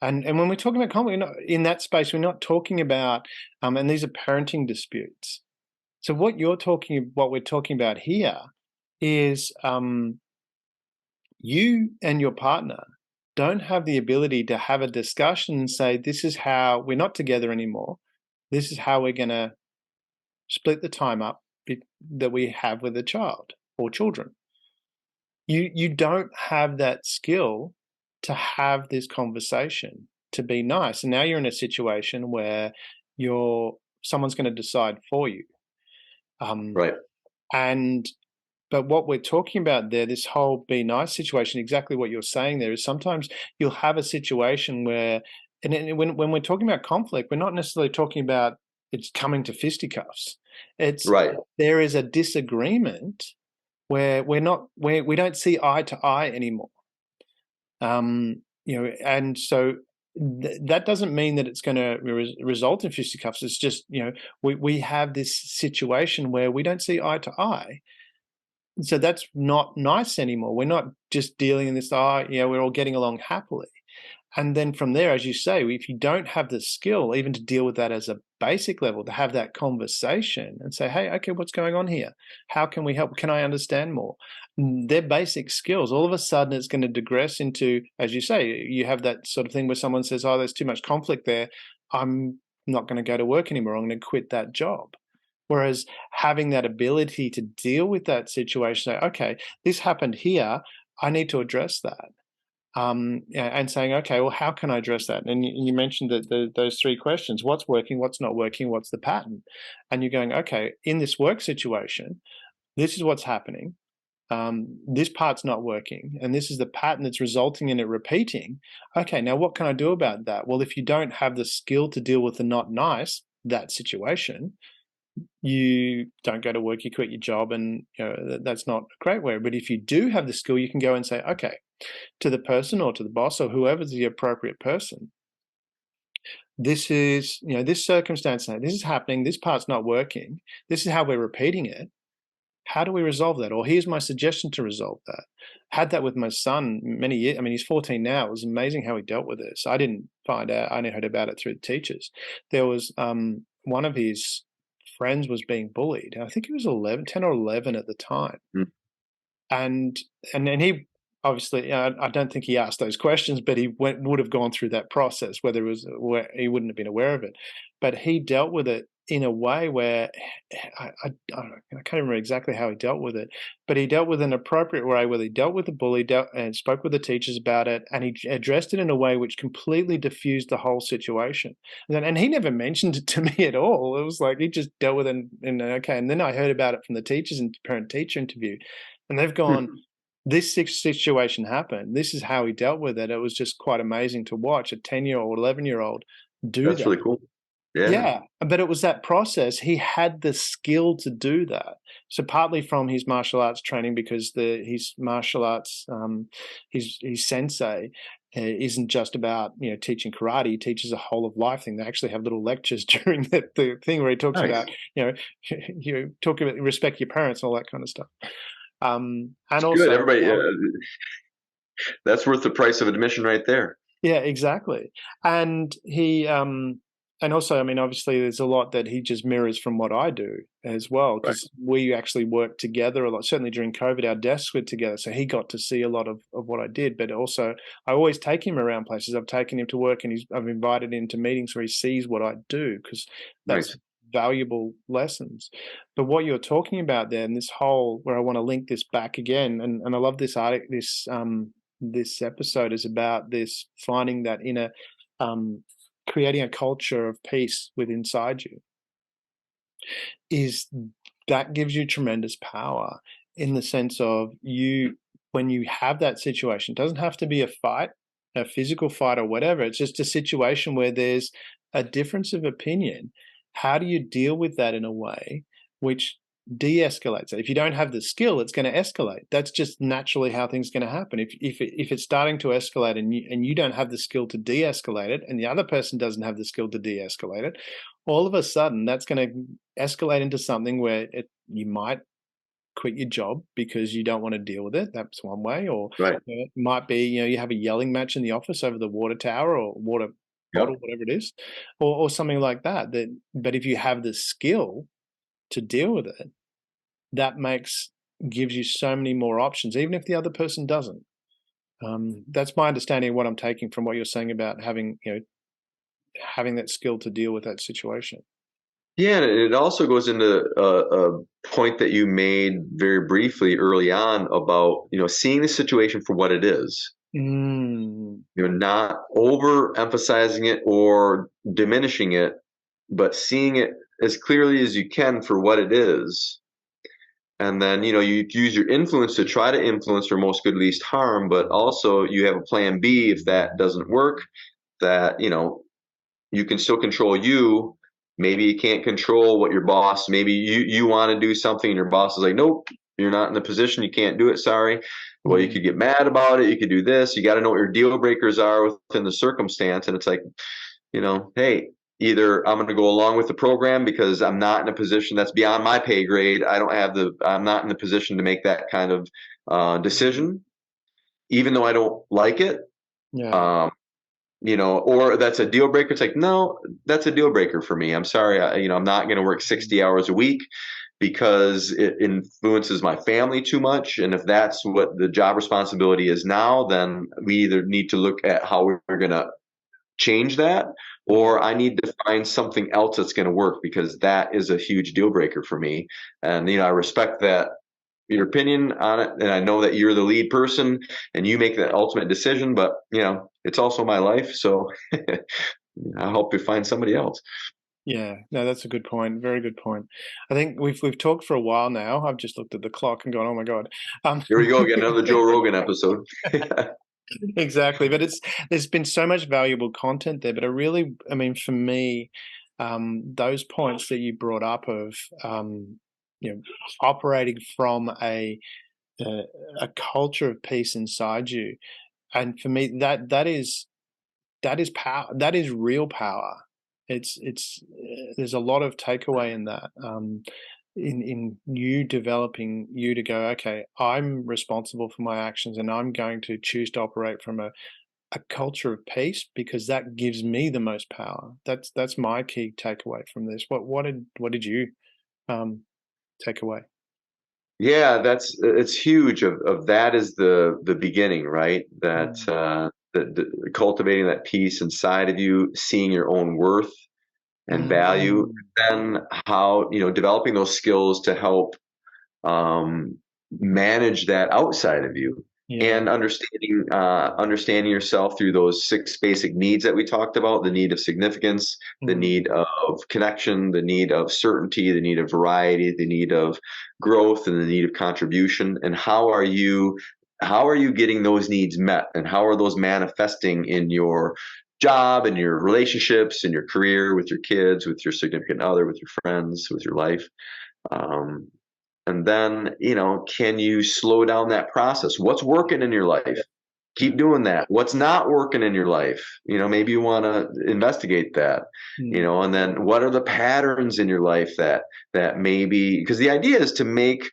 And when we're talking about conflict, in that space, we're not talking about, and these are parenting disputes. So what we're talking about here is, you and your partner don't have the ability to have a discussion and say, this is how we're not together anymore. This is how we're going to split the time up that we have with a child or children. You don't have that skill to have this conversation, to be nice. And now you're in a situation where someone's going to decide for you. Um, Right. and But what we're talking about there, this whole be nice situation, exactly what you're saying there is sometimes you'll have a situation where, and when we're talking about conflict, we're not necessarily talking about it's coming to fisticuffs. It's Right. there is a disagreement where we don't see eye to eye anymore. And so that doesn't mean that it's going to result in fisticuffs. It's just, we have this situation where we don't see eye to eye. So that's not nice anymore. We're not just dealing in this, we're all getting along happily. And then from there, as you say, if you don't have the skill even to deal with that as a basic level, to have that conversation and say, hey, okay, what's going on here? How can we help? Can I understand more? They're basic skills. All of a sudden, it's going to digress into, as you say, you have that sort of thing where someone says, oh, there's too much conflict there. I'm not going to go to work anymore. I'm going to quit that job. Whereas having that ability to deal with that situation, say, okay, this happened here. I need to address that. And saying, okay, well, how can I address that? And you mentioned that those three questions: what's working, what's not working, what's the pattern? And you're going, okay, in this work situation, this is what's happening. This part's not working, and this is the pattern that's resulting in it repeating. Okay, now what can I do about that? Well, if you don't have the skill to deal with the not nice, that situation, you don't go to work, you quit your job, and that's not a great way. But if you do have the skill, you can go and say, okay, to the person or to the boss or whoever's the appropriate person, this is, this circumstance, this is happening, this part's not working, this is how we're repeating it. How do we resolve that? Or here's my suggestion to resolve that. Had that with my son many years. I mean, he's 14 now. It was amazing how he dealt with this. I didn't find out. I only heard about it through the teachers. There was one of his friends was being bullied. I think he was 10 or 11 at the time. Mm. And then he obviously, I don't think he asked those questions, but he would have gone through that process, whether it was where he wouldn't have been aware of it. But he dealt with it in a way where I can't remember exactly how he dealt with it, but he dealt with an appropriate way where he dealt with the bully and spoke with the teachers about it, and he addressed it in a way which completely diffused the whole situation. And he never mentioned it to me at all. It was like he just dealt with it and okay. And then I heard about it from the teachers in parent-teacher interview, and they've gone, this situation happened. This is how he dealt with it. It was just quite amazing to watch a 10-year-old, 11-year-old do That's that. really cool. Yeah, but it was that process. He had the skill to do that. So partly from his martial arts training, because his martial arts, his sensei isn't just about teaching karate. He teaches a whole of life thing. They actually have little lectures during the thing where he talks Nice. about you talk about respect your parents and all that kind of stuff. And It's also good. Everybody, that's worth the price of admission right there. Yeah, exactly. And and also, I mean, obviously, there's a lot that he just mirrors from what I do as well, because we actually worked together a lot. Certainly during COVID, our desks were together, so he got to see a lot of what I did. But also, I always take him around places. I've taken him to work, and I've invited him to meetings where he sees what I do, because that's valuable lessons. But what you're talking about there, and this whole where I want to link this back again, and I love this article, this episode is about this finding that inner creating a culture of peace within inside you, is that gives you tremendous power in the sense of when you have that situation, it doesn't have to be a fight, a physical fight or whatever. It's just a situation where there's a difference of opinion. How do you deal with that in a way which de-escalates it? If you don't have the skill, it's going to escalate. That's just naturally how things are going to happen. If it's starting to escalate and you don't have the skill to de-escalate it, and the other person doesn't have the skill to de-escalate it, all of a sudden that's going to escalate into something where you might quit your job because you don't want to deal with it. That's one way. Or it might be you have a yelling match in the office over the water tower or water bottle, whatever it is, or something like that. But if you have the skill to deal with it, that gives you so many more options, even if the other person doesn't. That's my understanding of what I'm taking from what you're saying about having that skill to deal with that situation. Yeah, and it also goes into a point that you made very briefly early on about seeing the situation for what it is. Not overemphasizing it or diminishing it, but seeing it as clearly as you can for what it is. And then, you use your influence to try to influence for most good, least harm, but also you have a plan B if that doesn't work, that, you can still control you Maybe you can't control what your boss, maybe you want to do something and your boss is like, nope, you're not in the position, you can't do it, sorry. Well, you Mm. could get mad about it, you could do this, you got to know what your deal breakers are within the circumstance. And it's like, hey, either I'm going to go along with the program because I'm not in a position that's beyond my pay grade. I'm not in the position to make that kind of decision, even though I don't like it. Yeah. Um, or that's a deal breaker. It's like, no, that's a deal breaker for me. I'm sorry. I'm not going to work 60 hours a week because it influences my family too much. And if that's what the job responsibility is now, then we either need to look at how we're going to change that, Yeah. or I need to find something else that's going to work because that is a huge deal breaker for me. And, I respect that your opinion on it. And I know that you're the lead person and you make the ultimate decision, but it's also my life. So I hope you find somebody else. Yeah, no, that's a good point. Very good point. I think we've talked for a while now. I've just looked at the clock and gone, "Oh my God." Um, Here we go again, another Joe Rogan episode. exactly, but there's been so much valuable content there. But I mean, for me, those points that you brought up of um, you know operating from a a culture of peace inside you, and for me, that is power. That is real power. It's there's a lot of takeaway in that. In you developing you to go, okay, I'm responsible for my actions, and I'm going to choose to operate from a culture of peace because that gives me the most power. That's my key takeaway from this. What did you um, take away? Yeah, it's huge. Of that is the beginning, right? That Mm. cultivating that peace inside of you, seeing your own worth and value, Mm. then how developing those skills to help um, manage that outside of you, Yeah. and understanding yourself through those six basic needs that we talked about: the need of significance, the Mm. need of connection, the need of certainty, the need of variety, the need of growth, and the need of contribution. And how are you getting those needs met, and how are those manifesting in your job and your relationships and your career, with your kids, with your significant other, with your friends, with your life. um, and then, can you slow down that process? What's working in your life? Yeah. Keep doing that. What's not working in your life? Maybe you want to investigate that. Mm. And then what are the patterns in your life that maybe, because the idea is to make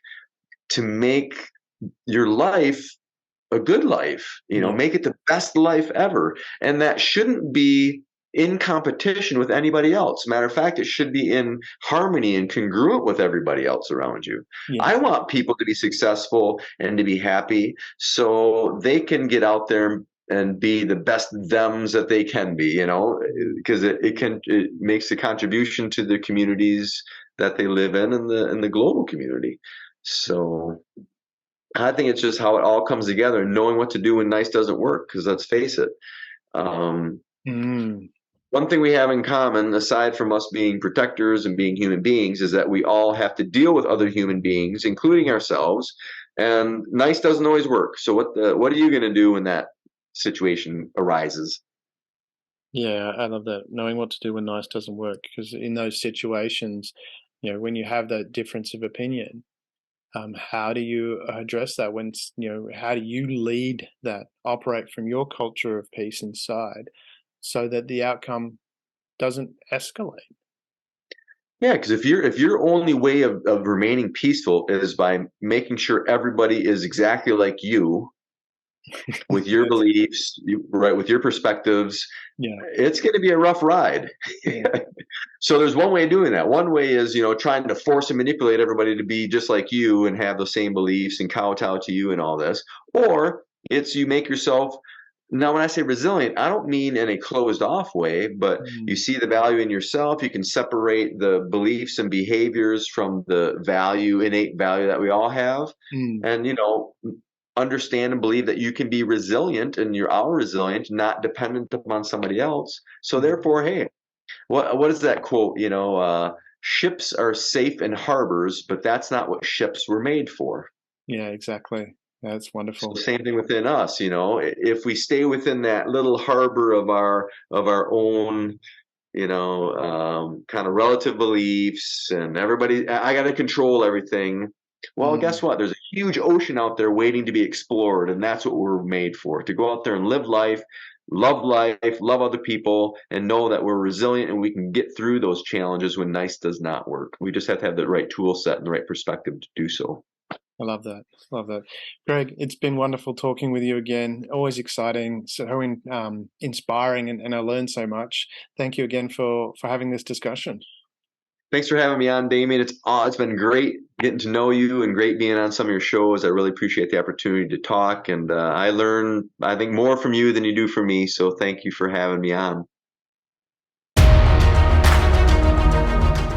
your life a good life, Yeah. make it the best life ever. And that shouldn't be in competition with anybody else. Matter of fact, it should be in harmony and congruent with everybody else around you. Yeah. I want people to be successful and to be happy so they can get out there and be the best thems that they can be, because it makes a contribution to the communities that they live in the global community. So I think it's just how it all comes together, knowing what to do when nice doesn't work. Because let's face it, um, Mm. one thing we have in common, aside from us being protectors and being human beings, is that we all have to deal with other human beings, including ourselves. And nice doesn't always work. So what are you going to do when that situation arises? Yeah, I love that. Knowing what to do when nice doesn't work, because in those situations, when you have that difference of opinion, how do you address that? How do you lead that, operate from your culture of peace inside, so that the outcome doesn't escalate? Yeah, because if your only way of remaining peaceful is by making sure everybody is exactly like you, with your That's beliefs, right, with your perspectives, yeah, it's going to be a rough ride. yeah, So there's one way of doing that. One way is, trying to force and manipulate everybody to be just like you and have the same beliefs and kowtow to you and all this. Or it's you make yourself. Now, when I say resilient, I don't mean in a closed off way, but you mm, see the value in yourself. You can separate the beliefs and behaviors from the innate value that we all have. mm, And, understand and believe that you can be resilient and you are resilient, not dependent upon somebody else. So mm. therefore, hey, what is that quote? Ships are safe in harbors, but that's not what ships were made for. Yeah, exactly. That's So wonderful. same thing within us. If we stay within that little harbor of our own kind of relative beliefs, and everybody, I got to control everything. Well, guess Mm, what? There's a huge ocean out there waiting to be explored, and that's what we're made for, to go out there and live life, love other people, and know that we're resilient and we can get through those challenges when nice does not work. We just have to have the right tool set and the right perspective to do so. I love that. Love that. Greg, it's been wonderful talking with you again. Always exciting, so inspiring, and I learned so much. Thank you again for having this discussion. Thanks for having me on, Damien. It's been great getting to know you and great being on some of your shows. I really appreciate the opportunity to talk, and I learn, I think, more from you than you do from me. So thank you for having me on.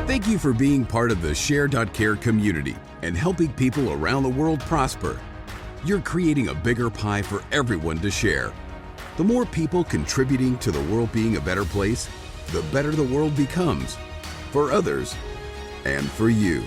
Thank you for being part of the Share.care community and helping people around the world prosper. You're creating a bigger pie for everyone to share. The more people contributing to the world being a better place, the better the world becomes for others and for you.